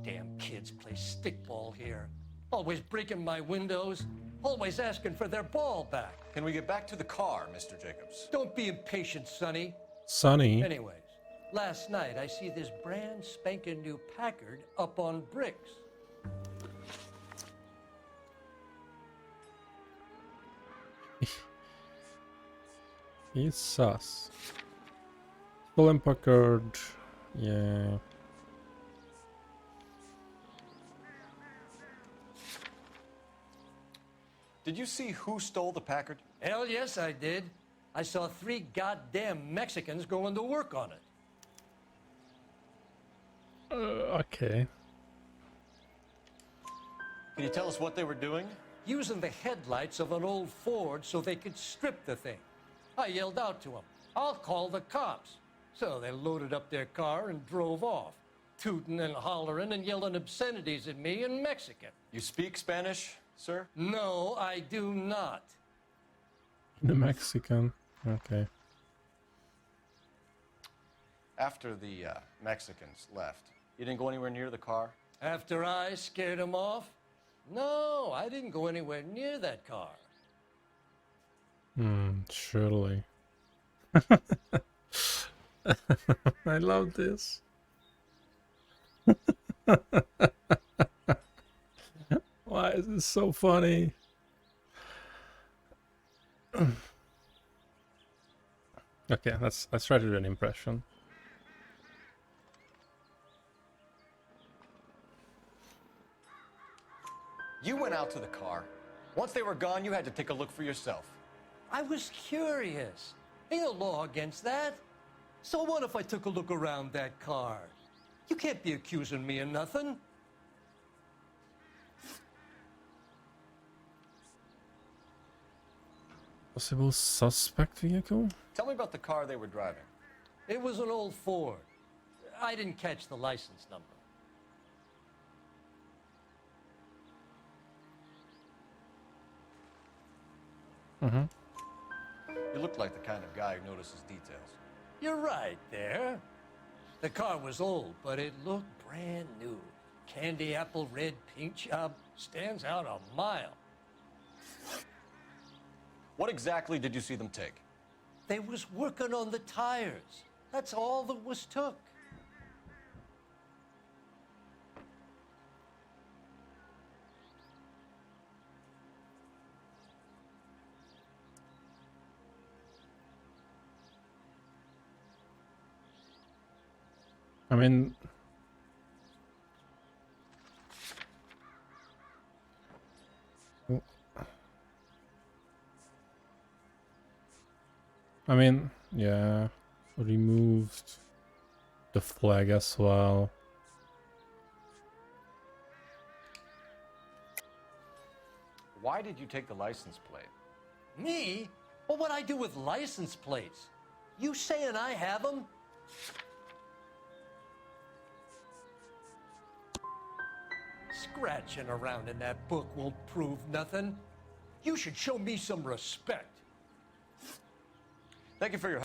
Damn kids play stickball here. Always breaking my windows. Always asking for their ball back. Can we get back to the car, Mr. Jacobs? Don't be impatient, Sonny. Sonny. Anyways, Last night, I see this brand spanking new Packard up on bricks. He's sus. Stolen Packard. Yeah. Did you see who stole the Packard? Hell yes, I did. I saw 3 goddamn Mexicans going to work on it. Okay. Can you tell us what they were doing? Using the headlights of an old Ford so they could strip the thing. I yelled out to them, "I'll call the cops." So they loaded up their car and drove off, tooting and hollering and yelling obscenities at me in Mexican. You speak Spanish, sir? No, I do not. The Mexican. Okay. After the Mexicans left, you didn't go anywhere near the car? After I scared them off? No, I didn't go anywhere near that car. Surely. I love this. Why is this so funny? Okay, let's try to do an impression. You went out to the car. Once they were gone, you had to take a look for yourself. I was curious. Ain't no law against that. So what if I took a look around that car? You can't be accusing me of nothing. Possible suspect vehicle? Tell me about the car they were driving. It was an old Ford. I didn't catch the license number. You look like the kind of guy who notices details. You're right there. The car was old, but it looked brand new. Candy apple red paint job stands out a mile. What exactly did you see them take? They was working on the tires. That's all that was took. I mean, yeah, removed the flag as well. Why did you take the license plate? Me? Well, what'd I do with license plates? You saying I have them? Scratching around in that book won't prove nothing. You should show me some respect. Thank you for your...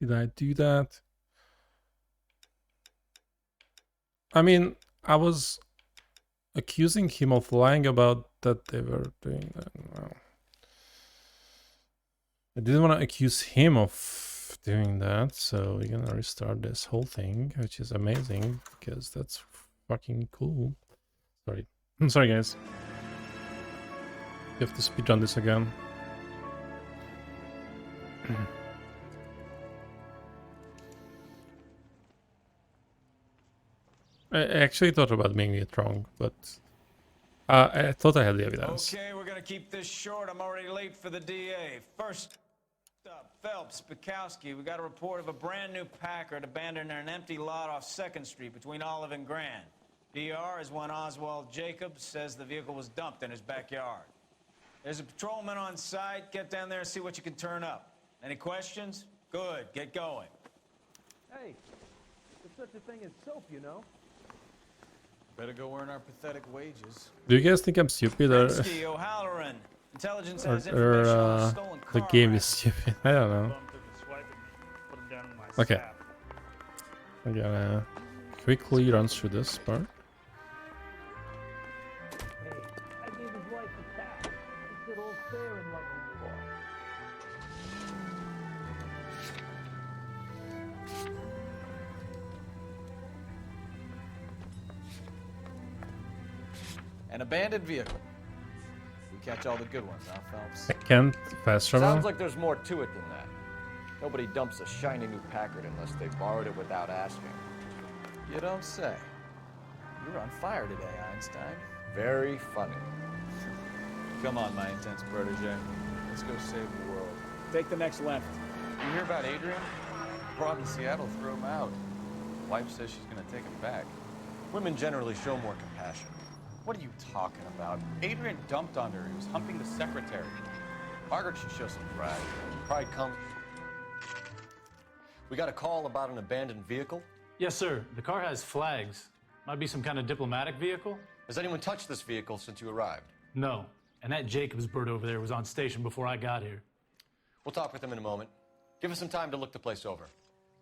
Did I do that? I mean, I was accusing him of lying about that they were doing that. Well, I didn't want to accuse him of doing that, so we're gonna restart this whole thing, which is amazing because that's fucking cool. Sorry. I'm sorry, guys. You have to speedrun this again. I actually thought about making it wrong, but I thought I had the evidence. Okay, we're gonna keep this short. I'm already late for the DA. First up, Phelps, Bukowski. We got a report of a brand new Packard abandoned in an empty lot off 2nd Street between Olive and Grand. PR is one Oswald Jacobs says the vehicle was dumped in his backyard. There's a patrolman on site. Get down there and see what you can turn up. Any questions? Good, get going. Hey, there's such a thing as soap, you know. Better go earn our pathetic wages. Do you guys think I'm stupid or O'Halloran. Intelligence has or information on a stolen the car game wreck. is stupid? I don't know. Okay. I'm gonna quickly run through this part. I gave his wife a tap. it all fair in love and war. An abandoned vehicle. We catch all the good ones, huh, Phelps? I can't fast travel. Sounds like there's more to it than that. Nobody dumps a shiny new Packard unless they borrowed it without asking. You don't say. You're on fire today, Einstein. Very funny. Come on, my intense protege. Let's go save the world. Take the next left. You hear about Adrian? Brought in Seattle, threw him out. Wife says she's gonna take him back. Women generally show more compassion. What are you talking about? Adrian dumped on her. He was humping the secretary. Margaret should show some pride. Pride comes. We got a call about an abandoned vehicle. Yes, sir. The car has flags. Might be some kind of diplomatic vehicle. Has anyone touched this vehicle since you arrived? No. And that Jacobs bird over there was on station before I got here. We'll talk with him in a moment. Give us some time to look the place over.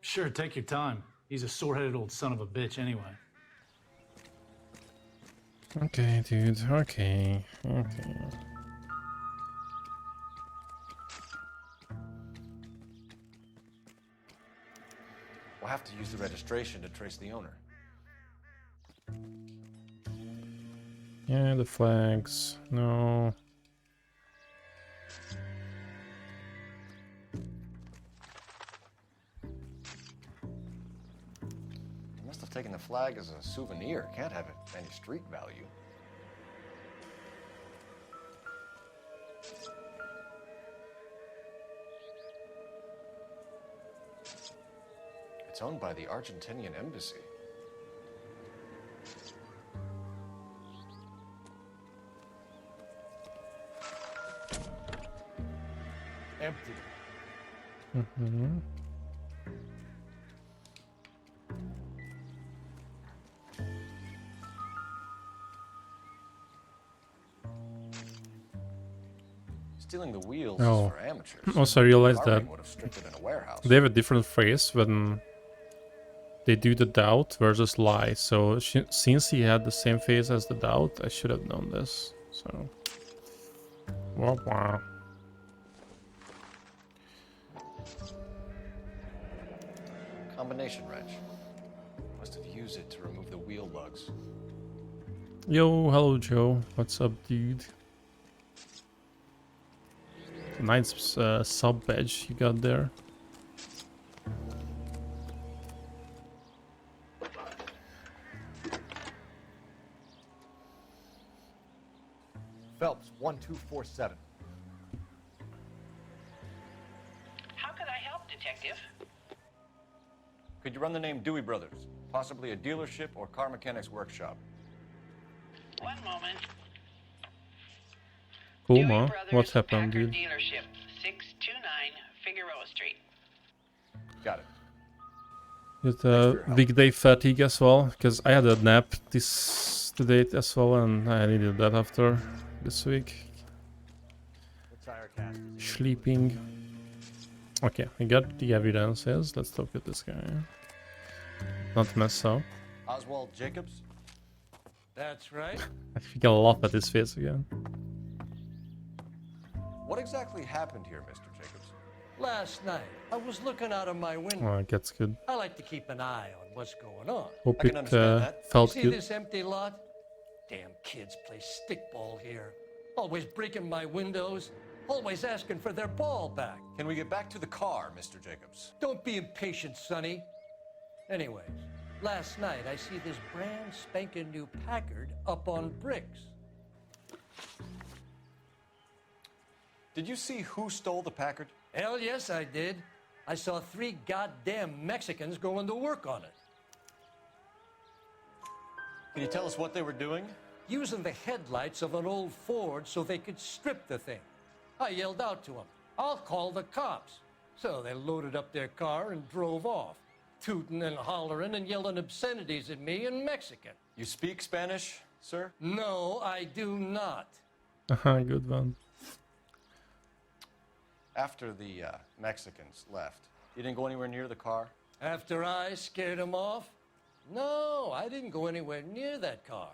Sure, take your time. He's a sore-headed old son of a bitch anyway. Okay, dude. Okay. We'll have to use the registration to trace the owner. Yeah, the flags. No. He must have taken the flag as a souvenir. Can't have any street value. It's owned by the Argentinian embassy. Empty. Mm-hmm. Stealing the wheels Oh. is for amateurs. Also, I realized that Borrowing would have stripped it in a warehouse. they have a different phrase when they do the doubt versus lie. So since he had the same face as the doubt, I should have known this. So, wah, wah. Combination wrench. Must have used it to remove the wheel lugs. Yo, hello Joe. What's up, dude? Nice sub badge you got there. Phelps, 1247. How can I help, Detective? Could you run the name Dewey Brothers? Possibly a dealership or car mechanics workshop. One moment. Cool, man. What happened, Packard dude? Dealership, 629 Figueroa Street. Got it. With big day fatigue as well, because I had a nap today as well, and I needed that after this week. Sleeping. Okay, I got the evidences. Let's talk with this guy. Not mess up. Oswald Jacobs? That's right. I think I'll laugh at his face again. What exactly happened here, Mr. Jacobs? Last night, I was looking out of my window. Oh, it gets good. I like to keep an eye on what's going on. Hope it felt See good. this empty lot? Damn kids play stickball here. Always breaking my windows. Always asking for their ball back. Can we get back to the car, Mr. Jacobs? Don't be impatient, Sonny. Anyways, last night I see this brand spanking new Packard up on bricks. Did you see who stole the Packard? Hell yes, I did. I saw 3 goddamn Mexicans going to work on it. Can you tell us what they were doing? Using the headlights of an old Ford so they could strip the thing. I yelled out to them, "I'll call the cops." So they loaded up their car and drove off, tooting and hollering and yelling obscenities at me in Mexican. You speak Spanish, sir? No, I do not. Good one. After the Mexicans left, you didn't go anywhere near the car? After I scared them off? No, I didn't go anywhere near that car.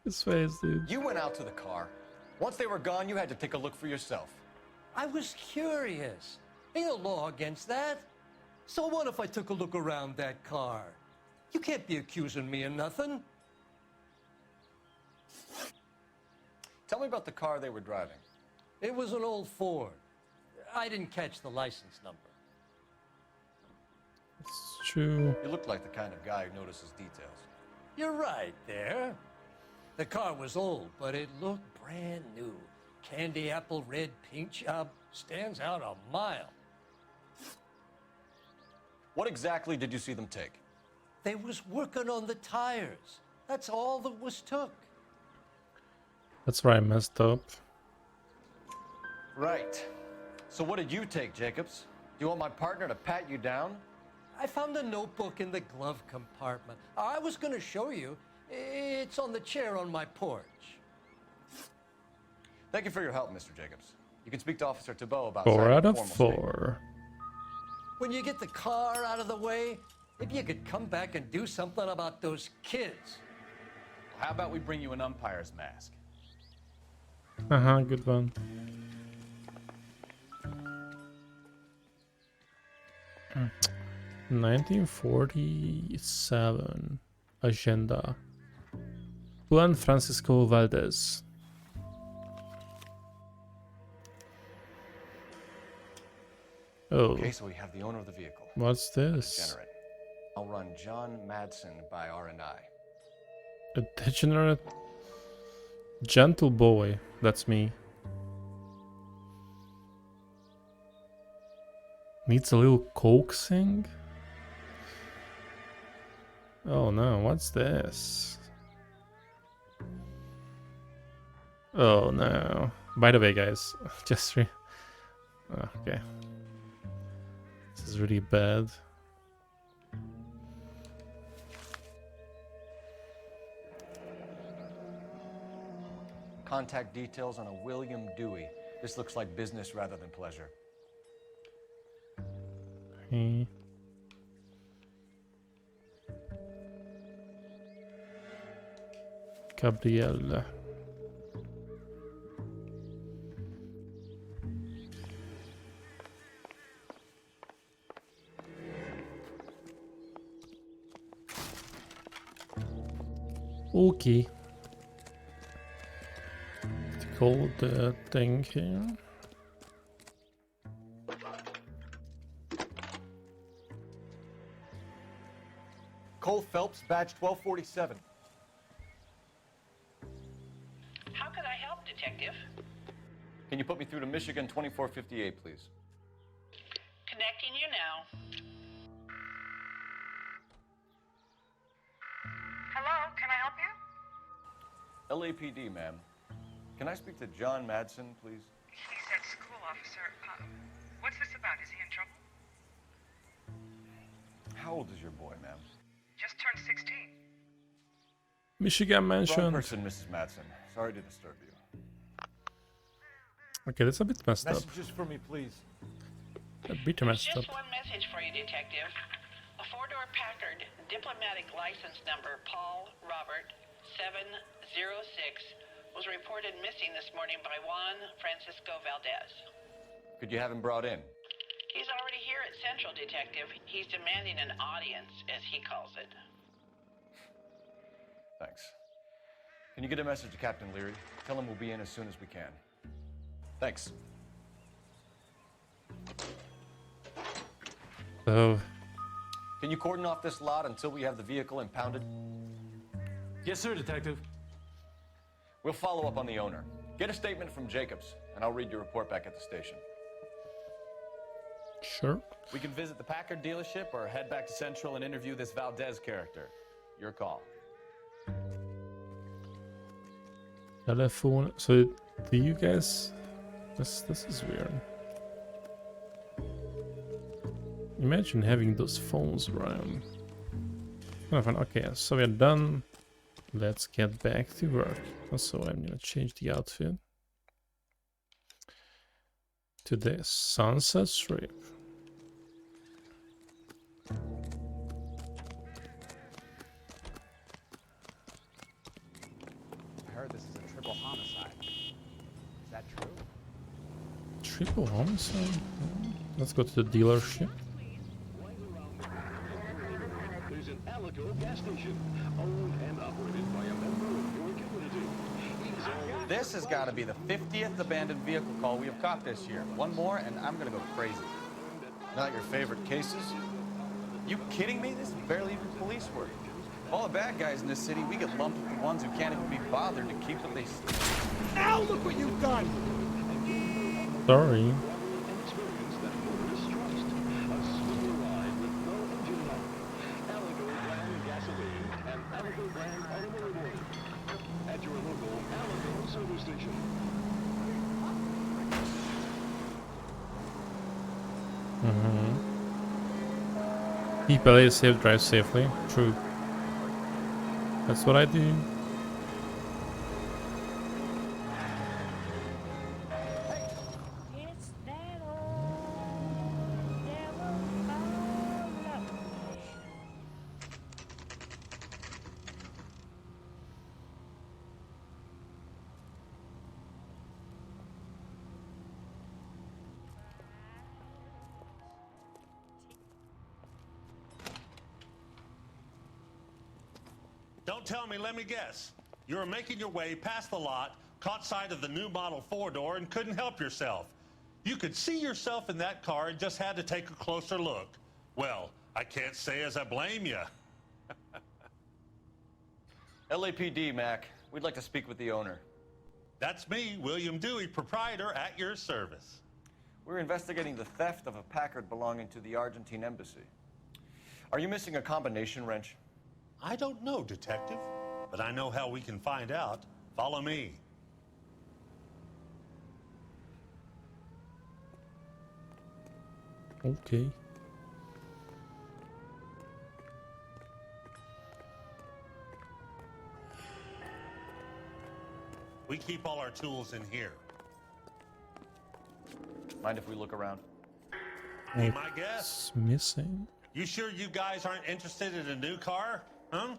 His face, dude. You went out to the car. Once they were gone, you had to take a look for yourself. I was curious. Ain't no law against that. So what if I took a look around that car? You can't be accusing me of nothing. Tell me about the car they were driving. It was an old Ford. I didn't catch the license number. It's true. You look like the kind of guy who notices details. You're right there. The car was old, but it looked brand new. Candy apple red paint job stands out a mile. What exactly did you see them take? They was working on the tires. That's all that was took. That's where I messed up. Right. So what did you take, Jacobs? Do you want my partner to pat you down? I found a notebook in the glove compartment. I was going to show you. It's on the chair on my porch. Thank you for your help, Mr. Jacobs. You can speak to Officer Thibault about 4 signing out a of formal 4. When you get the car out of the way, maybe you could come back and do something about those kids. How about we bring you an umpire's mask? Good one. Hmm. 1947 agenda. Juan Francisco Valdez. Oh. Okay, so we have the owner of the vehicle. What's this? Degenerate. I'll run John Madsen by R&I. A degenerate gentle boy. That's me. Needs a little coaxing. Oh no, what's this? Oh no. By the way, guys, just okay. This is really bad. Contact details on a William Dewey. This looks like business rather than pleasure. Okay. Gabrielle. Okay. Call the thing here. Cole Phelps, badge 1247. How can I help, Detective? Can you put me through to Michigan 2458, please? Connecting you now. Hello, can I help you? LAPD, ma'am. Can I speak to John Madsen, please? He's at school, officer. What's this about? Is he in trouble? How old is your boy, ma'am? Just turned 16. Michigan Wrong mentioned. person, Mrs. Madsen. Sorry to disturb you. Okay, that's a bit messed up. Messages for me, please. A bit messed up. Just one message for you, Detective. A four-door Packard diplomatic license number Paul Robert 706 was reported missing this morning by Juan Francisco Valdez. Could you have him brought in? He's already here at Central, Detective. He's demanding an audience, as he calls it. Thanks. Can you get a message to Captain Leary? Tell him we'll be in as soon as we can. Thanks. So, Can you cordon off this lot until we have the vehicle impounded? Yes, sir, Detective. We'll follow up on the owner. Get a statement from Jacobs, and I'll read your report back at the station. sure. We can visit the Packard dealership or head back to Central and interview this Valdez character. Your call. Telephone. So, do you guys? This is weird. Imagine having those phones around. Kind of fun. Okay, so we're done. Let's get back to work. Also, I'm gonna change the outfit to this Sunset Strip. homicide. Is that true? Triple homicide? Let's go to the dealership. There's an Alico gas station, owned and operated by a member of your community. This has got to be the 50th abandoned vehicle call we have caught this year. One more, and I'm going to go crazy. Not your favorite cases? You kidding me? This is barely even police work. Of all the bad guys in this city, we get lumped with the ones who can't even be bothered to keep what they steal. Now look what you've done! Sorry. At your local Alico service station. Keep LA safe, drive safely. True. That's what I do. Don't tell me, let me guess. You were making your way past the lot, caught sight of the new model 4-door, and couldn't help yourself. You could see yourself in that car and just had to take a closer look. Well, I can't say as I blame you. LAPD, Mac. We'd like to speak with the owner. That's me, William Dewey, proprietor, at your service. We're investigating the theft of a Packard belonging to the Argentine embassy. Are you missing a combination wrench? I don't know, Detective, but I know how we can find out. Follow me. Okay. We keep all our tools in here. Mind if we look around? Be my guest. It's missing. You sure you guys aren't interested in a new car? Huh?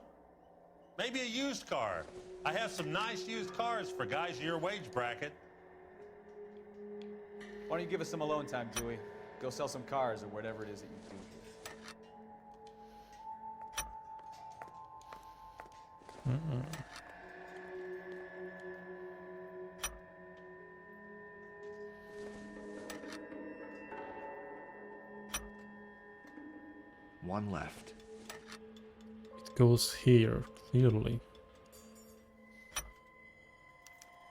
Maybe a used car. I have some nice used cars for guys in your wage bracket. Why don't you give us some alone time, Dewey? Go sell some cars or whatever it is that you do. One left. It goes here, clearly.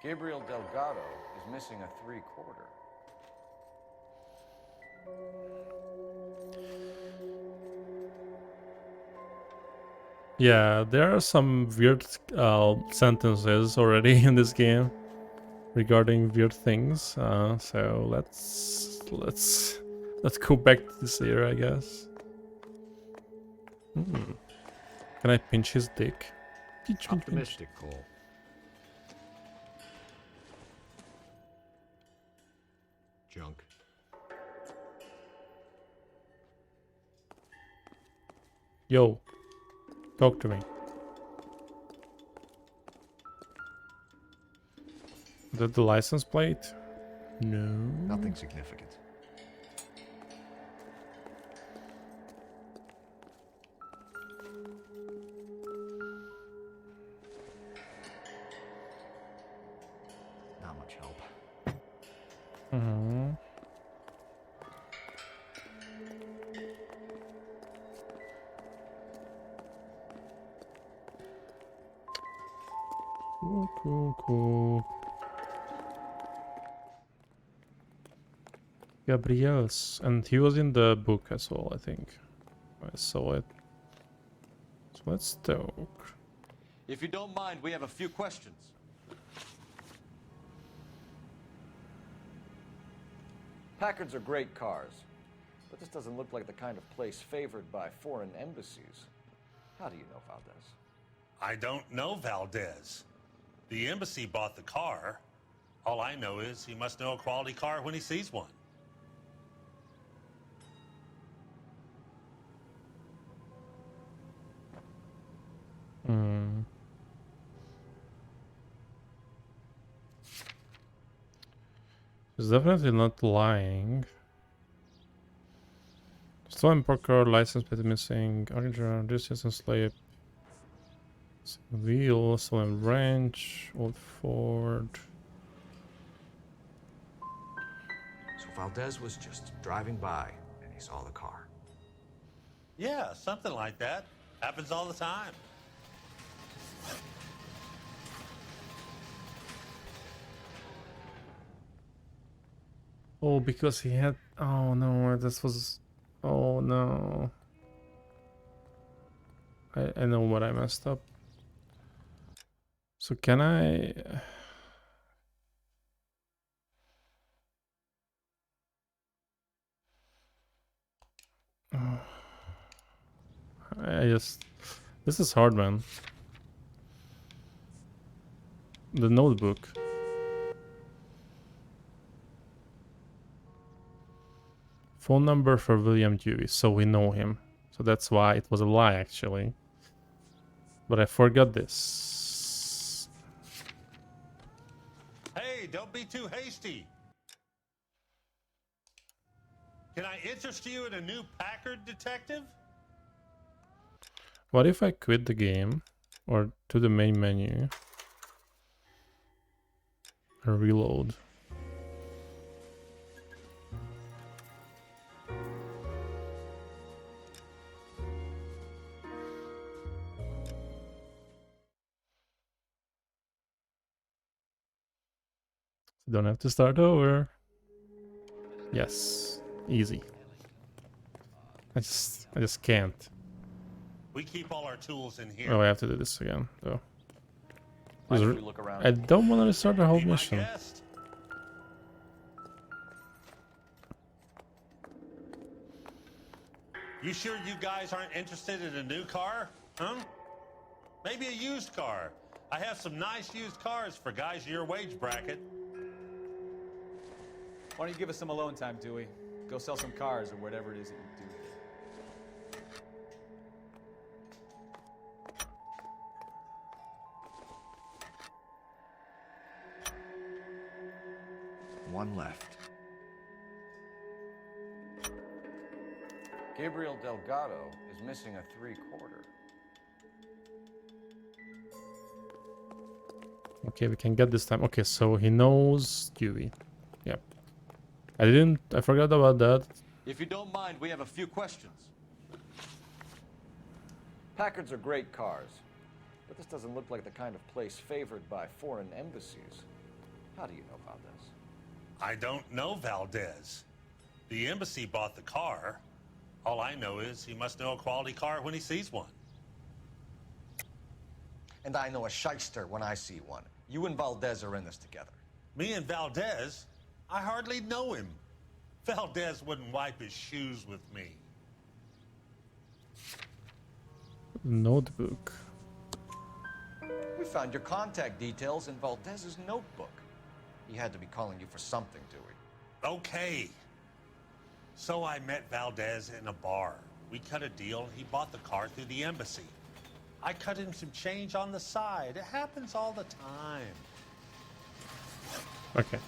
Gabriel Delgado is missing a 3/4. Yeah, there are some weird sentences already in this game regarding weird things. So let's go back to this era, I guess. Can I pinch his dick? Pinch. Optimistic, Cole. Junk. Yo, talk to me. Is that the license plate? No. Nothing significant. Not much help. Cool. Gabriel's, and he was in the book as well, I think. I saw it. So let's talk. If you don't mind, we have a few questions. Packards are great cars, but this doesn't look like the kind of place favored by foreign embassies. How do you know Valdez? I don't know Valdez. The embassy bought the car. All I know is he must know a quality car when he sees one. He's definitely not lying. Stolen poker, license plate missing, orange distance and slip. Wheel, stolen wrench, old Ford. So Valdez was just driving by and he saw the car. Yeah, something like that. Happens all the time. Oh, because he had... Oh no, this was... Oh no. I know what I messed up. So can I... I just... This is hard, man. The notebook. Phone number for William Dewey, so we know him. So that's why it was a lie, actually. But I forgot this. Hey, don't be too hasty. Can I interest you in a new Packard, detective? What if I quit the game or to the main menu and reload? Don't have to start over. Yes, easy. I just can't. We keep all our tools in here. Oh, I have to do this again, though. Why don't we look around? I don't want to restart the whole mission. Guest. You sure you guys aren't interested in a new car? Huh? Maybe a used car. I have some nice used cars for guys your wage bracket. Why don't you give us some alone time, Dewey? Go sell some cars or whatever it is that you do. One left. Gabriel Delgado is missing a 3/4. Okay, we can get this time. Okay, so he knows Dewey. Yep. I forgot about that. If you don't mind, we have a few questions. Packards are great cars, but this doesn't look like the kind of place favored by foreign embassies. How do you know Valdez? I don't know Valdez. The embassy bought the car. All I know is he must know a quality car when he sees one. And I know a shyster when I see one. You and Valdez are in this together. Me and Valdez? I hardly know him. Valdez wouldn't wipe his shoes with me. Notebook. We found your contact details in Valdez's notebook. He had to be calling you for something, Dewey. Okay. So I met Valdez in a bar. We cut a deal. He bought the car through the embassy. I cut him some change on the side. It happens all the time. Okay.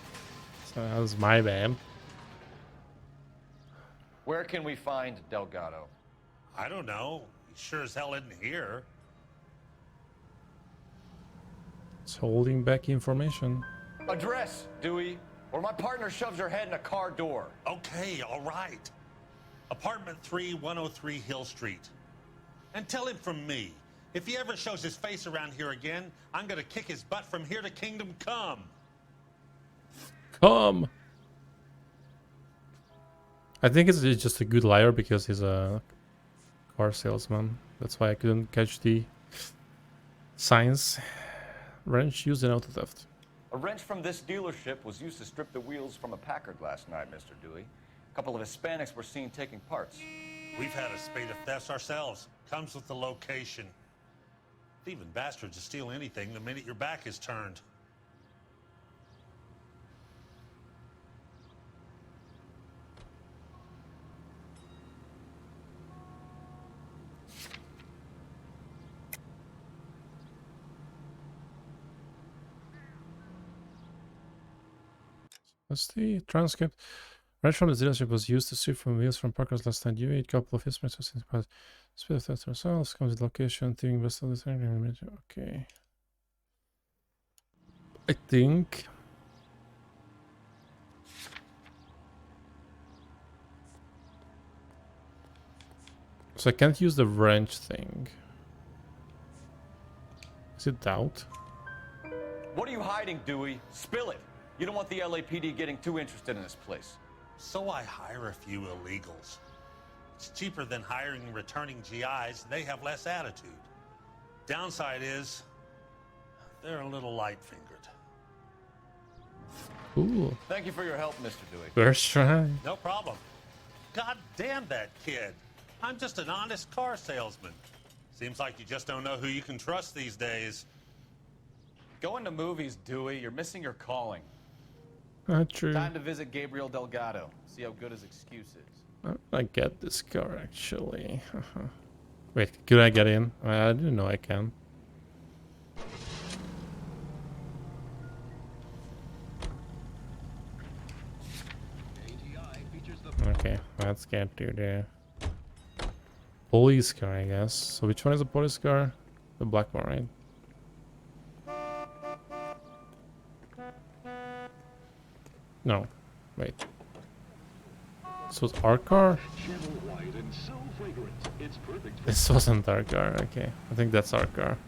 So that was my bad. Where can we find Delgado? I don't know. He sure as hell isn't here. It's holding back information. Address, Dewey, or my partner shoves her head in a car door. Okay, all right. Apartment 3, 103 Hill Street. And tell him from me, if he ever shows his face around here again, I'm gonna kick his butt from here to Kingdom Come. Come! I think it's just a good liar because he's a car salesman. That's why I couldn't catch the signs. Wrench used in auto theft. A wrench from this dealership was used to strip the wheels from a Packard last night, Mr. Dewey. A couple of Hispanics were seen taking parts. We've had a spate of thefts ourselves. Comes with the location. Thieving bastards to steal anything the minute your back is turned. What's the transcript? Right from the dealership was used to sweep from wheels from parkers last night. You ate a couple of his meters in the past. Speed of theft ourselves comes with location, thieving vessel. Okay. I think. So I can't use the wrench thing. Is it doubt? What are you hiding, Dewey? Spill it. You don't want the LAPD getting too interested in this place. So I hire a few illegals. It's cheaper than hiring returning GIs. They have less attitude. Downside is, they're a little light-fingered. Ooh. Thank you for your help, Mr. Dewey. First try. No problem. God damn that kid. I'm just an honest car salesman. Seems like you just don't know who you can trust these days. Going to movies, Dewey. You're missing your calling. Not true. Time to visit Gabriel Delgado. See how good his excuse is. I get this car actually. Wait, could I get in? I didn't know I can. Okay, let's get to the police car, I guess. So which one is the police car? The black one, right? No, wait. This was our car? This wasn't our car, okay. I think that's our car.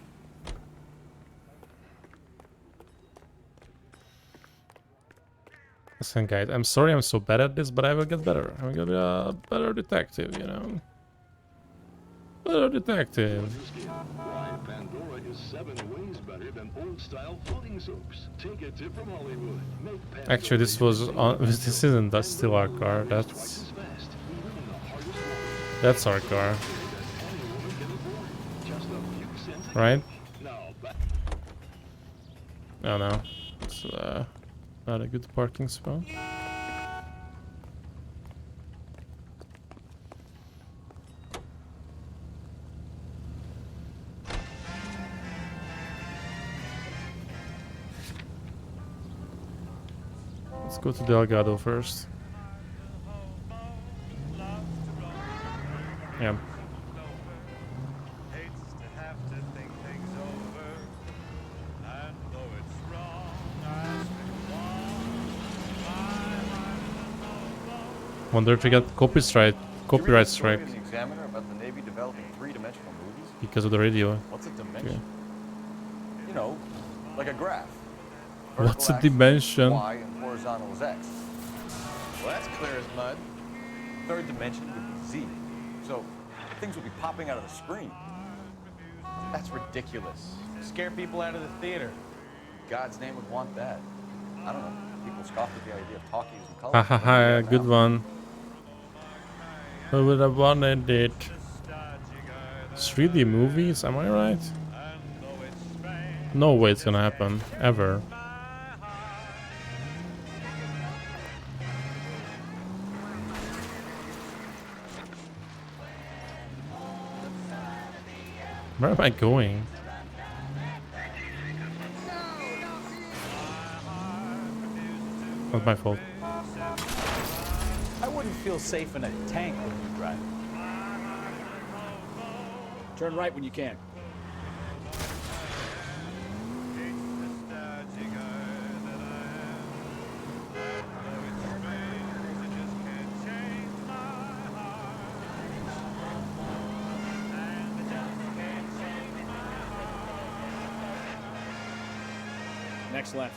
Listen guys, I'm sorry I'm so bad at this, but I will get better. I'm gonna be a better detective, you know. Better detective. Why Pandora is 7 ways better than old-style floating soaps. Take a tip from Hollywood. Make Pandora Actually, this was on. This isn't. That's still our car. That's our car. Right? Oh no, it's not a good parking spot. Let's go to Delgado first. Yeah. Wonder if we got copyright strike In the Examiner about the Navy developing 3-dimensional movies? because of the radio. What's a dimension? You know, like a graph. What's a Vertical dimension? axis is Y and horizontal is X. Well, that's clear as mud. Third dimension would be Z. So things would be popping out of the screen. That's ridiculous. Scare people out of the theater. God's name would want that. I don't know. People scoffed at the idea of talkies and colors. Hahaha, good one. Who would have wanted it? 3D movies, am I right? No way it's gonna happen, ever. Where am I going? Not my fault. I wouldn't feel safe in a tank when you drive. Turn right when you can. Next left.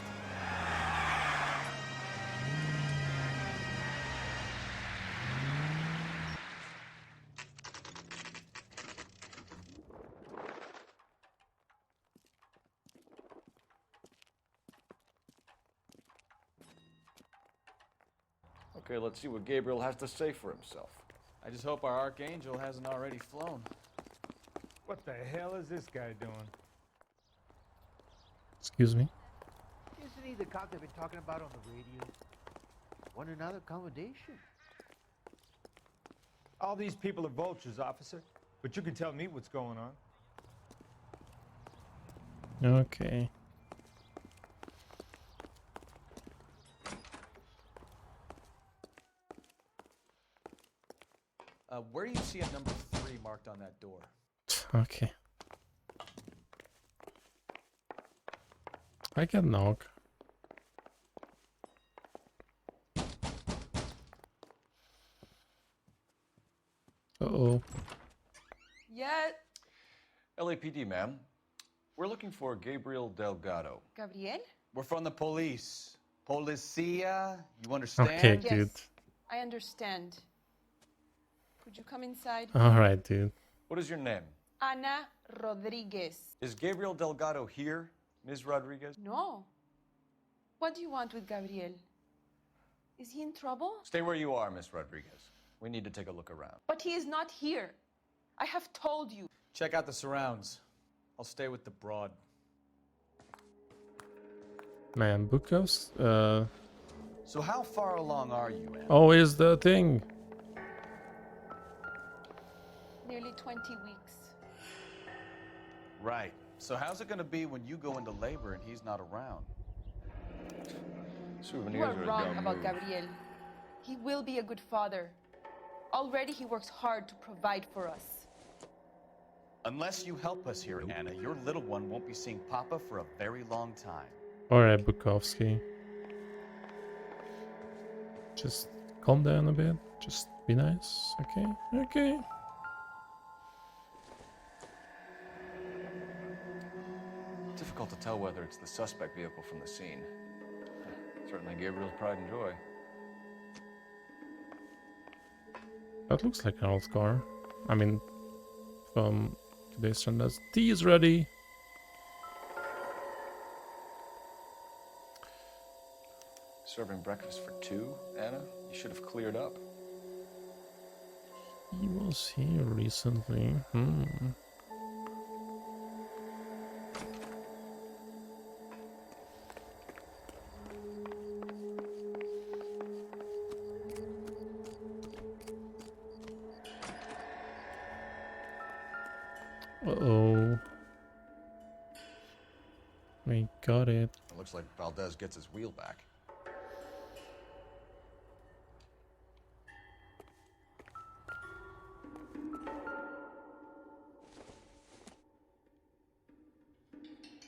Okay, let's see what Gabriel has to say for himself. I just hope our Archangel hasn't already flown. What the hell is this guy doing? Excuse me? Isn't he the cop they've been talking about on the radio? Want another accommodation? All these people are vultures, officer. But you can tell me what's going on. Okay. Where do you see a number 3 marked on that door? Okay. I can knock. Uh-oh. Yeah, LAPD, ma'am. We're looking for Gabriel Delgado. Gabriel? We're from the police. Policia, you understand? Okay, Yes, good. I understand. Could you come inside? Alright, dude. What is your name? Ana Rodriguez. Is Gabriel Delgado here, Ms. Rodriguez? No. What do you want with Gabriel? Is he in trouble? Stay where you are, Ms. Rodriguez. We need to take a look around. But he is not here. I have told you. Check out the surrounds. I'll stay with the broad. Man, Bukow's So how far along are you, Anna? always the thing. Nearly 20 weeks. Right. So how's it going to be when you go into labor and he's not around? You are wrong about Gabriel. He will be a good father. Already he works hard to provide for us. Unless you help us here, Anna, your little one won't be seeing Papa for a very long time. Alright, Bukowski. Just calm down a bit. Just be nice. Okay? Okay. Difficult to tell whether it's the suspect vehicle from the scene. Certainly Gabriel's pride and joy. That looks like an old car. I mean, from today's standards. Tea is ready. Serving breakfast for 2, Anna? You should have cleared up. He was here recently. Uh-oh. We got it. It looks like Valdez gets his wheel back.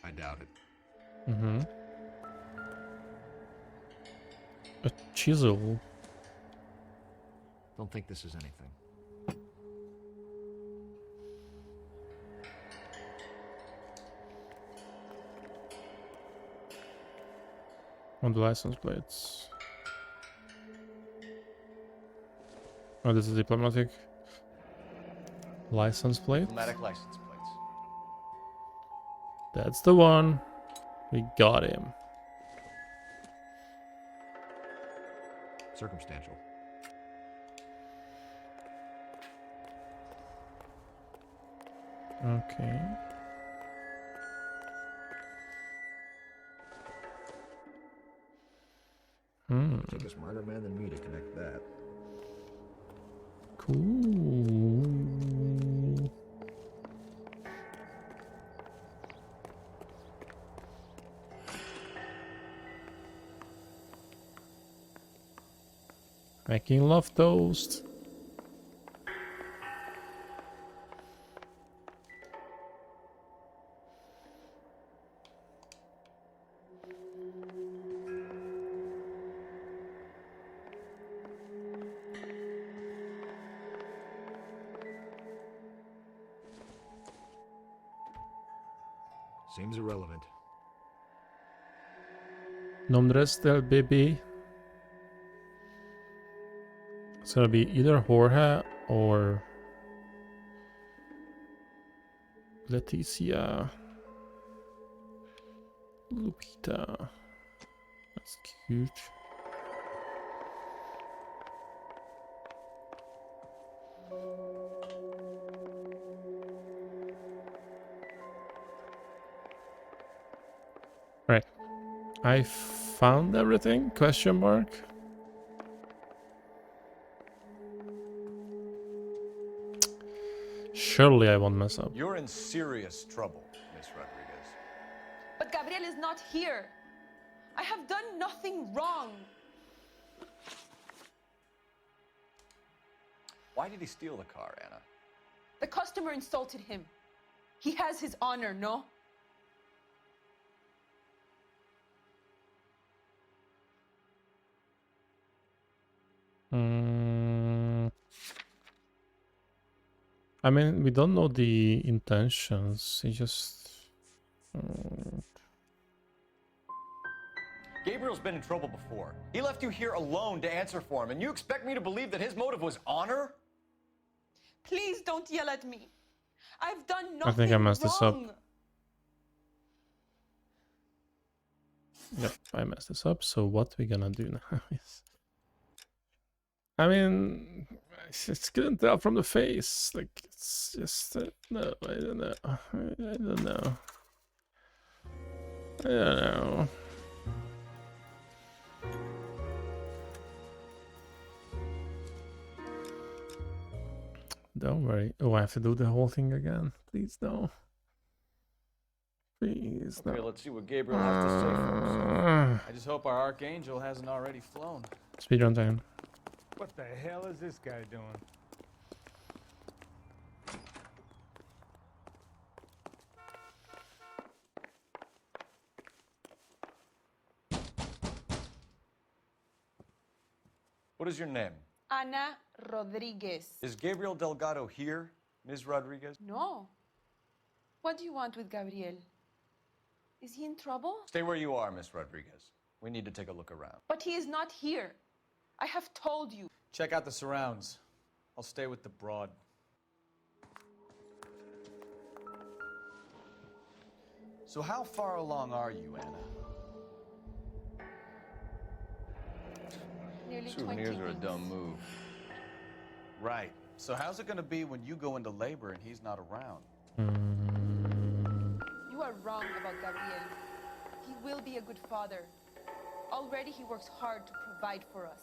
I doubt it. Mm-hmm. A chisel. Don't think this is anything. On the license plates. Oh, this is diplomatic license plate. Diplomatic license plates. That's the one. We got him. Circumstantial. Okay. Take a smarter man than me to connect that. Cool. Making love toast. Seems irrelevant. Nombres del bebé. It's gonna be either Jorge or Leticia. Lupita. That's cute. Right. I found everything? Question mark. Surely I won't mess up. You're in serious trouble, Miss Rodriguez. But Gabriel is not here. I have done nothing wrong. Why did he steal the car, Anna? The customer insulted him. He has his honor, no? I mean, we don't know the intentions. He just... Gabriel's been in trouble before. He left you here alone to answer for him, and you expect me to believe that his motive was honor? Please don't yell at me. I've done nothing I think I messed this up. wrong. Yep, I messed this up. So what we gonna do now is... I mean, it's couldn't tell from the face. Like, it's just... no, I don't know. I don't know. I don't know. Don't worry. Oh, I have to do the whole thing again. Please, no. Please, no. Okay, let's see what Gabriel has to say for himself. I just hope our Archangel hasn't already flown. Speedrun time. What the hell is this guy doing? What is your name? Ana Rodriguez. Is Gabriel Delgado here, Ms. Rodriguez? No. What do you want with Gabriel? Is he in trouble? Stay where you are, Ms. Rodriguez. We need to take a look around. But he is not here. I have told you. Check out the surrounds. I'll stay with the broad. So how far along are you, Anna? Nearly Souvenirs 20 are a things. dumb move. Right. So how's it gonna be when you go into labor and he's not around? You are wrong about Gabriel. He will be a good father. Already he works hard to provide for us.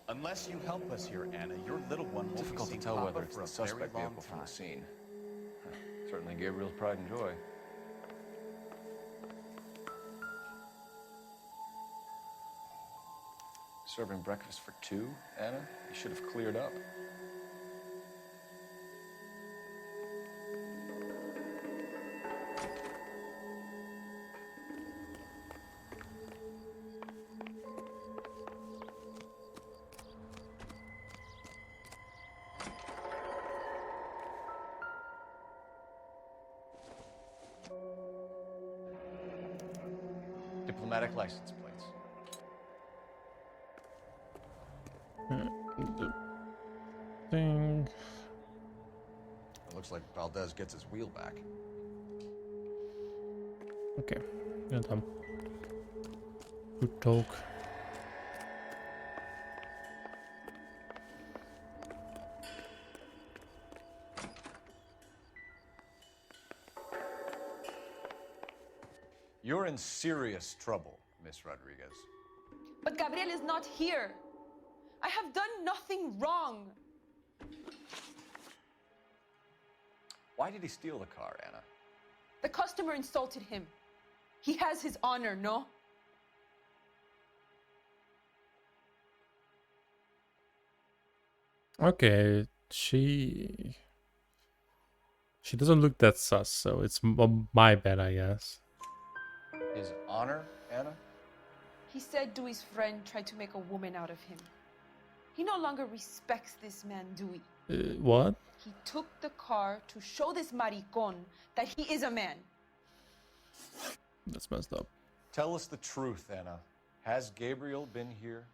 Unless you help us here, Anna, your little one won't Difficult be to seeing tell Papa whether it's for the a suspect very long vehicle from time. the scene. Certainly Gabriel's pride and joy. Serving breakfast for two, Anna? You should have cleared up. Diplomatic license plates. The thing. It looks like Valdez gets his wheel back. Okay, yeah, done. Good talk. You're in serious trouble, Miss Rodriguez. But Gabriel is not here. I have done nothing wrong. Why did he steal the car, Anna? The customer insulted him. He has his honor, no? Okay, she doesn't look that sus, so it's my bad, I guess. His honor, Anna? He said Dewey's friend tried to make a woman out of him. He no longer respects this man, Dewey. What? He took the car to show this maricon that he is a man. That's messed up. Tell us the truth, Anna. Has Gabriel been here?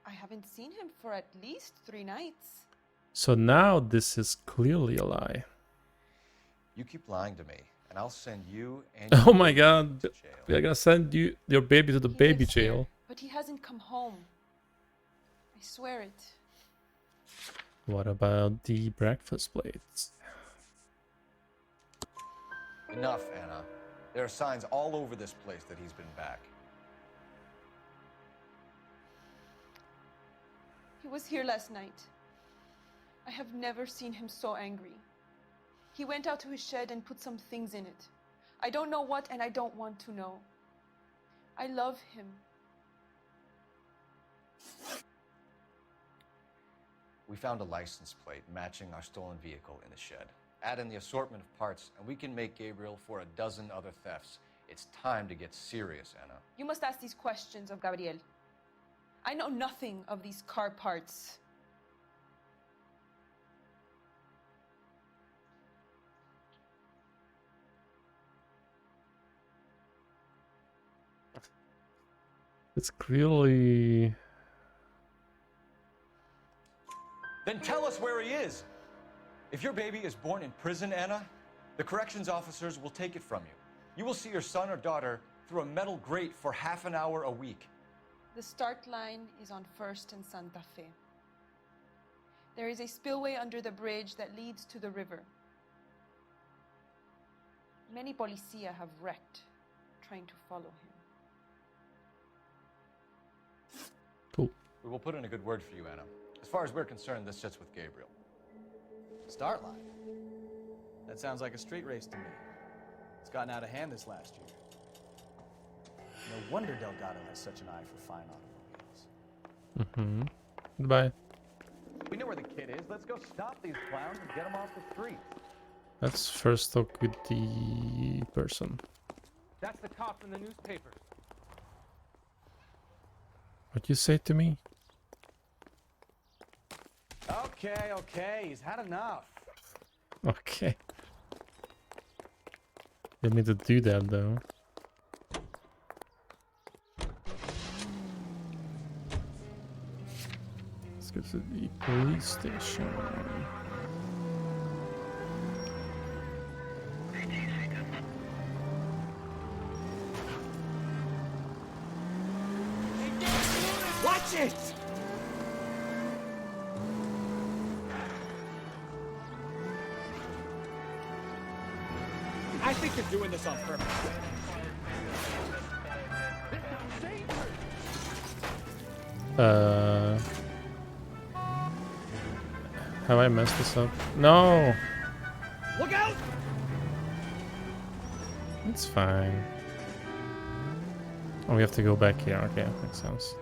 I haven't seen him for at least 3 nights. So now this is clearly a lie. You keep lying to me, and I'll send you and Oh my god, we're gonna send your baby to the baby jail. But he hasn't come home. I swear it. What about the breakfast plates? Enough, Anna. There are signs all over this place that he's been back. He was here last night. I have never seen him so angry. He went out to his shed and put some things in it. I don't know what, and I don't want to know. I love him. We found a license plate matching our stolen vehicle in the shed. Add in the assortment of parts, and we can make Gabriel for a dozen other thefts. It's time to get serious, Anna. You must ask these questions of Gabriel. I know nothing of these car parts. It's clearly... Then tell us where he is. If your baby is born in prison, Anna, the corrections officers will take it from you. You will see your son or daughter through a metal grate for half an hour a week. The start line is on 1st and Santa Fe. There is a spillway under the bridge that leads to the river. Many policia have wrecked trying to follow him. Cool. We will put in a good word for you, Anna. As far as we're concerned, this sits with Gabriel. Start line? That sounds like a street race to me. It's gotten out of hand this last year. No wonder Delgado has such an eye for fine automobiles. Goodbye. We know where the kid is. Let's go stop these clowns and get them off the streets. Let's first talk with the person. That's the cop in the newspaper. What you say to me? Okay, he's had enough. Okay. You need to do that though. Let's go to the police station. Watch it! I think you're doing this on purpose. Have I messed this up? No! Look out! It's fine. Oh, we have to go back here. Okay, makes sense.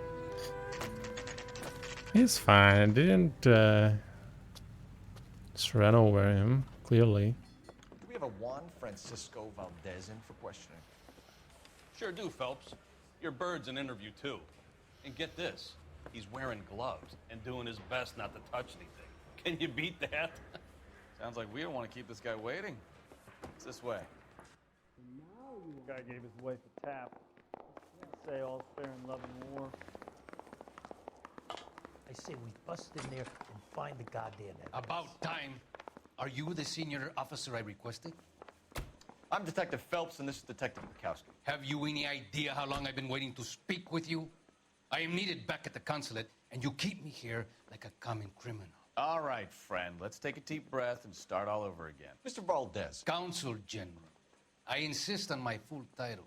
It's fine. I didn't just ran over him, clearly. Do we have a Juan Francisco Valdez in for questioning? Sure do, Phelps. Your bird's an interview, too. And get this, he's wearing gloves and doing his best not to touch anything. Can you beat that? Sounds like we don't want to keep this guy waiting. It's this way. The guy gave his wife a tap. Say all's fair in love and war. I say we bust in there and find the goddamn evidence. About time. Are you the senior officer I requested? I'm Detective Phelps, and this is Detective Bukowski. Have you any idea how long I've been waiting to speak with you? I am needed back at the consulate, and you keep me here like a common criminal. All right, friend. Let's take a deep breath and start all over again. Mr. Valdez. Consul General. I insist on my full title.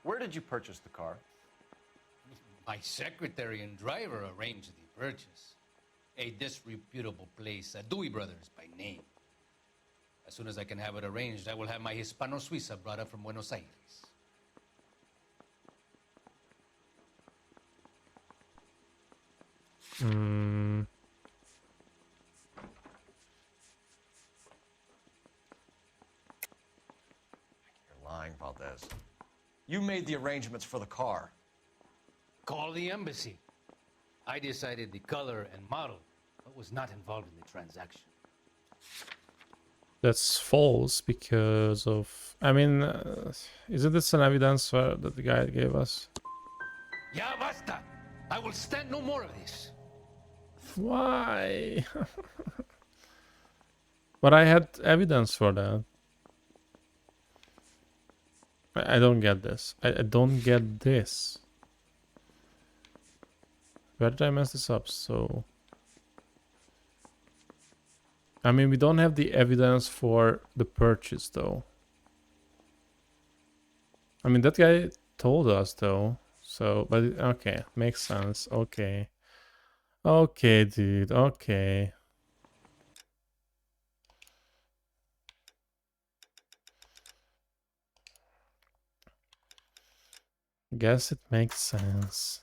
Where did you purchase the car? My secretary and driver arranged the purchase. A disreputable place, Dewey Brothers by name. As soon as I can have it arranged, I will have my Hispano Suiza brought up from Buenos Aires. You're lying, Valdez. You made the arrangements for the car. Call the embassy. I decided the color and model, but was not involved in the transaction. That's false because of... I mean, isn't this an evidence that the guy gave us? Ya basta! I will stand no more of this. Why? But I had evidence for that. I don't get this. I don't get this. Where did I mess this up? So... I mean, we don't have the evidence for the purchase, though. I mean, that guy told us, though. So, but okay, makes sense. Okay. Okay, dude. Okay. Guess it makes sense.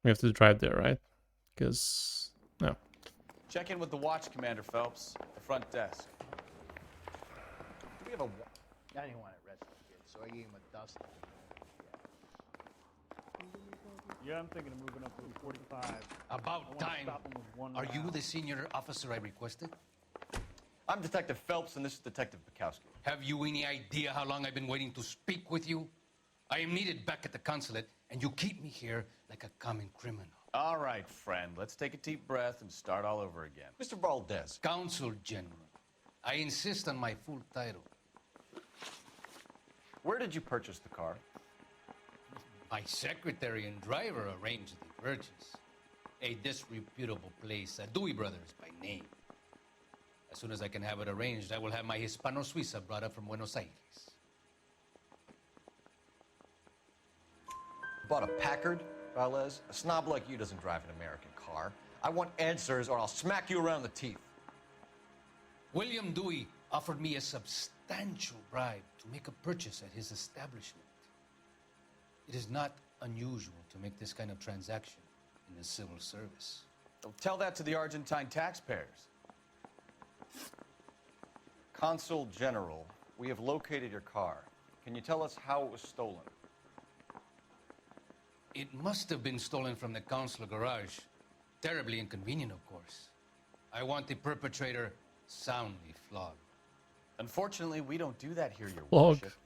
We have to drive there, right? Because no. Check in with the watch commander, Phelps. The front desk. Do we have a... I didn't want to arrest the kid, so I gave him a dust. Yeah, I'm thinking of moving up to a 45. About time. Are you the senior officer I requested? I'm Detective Phelps, and this is Detective Bukowski. Have you any idea how long I've been waiting to speak with you? I am needed back at the consulate, and you keep me here like a common criminal. All right, friend. Let's take a deep breath and start all over again. Mr. Valdez. Consul General. I insist on my full title. Where did you purchase the car? My secretary and driver arranged the purchase. A disreputable place, Dewey Brothers by name. As soon as I can have it arranged, I will have my Hispano Suiza brought up from Buenos Aires. Bought a Packard, Valdez? A snob like you doesn't drive an American car. I want answers or I'll smack you around the teeth. William Dewey offered me a substantial bribe to make a purchase at his establishment. It is not unusual to make this kind of transaction in the civil service. Tell that to the Argentine taxpayers. Consul General, we have located your car. Can you tell us how it was stolen? It must have been stolen from the consular garage. Terribly inconvenient, of course. I want the perpetrator soundly flogged. Unfortunately, we don't do that here, Your Flogged. Worship.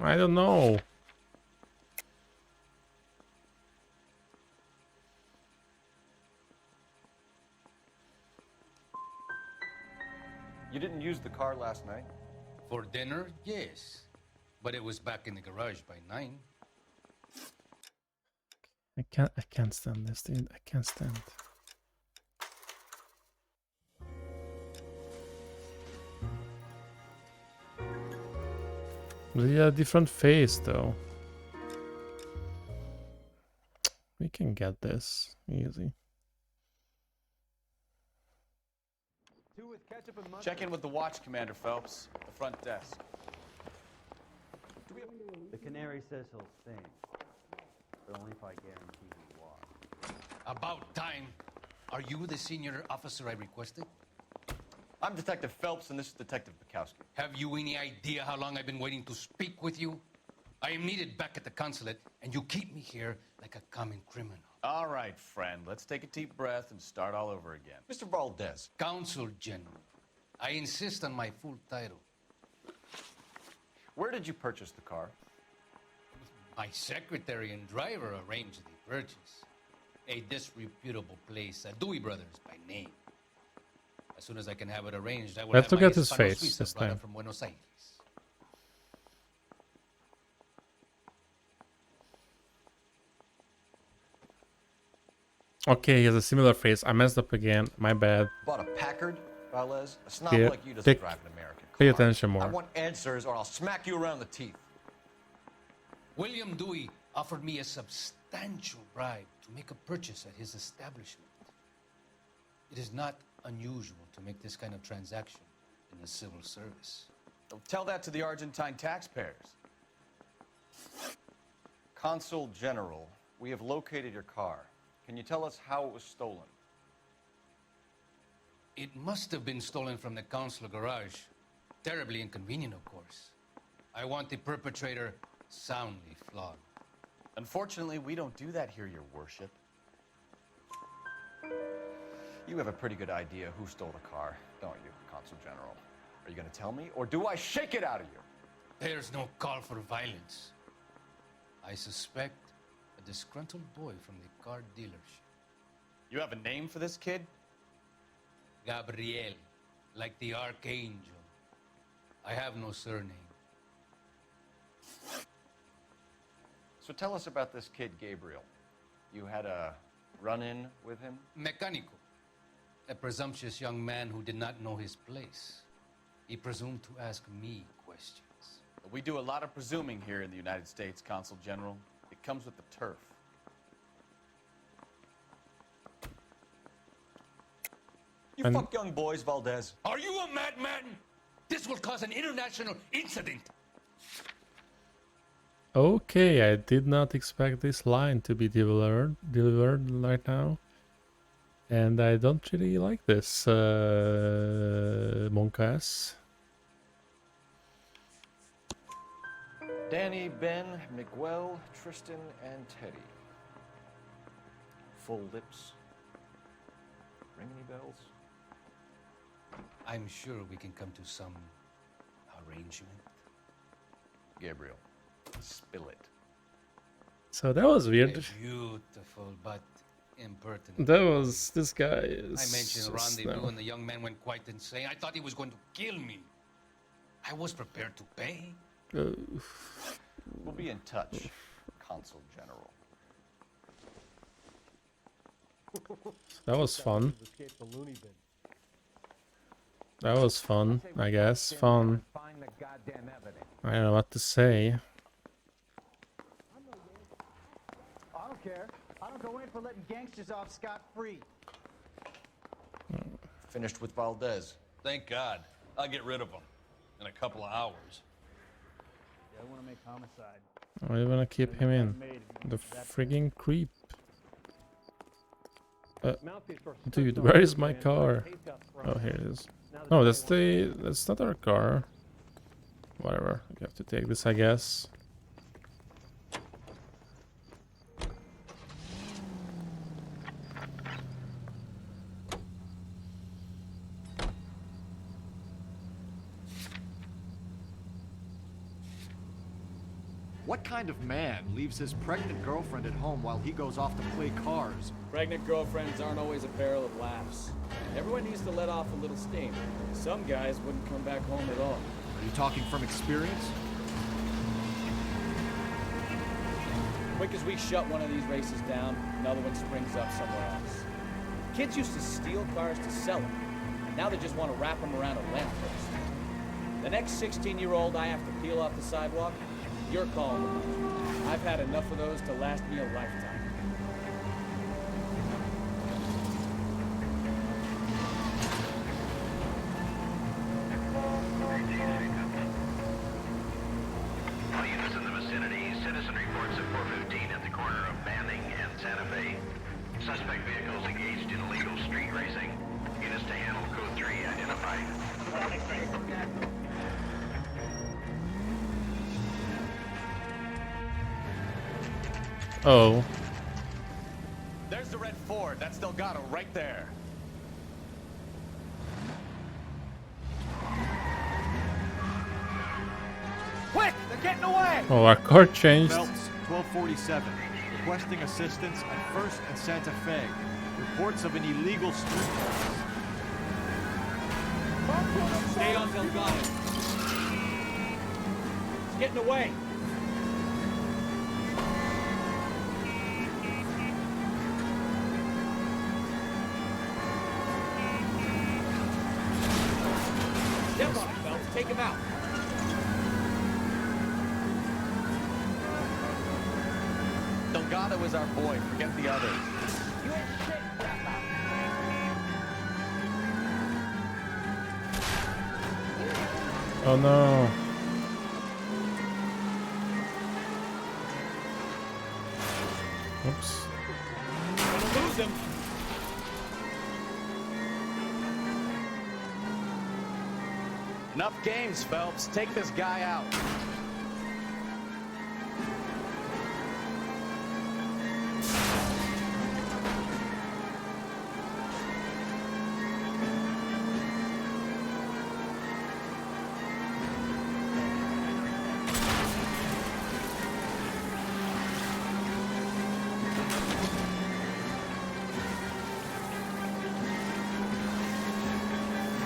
I don't know. You didn't use the car last night? For dinner, yes. But it was back in the garage by 9. I can't stand this, dude. I can't stand. Yeah, different face though. We can get this easy. Check in with the watch commander, Phelps. The front desk. The canary says he'll sing, but only if I guarantee he walks. About time. Are you the senior officer I requested? I'm Detective Phelps, and this is Detective Bukowski. Have you any idea how long I've been waiting to speak with you? I am needed back at the consulate, and you keep me here like a common criminal. All right, friend. Let's take a deep breath and start all over again. Mr. Valdez. Consul General. I insist on my full title. Where did you purchase the car? My secretary and driver arranged the purchase. A disreputable place, Dewey Brothers by name. As soon as I can have it arranged, I will have to my get his Hispano face Suiza this brought up time. from Buenos Aires. Okay, he has a similar face. I messed up again. My bad. Bought a Packard, Valdez? A snob Yeah, like you doesn't drive an American car. pay attention I more. want answers or I'll smack you around the teeth. William Dewey offered me a substantial bribe to make a purchase at his establishment. It is not unusual to make this kind of transaction in the civil service. Tell that to the Argentine taxpayers. Consul General, we have located your car. Can you tell us how it was stolen? It must have been stolen from the consular garage. Terribly inconvenient, of course. I want the perpetrator soundly flogged. Unfortunately, we don't do that here, Your Worship. You have a pretty good idea who stole the car, don't you, Consul General? Are you going to tell me, or do I shake it out of you? There's no call for violence. I suspect a disgruntled boy from the car dealership. You have a name for this kid? Gabriel, like the archangel. I have no surname. So tell us about this kid, Gabriel. You had a run-in with him? Mecánico. A presumptuous young man who did not know his place. He presumed to ask me questions. We do a lot of presuming here in the United States, Consul General. It comes with the turf. You fuck young boys, Valdez. Are you a madman? This will cause an international incident. Okay, I did not expect this line to be delivered right now. And I don't really like this, Monkas. Danny, Ben, Miguel, Tristan, and Teddy. Full lips. Ring any bells? I'm sure we can come to some arrangement. Gabriel, spill it. So that was weird. Beautiful, but impertinent. That was, this guy is... I mentioned rendezvous and the young man went quite insane. I thought he was going to kill me. I was prepared to pay. We'll be in touch, Consul General. That was fun. That was fun, I guess. Fun. I don't know what to say. I don't care. I don't go in for letting gangsters off scot-free. Finished with Valdez. Thank God. I'll get rid of him in a couple of hours. Yeah, I want to make homicide. I wanna keep him in. The frigging creep. Dude, where is my car? Oh, here it is. No, that's not our car. Whatever. You have to take this, I guess. What kind of man leaves his pregnant girlfriend at home while he goes off to play cars? Pregnant girlfriends aren't always a barrel of laughs. Everyone needs to let off a little steam. Some guys wouldn't come back home at all. Are you talking from experience? Quick as we shut one of these races down, another one springs up somewhere else. Kids used to steal cars to sell them, and now they just want to wrap them around a lamppost. The next 16-year-old I have to peel off the sidewalk, you're calling them. I've had enough of those to last me a lifetime. All units in the vicinity, citizen reports at 415 at the corner of Banning and Santa Fe. Suspect vehicles engaged in illegal street racing. Units to handle code 3 identified. Oh. There's the red Ford. That's Delgado right there. Quick! They're getting away! Oh, our car changed. Phelps, 1247. Requesting assistance at 1st and Santa Fe. Reports of an illegal street race. Stay on Delgado. It's getting away. Step on it, Phelps. Take him out. Delgado is our boy. Forget the others. You ain't shit, Oh no. Oops. Gonna lose him. Enough games, Phelps. Take this guy out.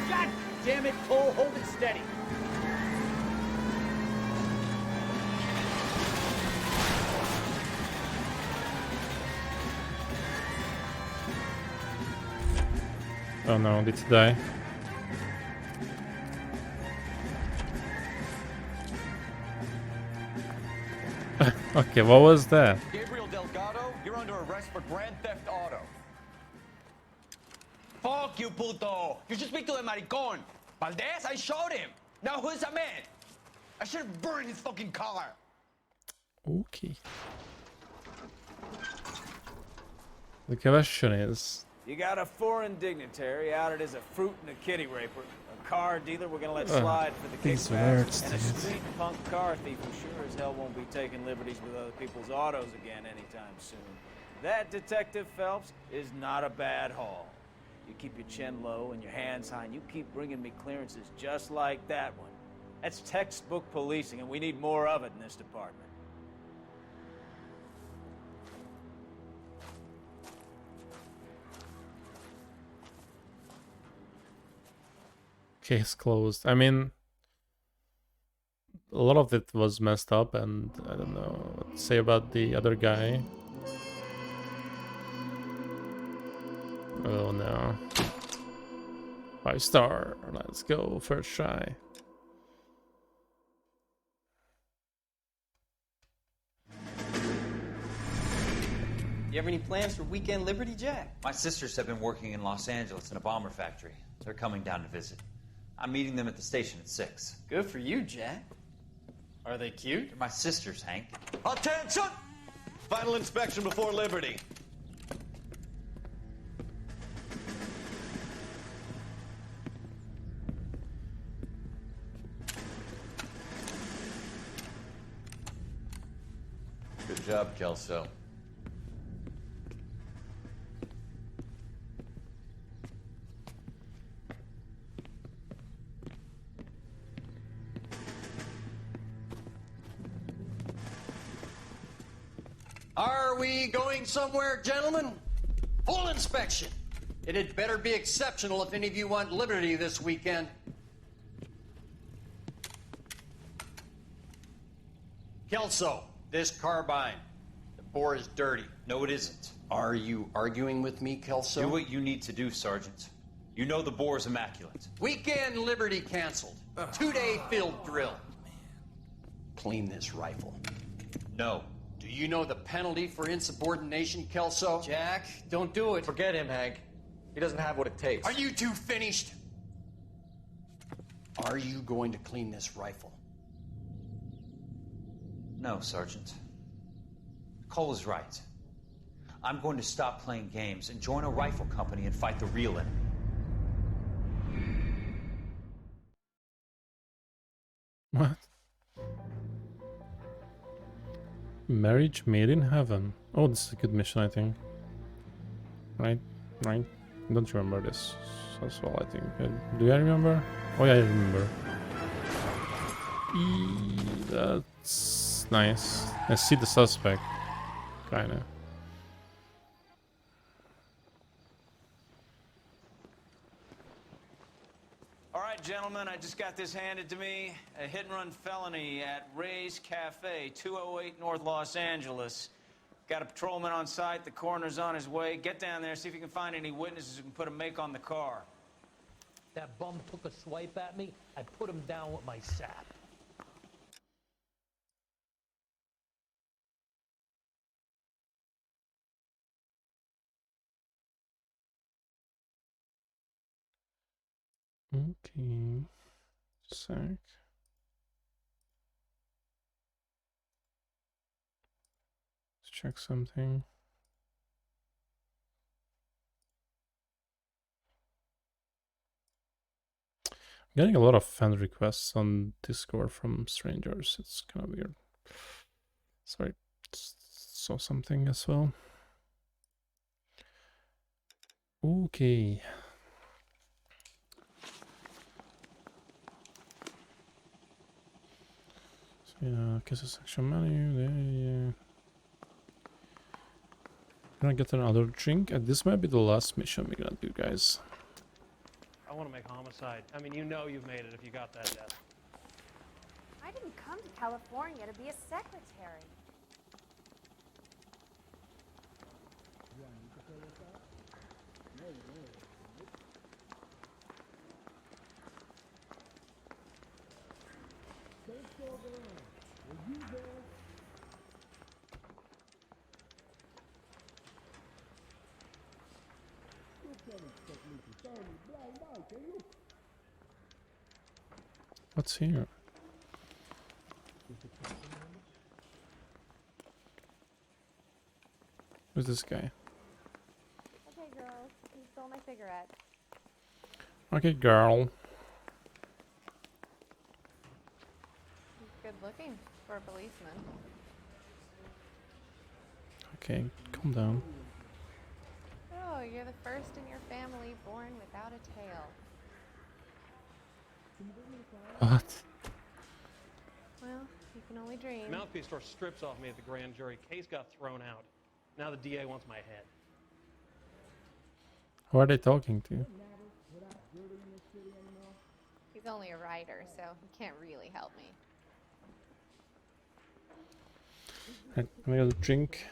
God damn it, Cole. Hold it steady. Oh no, did he die? Okay, what was that? Gabriel Delgado, you're under arrest for Grand Theft Auto. Fuck you, puto! You should speak to the maricón. Valdez, I showed him. Now who's the man? I should have burned his fucking car. Okay. The question is... You got a foreign dignitary outed as a fruit and a kitty raper, a car dealer we're gonna let slide for the these kickbacks, words, and a dude. street punk car thief who sure as hell won't be taking liberties with other people's autos again anytime soon. That, Detective Phelps, is not a bad haul. You keep your chin low and your hands high, and you keep bringing me clearances just like that one. That's textbook policing, and we need more of it in this department. Case closed. I mean, a lot of it was messed up, and I don't know what to say about the other guy. Oh no. 5-star. Let's go. First try. You have any plans for weekend Liberty, Jack? My sisters have been working in Los Angeles in a bomber factory. They're coming down to visit. I'm meeting them at the station at 6. Good for you, Jack. Are they cute? They're my sisters, Hank. Attention! Final inspection before Liberty. Good job, Kelso. Are we going somewhere, gentlemen? Full inspection. It had better be exceptional if any of you want liberty this weekend. Kelso, this carbine. The bore is dirty. No, it isn't. Are you arguing with me, Kelso? Do what you need to do, Sergeant. You know the bore is immaculate. Weekend liberty canceled. 2-day field drill. Clean this rifle. No. Do you know the penalty for insubordination, Kelso? Jack, don't do it. Forget him, Hank. He doesn't have what it takes. Are you two finished? Are you going to clean this rifle? No, Sergeant. Cole is right. I'm going to stop playing games and join a rifle company and fight the real enemy. What? Marriage made in heaven. Oh, this is a good mission, I think. Right? Right? I don't remember this as well, I think. Do I remember? Oh yeah, I remember. That's nice. I see the suspect. Kinda. All right, gentlemen, I just got this handed to me. A hit-and-run felony at Ray's Cafe, 208 North Los Angeles. Got a patrolman on site. The coroner's on his way. Get down there, see if you can find any witnesses who can put a make on the car. That bum took a swipe at me. I put him down with my sap. Okay. Sec. Let's check something. I'm getting a lot of fan requests on Discord from strangers. It's kind of weird. Sorry, saw something as well. Okay. So yeah, cases section menu. There, yeah. Gonna get another drink, and this might be the last mission we're gonna do, guys. I want to make homicide. I mean, you know you've made it if you got that death. I didn't come to California to be a secretary. What's here? Who's this guy? Okay, girls, you stole my cigarette. Okay, girl. He's good looking for a policeman. Okay, calm down. Oh, you're the first in your family born without a tail. What? Well, you can only dream. Mouthpiece tore strips off me at the grand jury. Case got thrown out. Now the DA wants my head. Who are they talking to? He's only a writer, so he can't really help me. Right, I'm gonna drink.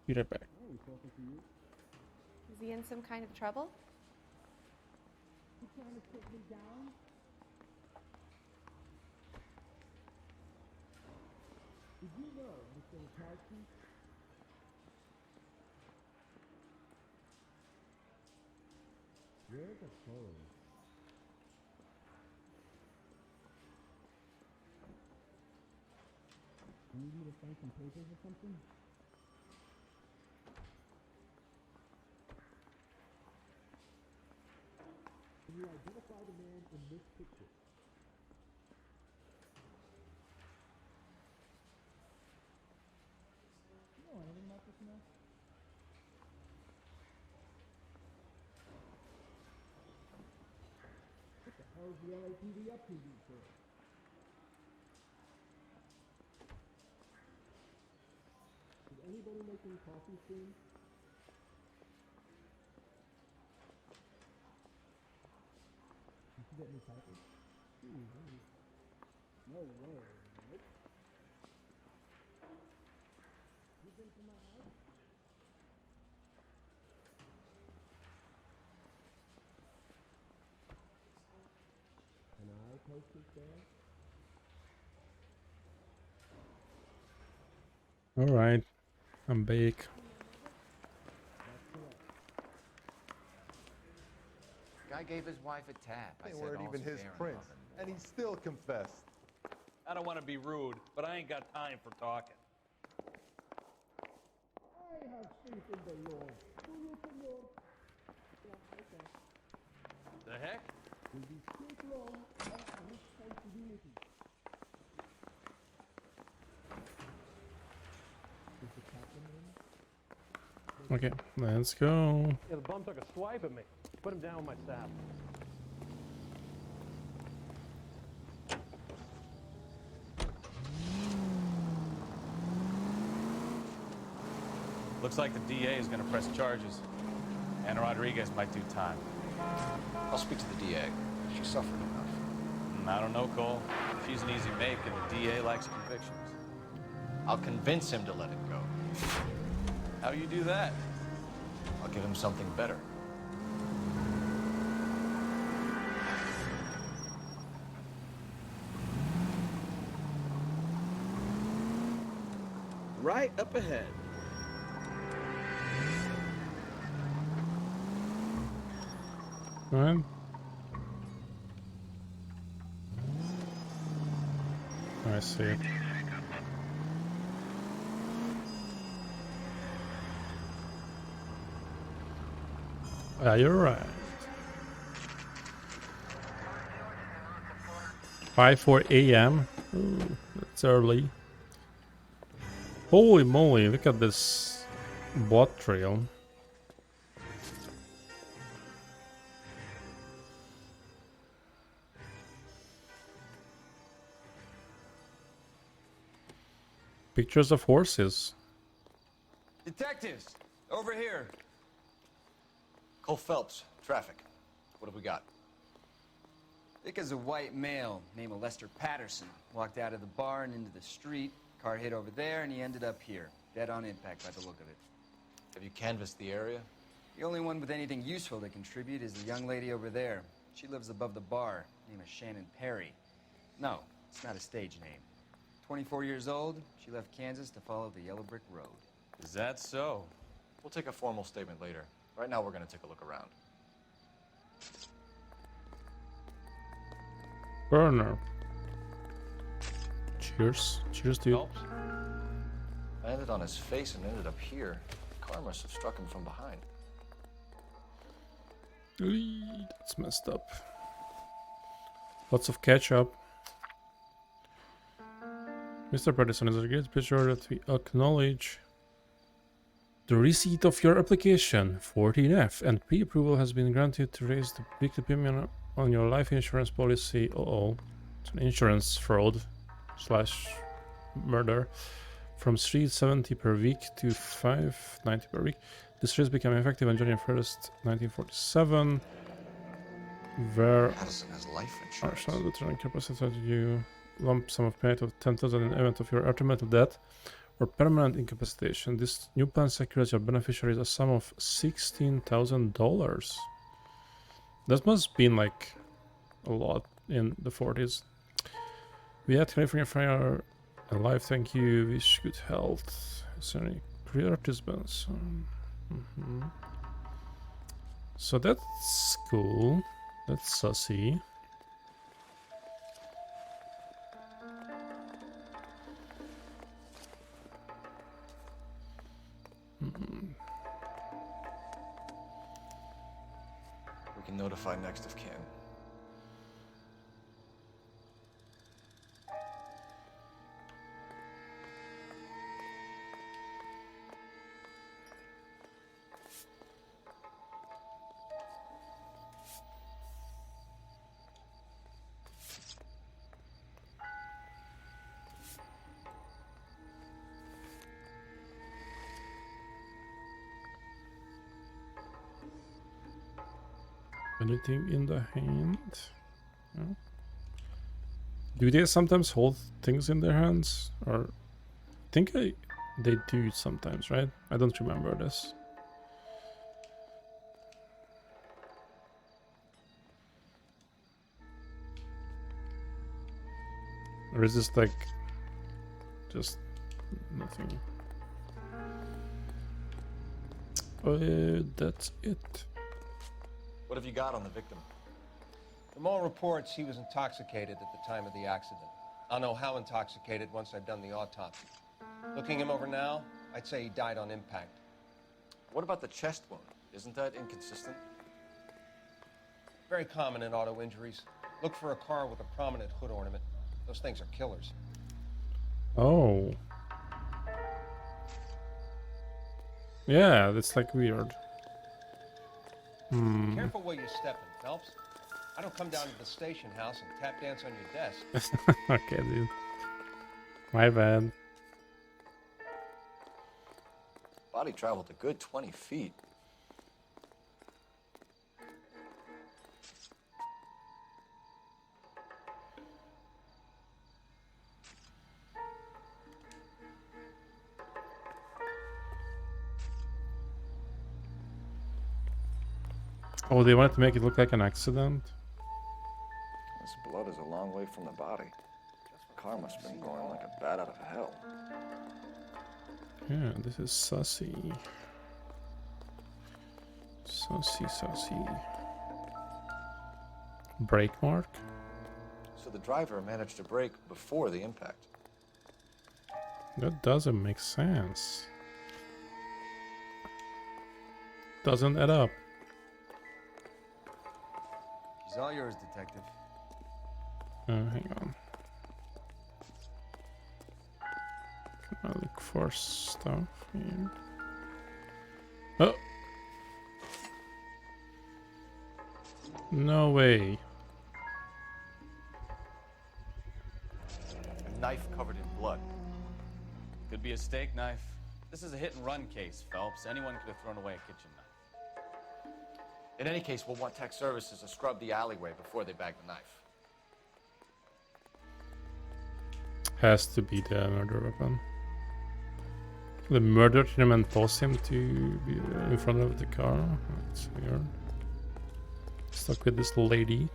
Be right back. Is he in some kind of trouble? Did you know, Mr. McCarthy? Where's the phone? Do you need to sign some papers or something? Can you identify the man in this picture? You know anything about this man? What the hell is the LAPD up to these days? Is anybody making coffee soon? Did you get me typing? No way. Nope. You been to my house? Can I post this there? All right, I'm back. Guy gave his wife a tap. They weren't even his prints, and he still confessed. I don't want to be rude, but I ain't got time for talking. I have faith in the Lord. Do you, Senor? Yeah, okay. The heck? Will be straight long and responsibility. Is the captain in? Okay, let's go. Yeah, the bum took a swipe at me. Put him down with my staff. Looks like the DA is going to press charges. Anna Rodriguez might do time. I'll speak to the DA. She suffered enough. I don't know, Cole. She's an easy make, and the DA likes convictions. I'll convince him to let it go. How you do that? I'll give him something better. Right up ahead. All right. I see it. Yeah, you're right. 5:04 a.m. Ooh, that's early. Holy moly, look at this bot trail. Pictures of horses. Detectives, over here. Cole Phelps, traffic. What have we got? Thick as a white male named Lester Patterson walked out of the bar and into the street. Car hit over there, and he ended up here. Dead on impact by the look of it. Have you canvassed the area? The only one with anything useful to contribute is the young lady over there. She lives above the bar. Name is Shannon Perry. No, it's not a stage name. 24 years old, she left Kansas to follow the yellow brick road. Is that so? We'll take a formal statement later. Right now, we're going to take a look around. Burner. Cheers. Cheers, dude. I landed on his face and ended up here. The car must have struck him from behind. Eee, that's messed up. Lots of ketchup. Mr. Patterson, is a great pleasure that we acknowledge the receipt of your application 14F and pre-approval has been granted to raise the big premium on your life insurance policy. It's an insurance fraud / murder from $370 per week to $590 per week. This raise became effective on January 1st, 1947. Where Patterson has life insurance. the training capacity you lump sum of payment of $10,000 in the event of your ultimate death or permanent incapacitation. This new plan secures your beneficiaries a sum of $16,000. That must have been like a lot in the 40s. We at California Fire alive, thank you. Wish good health. Is there any career participants? So that's cool. That's sussy. We can notify next of kin. Anything in the hand? No? Do they sometimes hold things in their hands? Or I think they do sometimes, right? I don't remember this. Or is this like just nothing? That's it. What have you got on the victim? From all reports, he was intoxicated at the time of the accident. I'll know how intoxicated once I've done the autopsy. Looking him over now, I'd say he died on impact. What about the chest wound? Isn't that inconsistent? Very common in auto injuries. Look for a car with a prominent hood ornament. Those things are killers. Oh. Yeah, that's like weird. Careful where you're stepping, Phelps. I don't come down to the station house and tap dance on your desk. Okay, dude. My bad. Body traveled a good 20 feet. Oh, they wanted to make it look like an accident? This blood is a long way from the body. The car must have been going like a bat out of hell. Yeah, this is sussy. Sussy. Brake mark? So the driver managed to brake before the impact. That doesn't make sense. Doesn't add up. He's all yours, Detective. Hang on. Can I look for stuff here? Oh! No way. A knife covered in blood. Could be a steak knife. This is a hit-and-run case, Phelps. Anyone could have thrown away a kitchen knife. In any case, we'll want tech services to scrub the alleyway before they bag the knife. Has to be the murder weapon. The murdered him and tossed him to be in front of the car. That's weird. Stuck with this lady.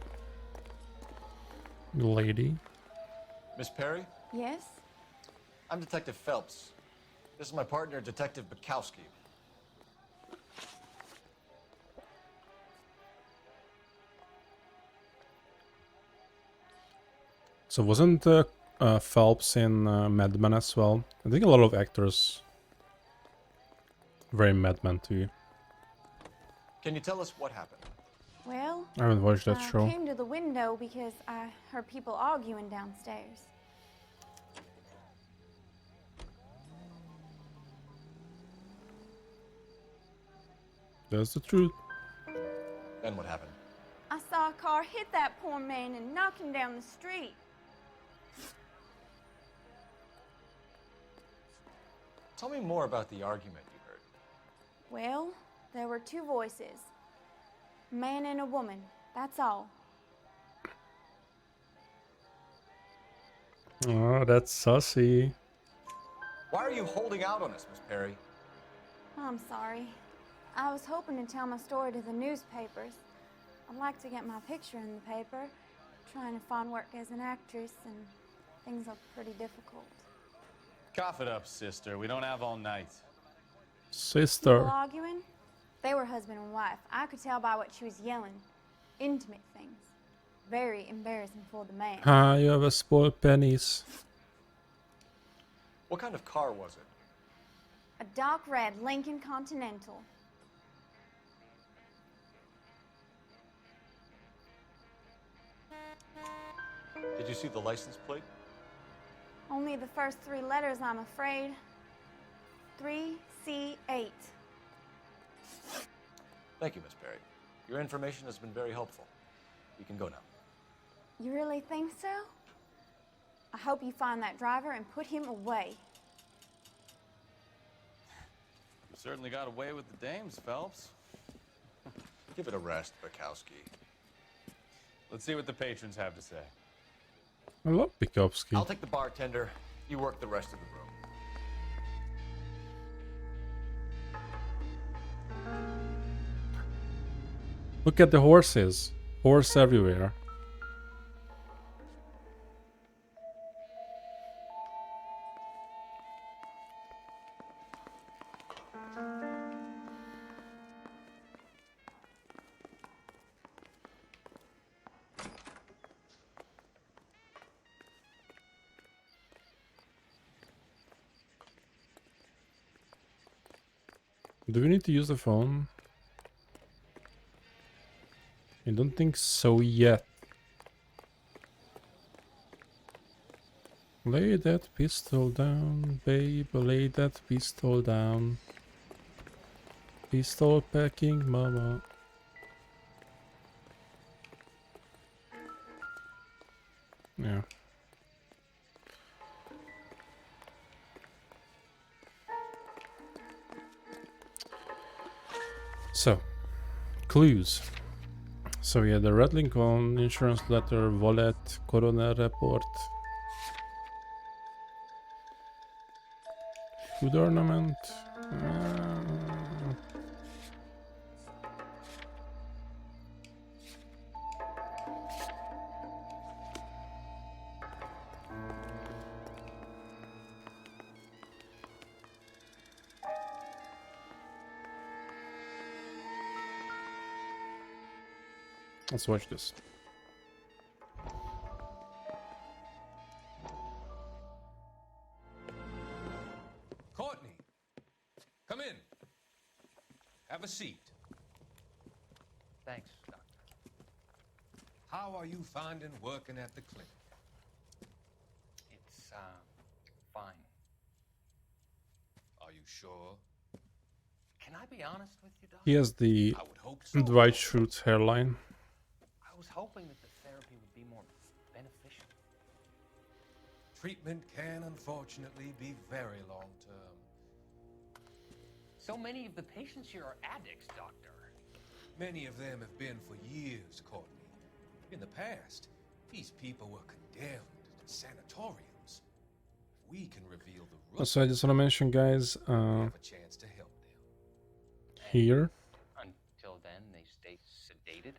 Miss Perry? Yes? I'm Detective Phelps. This is my partner, Detective Bukowski. So wasn't Phelps in Mad Men as well? I think a lot of actors very Mad Men too. Can you tell us what happened? Well, I haven't watched that I show. came to the window because I heard people arguing downstairs. That's the truth. Then what happened? I saw a car hit that poor man and knock him down the street. Tell me more about the argument you heard. Well, there were two voices. A man and a woman, that's all. Oh, that's saucy. Why are you holding out on us, Miss Perry? I'm sorry. I was hoping to tell my story to the newspapers. I'd like to get my picture in the paper. Trying to find work as an actress, and things are pretty difficult. Cough it up, sister. We don't have all night. Sister. People arguing? They were husband and wife. I could tell by what she was yelling. Intimate things. Very embarrassing for the man. Ah, you have a spoiled penis. What kind of car was it? A dark red Lincoln Continental. Did you see the license plate? Only the first three letters, I'm afraid. 3C8. Thank you, Miss Perry. Your information has been very helpful. You can go now. You really think so? I hope you find that driver and put him away. You certainly got away with the dames, Phelps. Give it a rest, Bukowski. Let's see what the patrons have to say. I love Bukowski. I'll take the bartender. You work the rest of the room. Look at the horses. Horse everywhere. Do we need to use the phone? I don't think so yet. Lay that pistol down, babe, lay that pistol down. Pistol packing, mama. Yeah. So, clues. So yeah, the Red Lincoln, insurance letter, wallet, coroner report, food ornament. Let's watch this. Courtney, come in. Have a seat. Thanks, Doctor. How are you finding working at the clinic? It's, fine. Are you sure? Can I be honest with you, Doctor? He has the Dwight Schrute hairline. I was hoping that the therapy would be more beneficial. Treatment can unfortunately be very long-term. So many of the patients here are addicts, Doctor. Many of them have been for years, Courtney. In the past, these people were condemned to sanatoriums. If we can reveal the root, Also, I just want to mention, guys, we have a chance to help them. here. Until then, they stay sedated.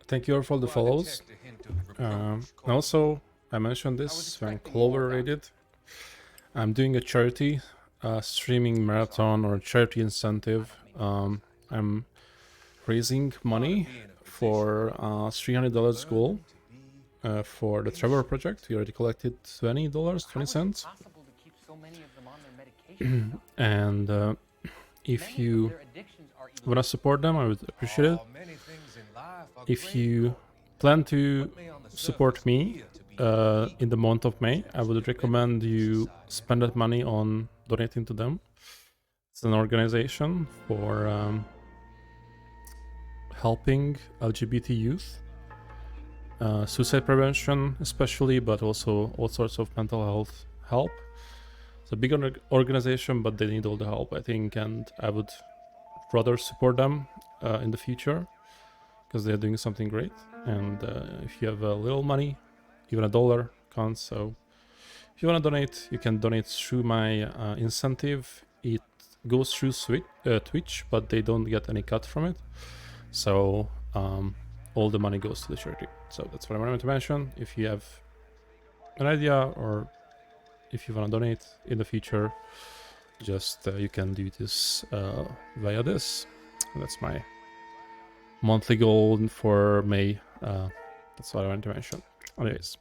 Thank you all for the follows. Also, I mentioned this when Clover raided. I'm doing a charity streaming marathon or charity incentive. I'm raising money for $300 goal for the Trevor project. We already collected $20, 20 cents. And if you want to support them, I would appreciate it. If you plan to support me in the month of May, I would recommend you spend that money on donating to them. It's an organization for helping LGBT youth, suicide prevention especially, but also all sorts of mental health help. It's a big organization, but they need all the help, I think, and I would rather support them in the future because they're doing something great. And if you have a little money, even $1 counts. So if you want to donate, you can donate through my incentive. It goes through Twitch, but they don't get any cut from it. So all the money goes to the charity. So that's what I wanted to mention. If you have an idea or if you want to donate in the future, just you can do this via this. That's my monthly goal for May. That's what I wanted to mention. Anyways,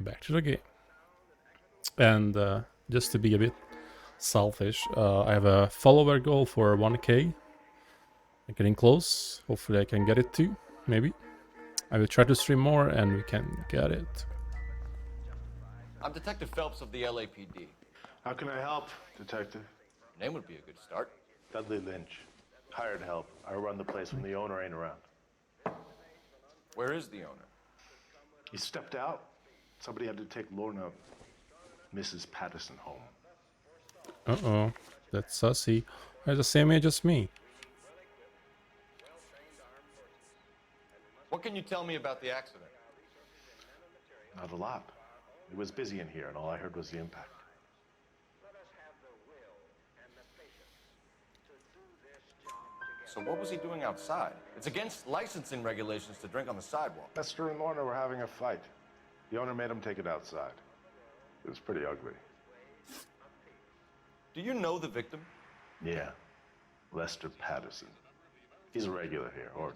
back to the game. And just to be a bit selfish, I have a follower goal for 1K. I'm getting close. Hopefully I can get it too, maybe. I will try to stream more and we can get it. I'm Detective Phelps of the LAPD. How can I help, Detective? Your name would be a good start. Dudley Lynch. Hired help. I run the place when the owner ain't around. Where is the owner? He stepped out. Somebody had to take Lorna, Mrs. Patterson, home. Uh-oh. That's sussy. They're the same age as me. What can you tell me about the accident? Not a lot. It was busy in here, and all I heard was the impact. So what was he doing outside? It's against licensing regulations to drink on the sidewalk. Lester and Lorna were having a fight. The owner made him take it outside. It was pretty ugly. Do you know the victim? Yeah. Lester Patterson. He's a regular here, or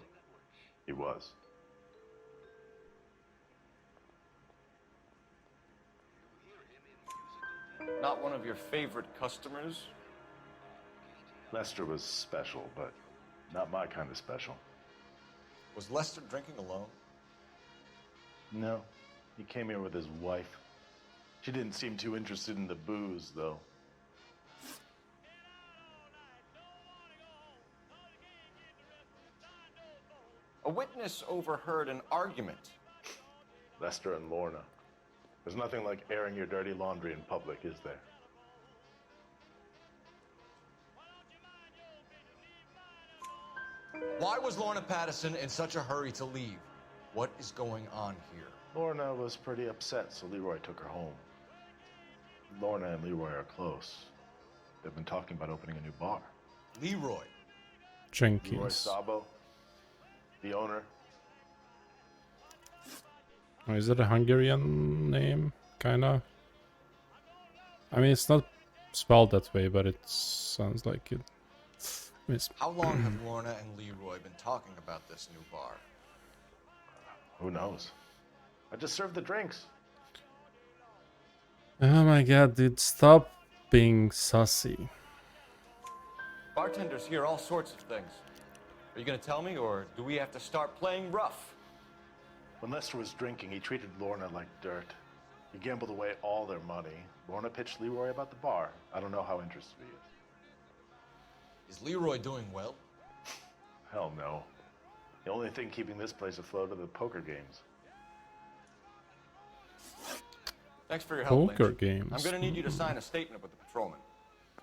he was. Not one of your favorite customers? Lester was special, but not my kind of special. Was Lester drinking alone? No. He came here with his wife. She didn't seem too interested in the booze, though. A witness overheard an argument. Lester and Lorna. There's nothing like airing your dirty laundry in public, is there? Why was Lorna Patterson in such a hurry to leave? What is going on here? Lorna was pretty upset, so Leroy took her home. Lorna and Leroy are close. They've been talking about opening a new bar. Leroy? Jenkins. Leroy Sabo, the owner. Oh, is that a Hungarian name? Kinda. I mean, it's not spelled that way, but it sounds like it. How long have Lorna and Leroy been talking about this new bar? Who knows? I just served the drinks. Oh my god, dude, stop being sussy. Bartenders hear all sorts of things. Are you gonna tell me, or do we have to start playing rough? When Lester was drinking, he treated Lorna like dirt. He gambled away all their money. Lorna pitched Leroy about the bar. I don't know how interested he is. Is Leroy doing well? Hell no. The only thing keeping this place afloat are the poker games. Thanks for your help, Poker Lynch. games. I'm gonna need you to sign a statement with the patrolman.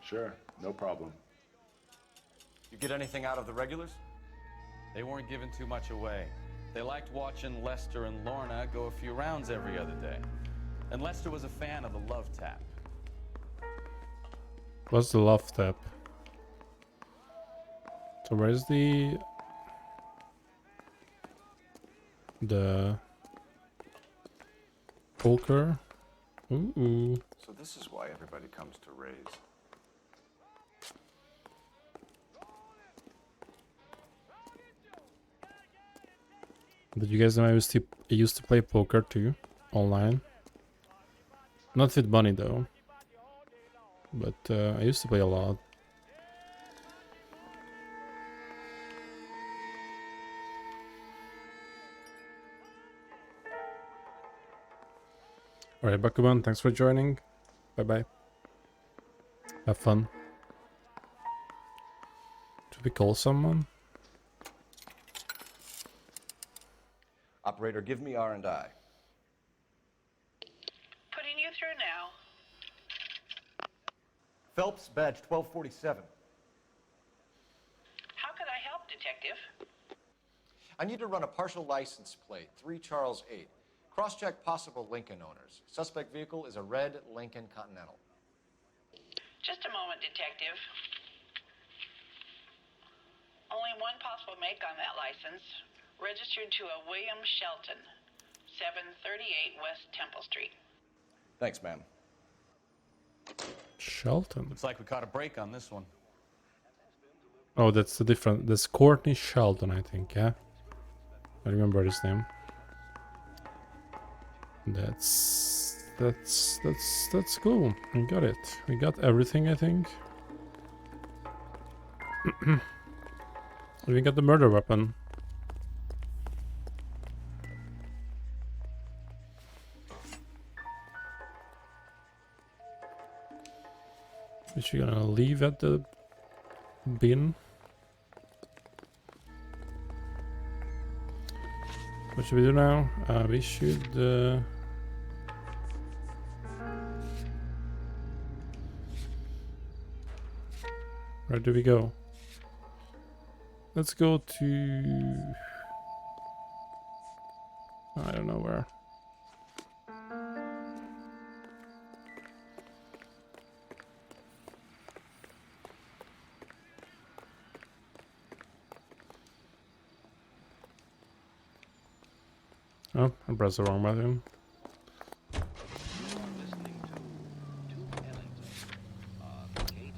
Sure, no problem. You get anything out of the regulars? They weren't giving too much away. They liked watching Lester and Lorna go a few rounds every other day. And Lester was a fan of the love tap. What's the love tap? So where's the poker? Ooh. So this is why everybody comes to raise. Did you guys know I used to play poker too, online? Not with money though, but I used to play a lot. Alright, Bakuman, thanks for joining. Bye bye. Have fun. Should we call someone? Operator, give me R&I. Putting you through now. Phelps, badge 1247. How can I help, Detective? I need to run a partial license plate, 3 Charles 8. Cross-check possible Lincoln owners. Suspect vehicle is a red Lincoln Continental. Just a moment, Detective. Only one possible make on that license. Registered to a William Shelton, 738 West Temple Street. Thanks, ma'am. Shelton. Looks like we caught a break on this one. Oh, that's the different. That's Courtney Shelton, I think. Yeah, I remember his name. That's cool. We got it. We got everything, I think. We got the murder weapon. Which we're gonna leave at the bin. What should we do now? We should where do we go? Let's go to I don't know where. Oh, I pressed the wrong button.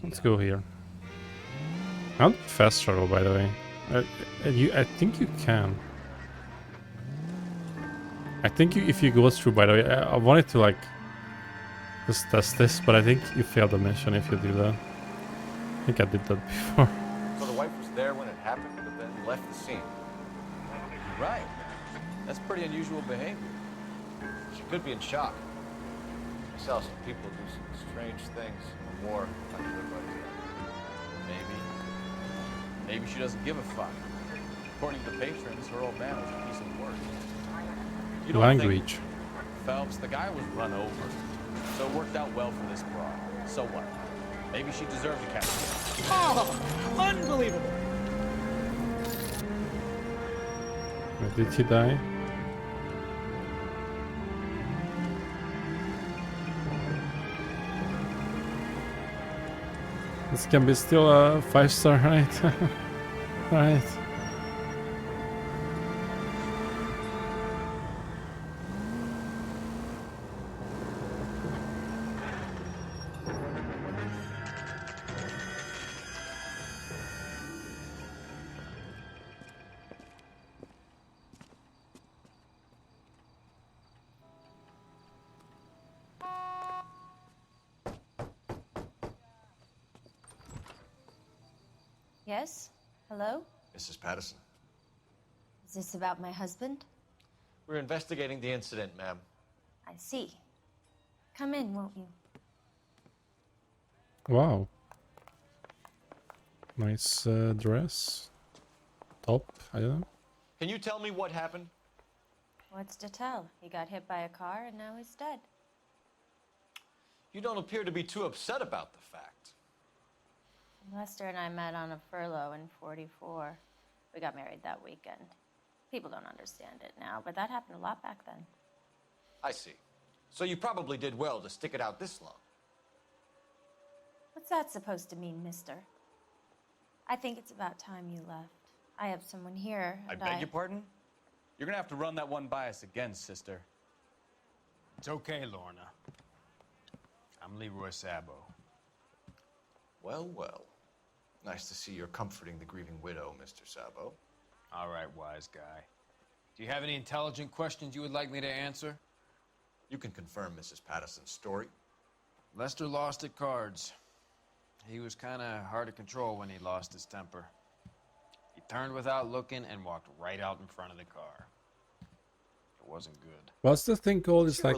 Let's go here. Not fast travel, by the way. I think you can. I think if you go through, by the way, I wanted to like just test this, but I think you fail the mission if you do that. I think I did that before. So the wife was there when it happened, but then left the scene. Right. That's pretty unusual behavior. She could be in shock. I saw some people do some strange things in the war. Maybe she doesn't give a fuck. According to the patrons, her old man was a piece of work. You don't Language. think, Phelps, the guy was run over. So it worked out well for this broad. So what? Maybe she deserved to catch it. Oh, unbelievable. Did he die? This can be still a 5-star, right? Right. Yes? Hello? Mrs. Patterson. Is this about my husband? We're investigating the incident, ma'am. I see. Come in, won't you? Wow. Nice dress. Top, I don't know. Can you tell me what happened? What's to tell? He got hit by a car and now he's dead. You don't appear to be too upset about the fact. Lester and I met on a furlough in '44. We got married that weekend. People don't understand it now, but that happened a lot back then. I see. So you probably did well to stick it out this long. What's that supposed to mean, mister? I think it's about time you left. I have someone here, I and beg your pardon? You're gonna have to run that one by us again, sister. It's okay, Lorna. I'm Leroy Sabo. Well, well. Nice to see you're comforting the grieving widow, Mr. Sabo. All right, wise guy. Do you have any intelligent questions you would like me to answer? You can confirm Mrs. Patterson's story. Lester lost at cards. He was kind of hard to control when he lost his temper. He turned without looking and walked right out in front of the car. It wasn't good. What's the thing called? It's like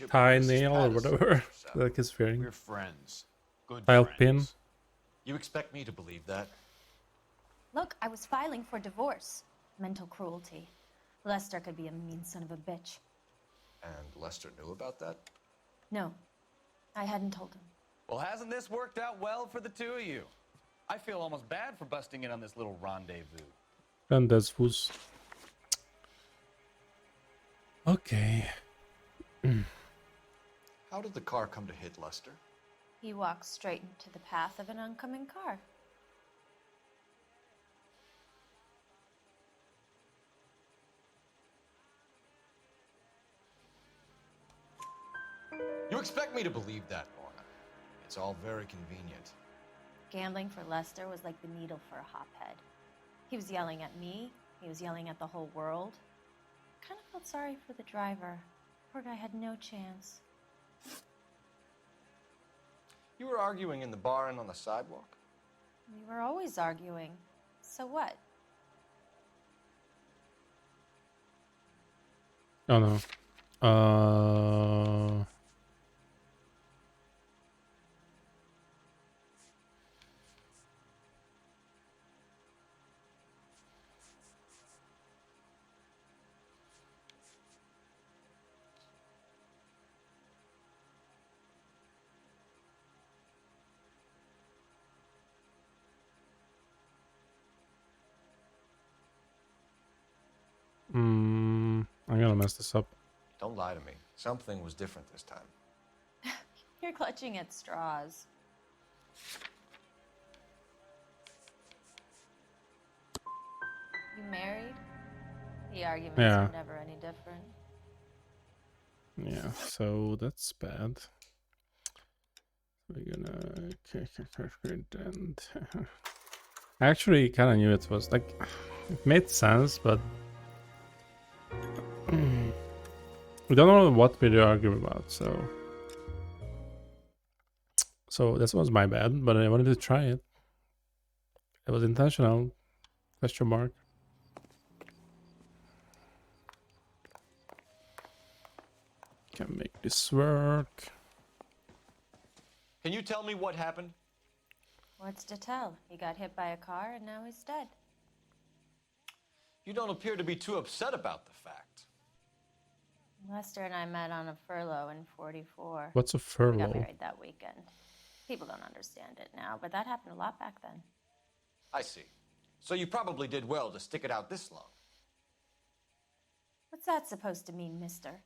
tie nail or whatever. Like his wearing. We're friends. Good Tile friends. pin. You expect me to believe that? Look, I was filing for divorce. Mental cruelty. Lester could be a mean son of a bitch. And Lester knew about that? No, I hadn't told him. Well, hasn't this worked out well for the two of you? I feel almost bad for busting in on this little rendezvous. Rendezvous. Okay. How did the car come to hit Lester? He walked straight into the path of an oncoming car. You expect me to believe that, Lorna? It's all very convenient. Gambling for Lester was like the needle for a hophead. He was yelling at me. He was yelling at the whole world. I kind of felt sorry for the driver. Poor guy had no chance. You were arguing in the bar and on the sidewalk? We were always arguing. So what? Oh no. I'm gonna mess this up. Don't lie to me. Something was different this time. You're clutching at straws. You married? The arguments Yeah. are never any different. Yeah, so that's bad. We're gonna and I actually kind of knew it was like it made sense, but we don't know what we're arguing about, so this was my bad, but I wanted to try it. It was intentional. Question mark. Can make this work. Can you tell me what happened? What's to tell? He got hit by a car and now he's dead. You don't appear to be too upset about the fact. Lester and I met on a furlough in 44. What's a We got furlough? married that weekend. People don't understand it now, but that happened a lot back then. I see. So you probably did well to stick it out this long. What's that supposed to mean, mister?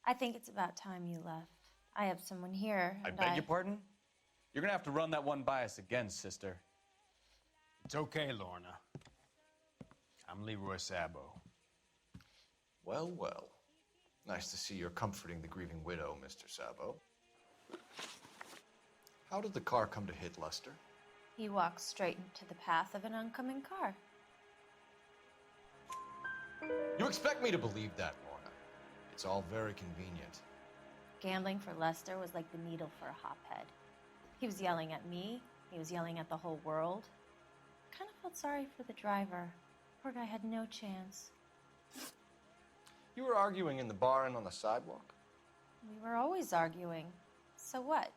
I think it's about time you left. I have someone here, I and beg your pardon? You're gonna have to run that one by us again, sister. It's okay, Lorna. I'm Leroy Sabo. Well, well. Nice to see you're comforting the grieving widow, Mr. Sabo. How did the car come to hit Lester? He walked straight into the path of an oncoming car. You expect me to believe that, Lorna? It's all very convenient. Gambling for Lester was like the needle for a hophead. He was yelling at me. He was yelling at the whole world. I kind of felt sorry for the driver. Poor guy had no chance. You were arguing in the bar and on the sidewalk? We were always arguing. So what?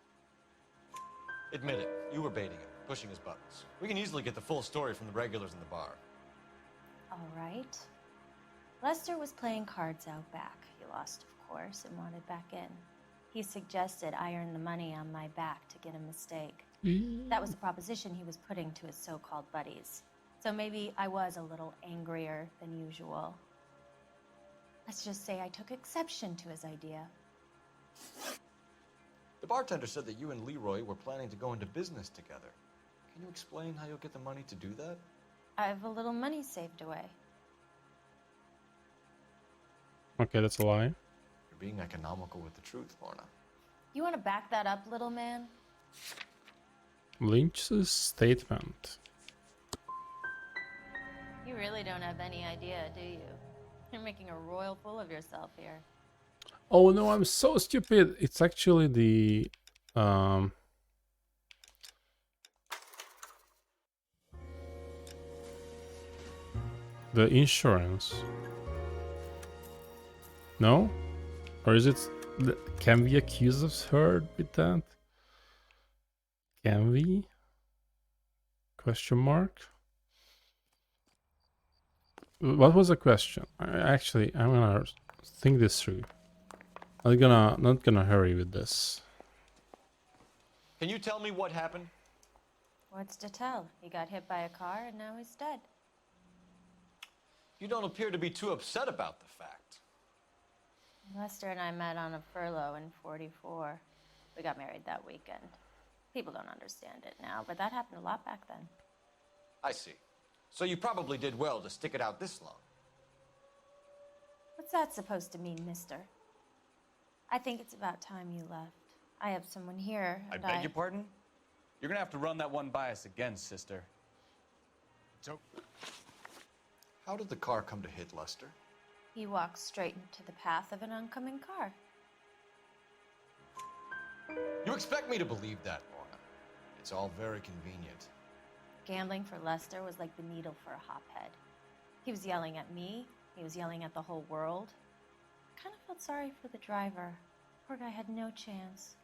Admit it, you were baiting him, pushing his buttons. We can easily get the full story from the regulars in the bar. All right. Lester was playing cards out back. He lost, of course, and wanted back in. He suggested I earn the money on my back to get a mistake. That was the proposition he was putting to his so-called buddies. So maybe I was a little angrier than usual. Let's just say I took exception to his idea. The bartender said that you and Leroy were planning to go into business together. Can you explain how you'll get the money to do that? I have a little money saved away. Okay, that's a lie. You're being economical with the truth, Lorna. You want to back that up, little man? Lynch's statement. You really don't have any idea, do you? You're making a royal fool of yourself here. Oh no, I'm so stupid. It's actually the insurance. No? Or is it... Can we accuse her with that? Can we? Question mark? What was the question? I'm gonna think this through. Not gonna hurry with this. Can you tell me what happened? What's to tell? He got hit by a car and now he's dead. You don't appear to be too upset about the fact. Lester and I met on a furlough in '44. We got married that weekend. People don't understand it now, but that happened a lot back then. I see. So you probably did well to stick it out this long. What's that supposed to mean, mister? I think it's about time you left. I have someone here, I and beg your pardon? You're gonna have to run that one by us again, sister. So, how did the car come to hit Lester? He walks straight into the path of an oncoming car. You expect me to believe that, Lorna? It's all very convenient. Gambling for Lester was like the needle for a hophead. He was yelling at me. He was yelling at the whole world. I kind of felt sorry for the driver. Poor guy had no chance.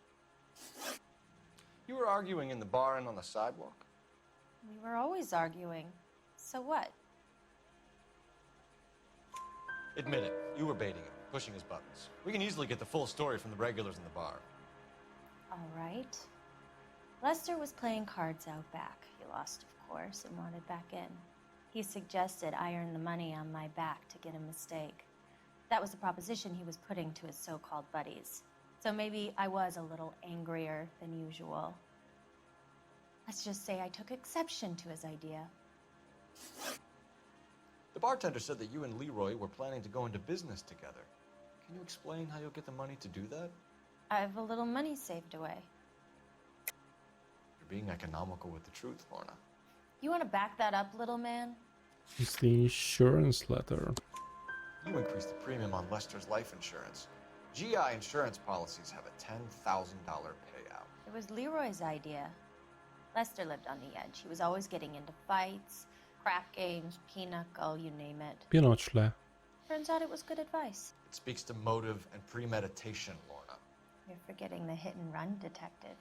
You were arguing in the bar and on the sidewalk? We were always arguing. So what? Admit it, you were baiting him, pushing his buttons. We can easily get the full story from the regulars in the bar. All right. Lester was playing cards out back. He lost, of course, and wanted back in. He suggested I earn the money on my back to get a mistake. That was the proposition he was putting to his so-called buddies. So maybe I was a little angrier than usual. Let's just say I took exception to his idea. The bartender said that you and Leroy were planning to go into business together. Can you explain how you'll get the money to do that? I have a little money saved away. You're being economical with the truth, Lorna. You want to back that up, little man? It's the insurance letter. You increased the premium on Lester's life insurance. GI insurance policies have a $10,000 payout. It was Leroy's idea. Lester lived on the edge. He was always getting into fights, crap games, pinochle, you name it. Pinochle. Turns out it was good advice. It speaks to motive and premeditation, Lorna. You're forgetting the hit-and-run detective.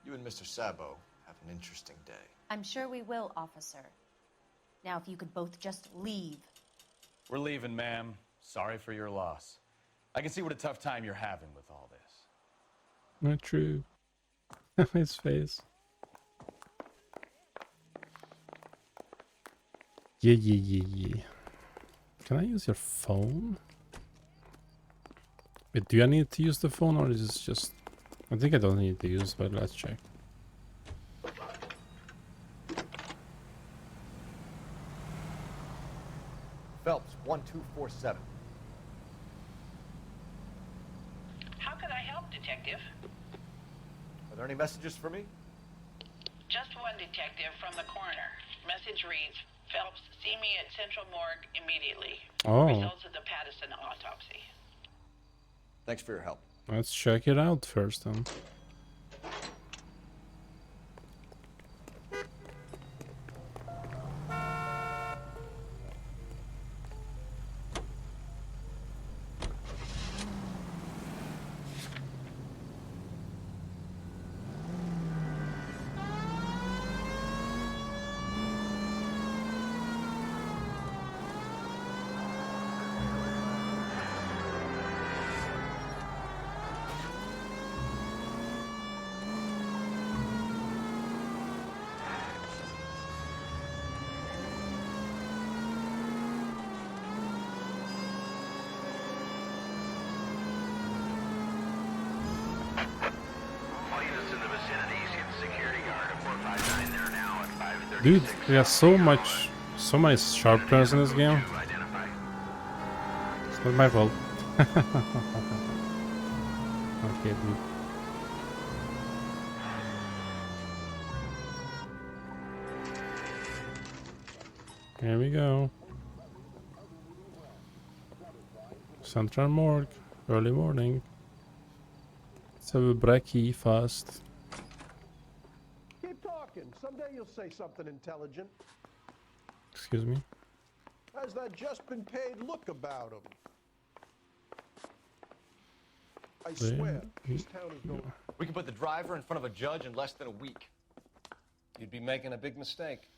You and Mr. Sabo have an interesting day. I'm sure we will, officer. Now, if you could both just leave. We're leaving, ma'am. Sorry for your loss. I can see what a tough time you're having with all this. Not true. His face. Yeah. Can I use your phone? Wait, do I need to use the phone or is this just... I think I don't need to use, but let's check. Phelps, 1247. How could I help, Detective? Are there any messages for me? Just one detective from the coroner. Message reads, Phelps, see me at Central Morgue immediately. Oh. Results of the Patterson autopsy. Thanks for your help. Let's check it out first then. Dude, there's so many sharpness in this game. It's not my fault. Okay, dude. Here we go. Central Morgue, early morning. Let's have a brekkie fast. Keep talking. Someday you'll say something intelligent. Excuse me. How's that just been paid look about him? I swear, this town is going. We can put the driver in front of a judge in less than a week. You'd be making a big mistake.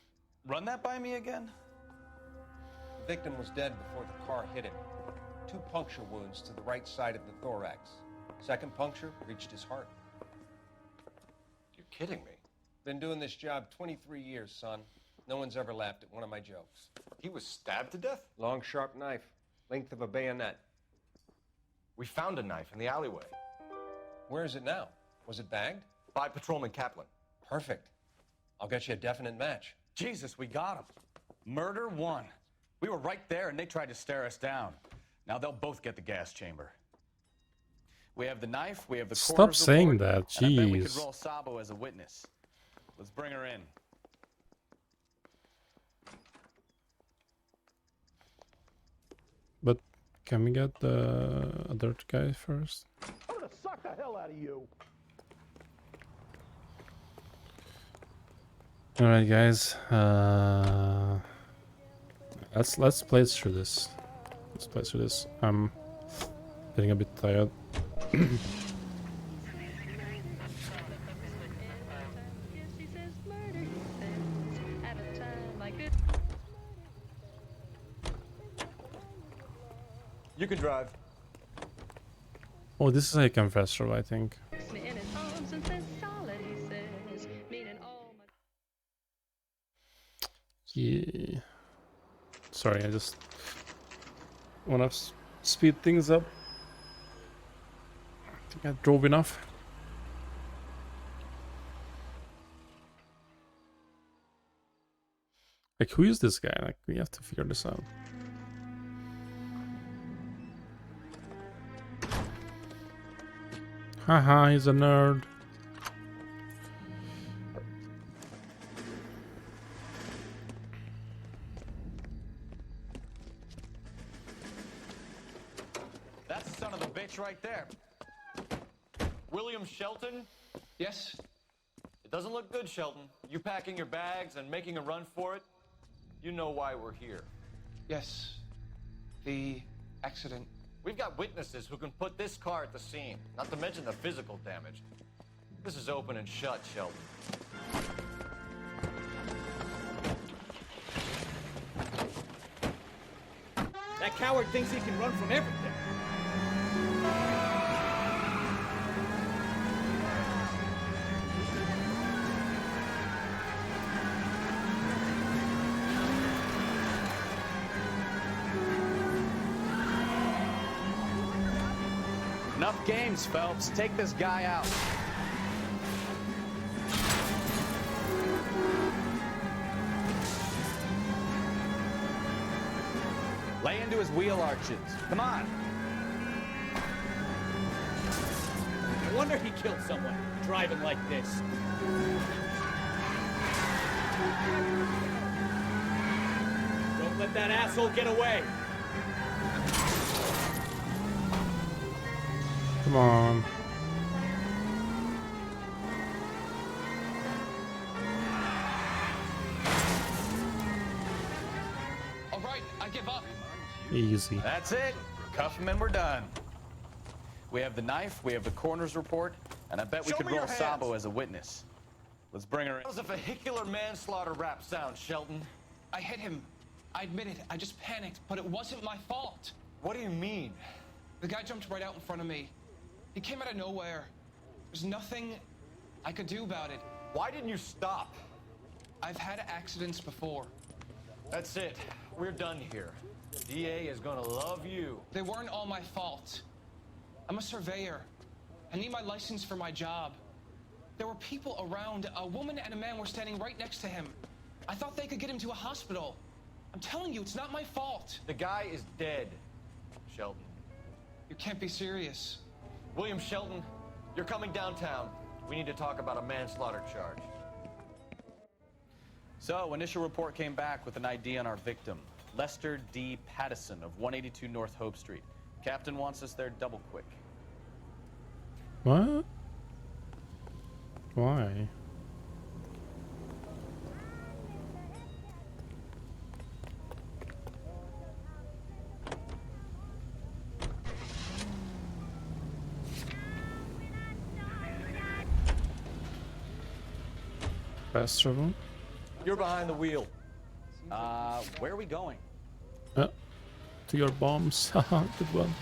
Run that by me again? The victim was dead before the car hit him. 2 puncture wounds to the right side of the thorax. Second puncture reached his heart. You're kidding me. Been doing this job 23 years, son. No one's ever laughed at one of my jokes. He was stabbed to death? Long, sharp knife. Length of a bayonet. We found a knife in the alleyway. Where is it now? Was it bagged? By Patrolman Kaplan. Perfect. I'll get you a definite match. Jesus, we got him. Murder 1. We were right there and they tried to stare us down. Now they'll both get the gas chamber. We have the knife, we have the Stop coroner's saying report, that, and I bet we could jeez. roll Sabo as a witness. Let's bring her in. But can we get the other guy first? I'm gonna suck the hell out of you. All right, guys. Let's play through this. Let's play through this. I'm getting a bit tired. You can drive. Oh, this is a confessor, I think. Yeah. Sorry, I just want to speed things up. I think I drove enough. Like, who is this guy? Like, we have to figure this out. Haha, he's a nerd. That's the son of a bitch right there. William Shelton? Yes? It doesn't look good, Shelton. You packing your bags and making a run for it? You know why we're here. Yes. The accident. We've got witnesses who can put this car at the scene, not to mention the physical damage. This is open and shut, Shelton. That coward thinks he can run from everything. Enough games, Phelps. Take this guy out. Lay into his wheel arches. Come on. No wonder he killed someone, driving like this. Don't let that asshole get away. Come on. All right, I give up. Easy. That's it. Cuff him and we're done. We have the knife, we have the coroner's report, and I bet we Show could me roll your hands. Sabo as a witness. Let's bring her in. How's a vehicular manslaughter rap sound, Shelton? I hit him. I admit it. I just panicked, but it wasn't my fault. What do you mean? The guy jumped right out in front of me. He came out of nowhere. There's nothing I could do about it. Why didn't you stop? I've had accidents before. That's it. We're done here. The DA is gonna love you. They weren't all my fault. I'm a surveyor. I need my license for my job. There were people around. A woman and a man were standing right next to him. I thought they could get him to a hospital. I'm telling you, it's not my fault. The guy is dead, Shelton. You can't be serious. William Shelton, you're coming downtown. We need to talk about a manslaughter charge. So, initial report came back with an ID on our victim, Lester D. Pattison of 182 North Hope Street. Captain wants us there double quick. What? Why? Fast travel? You're behind the wheel. Where are we going? To your bombs. Haha, good one.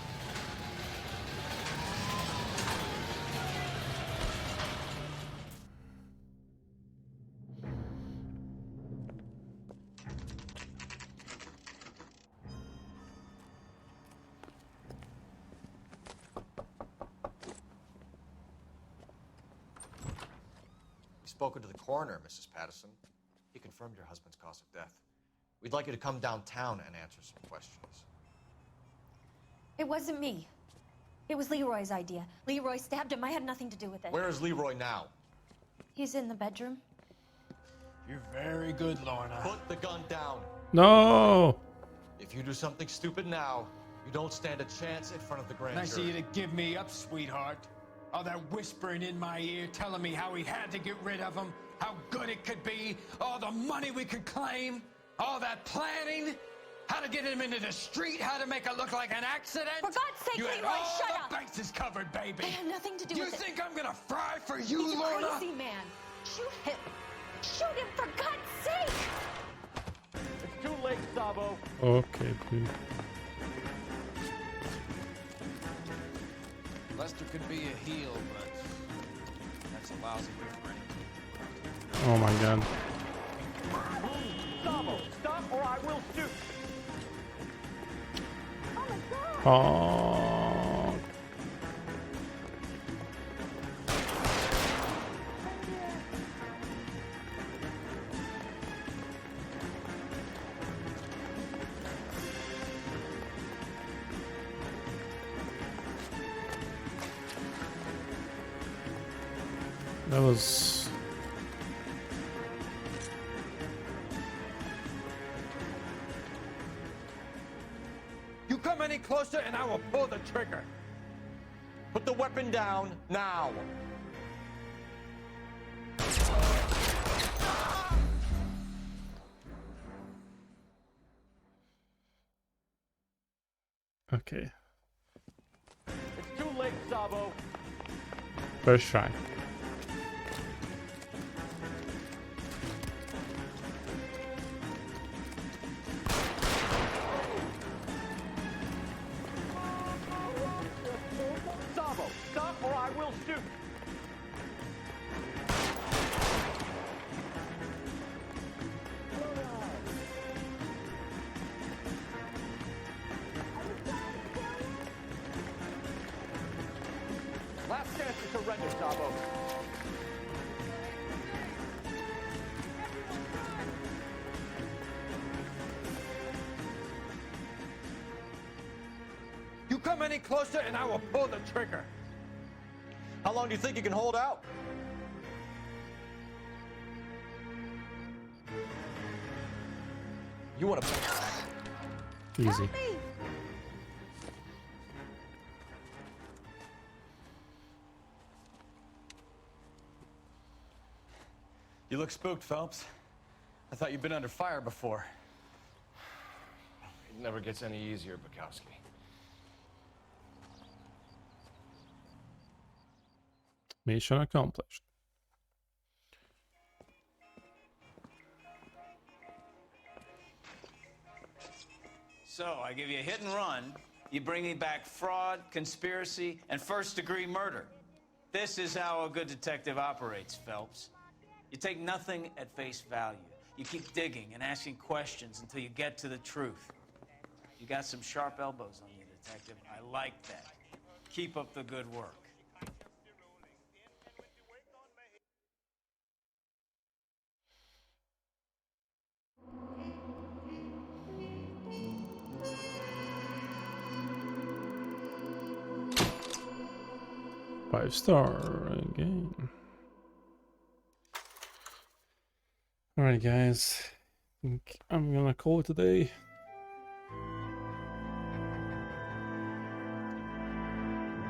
We've spoken to the coroner, Mrs. Pattison. He confirmed your husband's cause of death. We'd like you to come downtown and answer some questions. It wasn't me. It was Leroy's idea. Leroy stabbed him. I had nothing to do with it. Where is Leroy now? He's in the bedroom. You're very good, Lorna. Put the gun down. No! If you do something stupid now, you don't stand a chance in front of the grand Nice of jury. you to give me up, sweetheart. All that whispering in my ear telling me how we had to get rid of him, how good it could be, all the money we could claim, all that planning, how to get him into the street, how to make it look like an accident. For God's sake, you had Leroy, all shut the up! bases covered, baby. I had nothing to do You with it. think I'm gonna fry for you, He's a Lorna? crazy man. Shoot him. Shoot him, for God's sake! It's too late, Sabo. Okay, dude. Lester could be a heel, but that's a lousy refrain. Oh my god. Sabo, stop or I will shoot. Oh. That was... You come any closer and I will pull the trigger. Put the weapon down now. Okay. It's too late, Sabo. First try. Sabo, stop or I will shoot. Last chance to surrender, Sabo. You come any closer and I will pull the trigger. How long do you think you can hold out? You want to... Easy. You look spooked, Phelps. I thought you'd been under fire before. It never gets any easier, Bukowski. Mission accomplished. So, I give you a hit and run. You bring me back fraud, conspiracy, and first-degree murder. This is how a good detective operates, Phelps. You take nothing at face value. You keep digging and asking questions until you get to the truth. You got some sharp elbows on you, detective. I like that. Keep up the good work. 5-star again. Alright guys, I think I'm gonna call it today.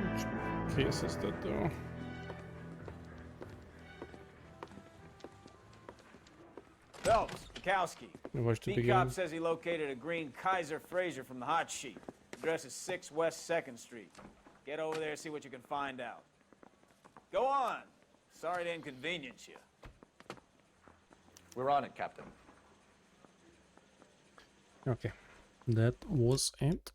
Which case is that though? Phelps, Kowski. Watch the B-Cop beginning. says he located a green Kaiser Fraser from the hot sheet. Address is 6 West 2nd Street. Get over there and see what you can find out. Go on. Sorry to inconvenience you. We're on it, Captain. Okay, that was it.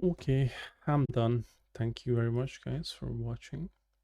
Okay, I'm done. Thank you very much, guys, for watching.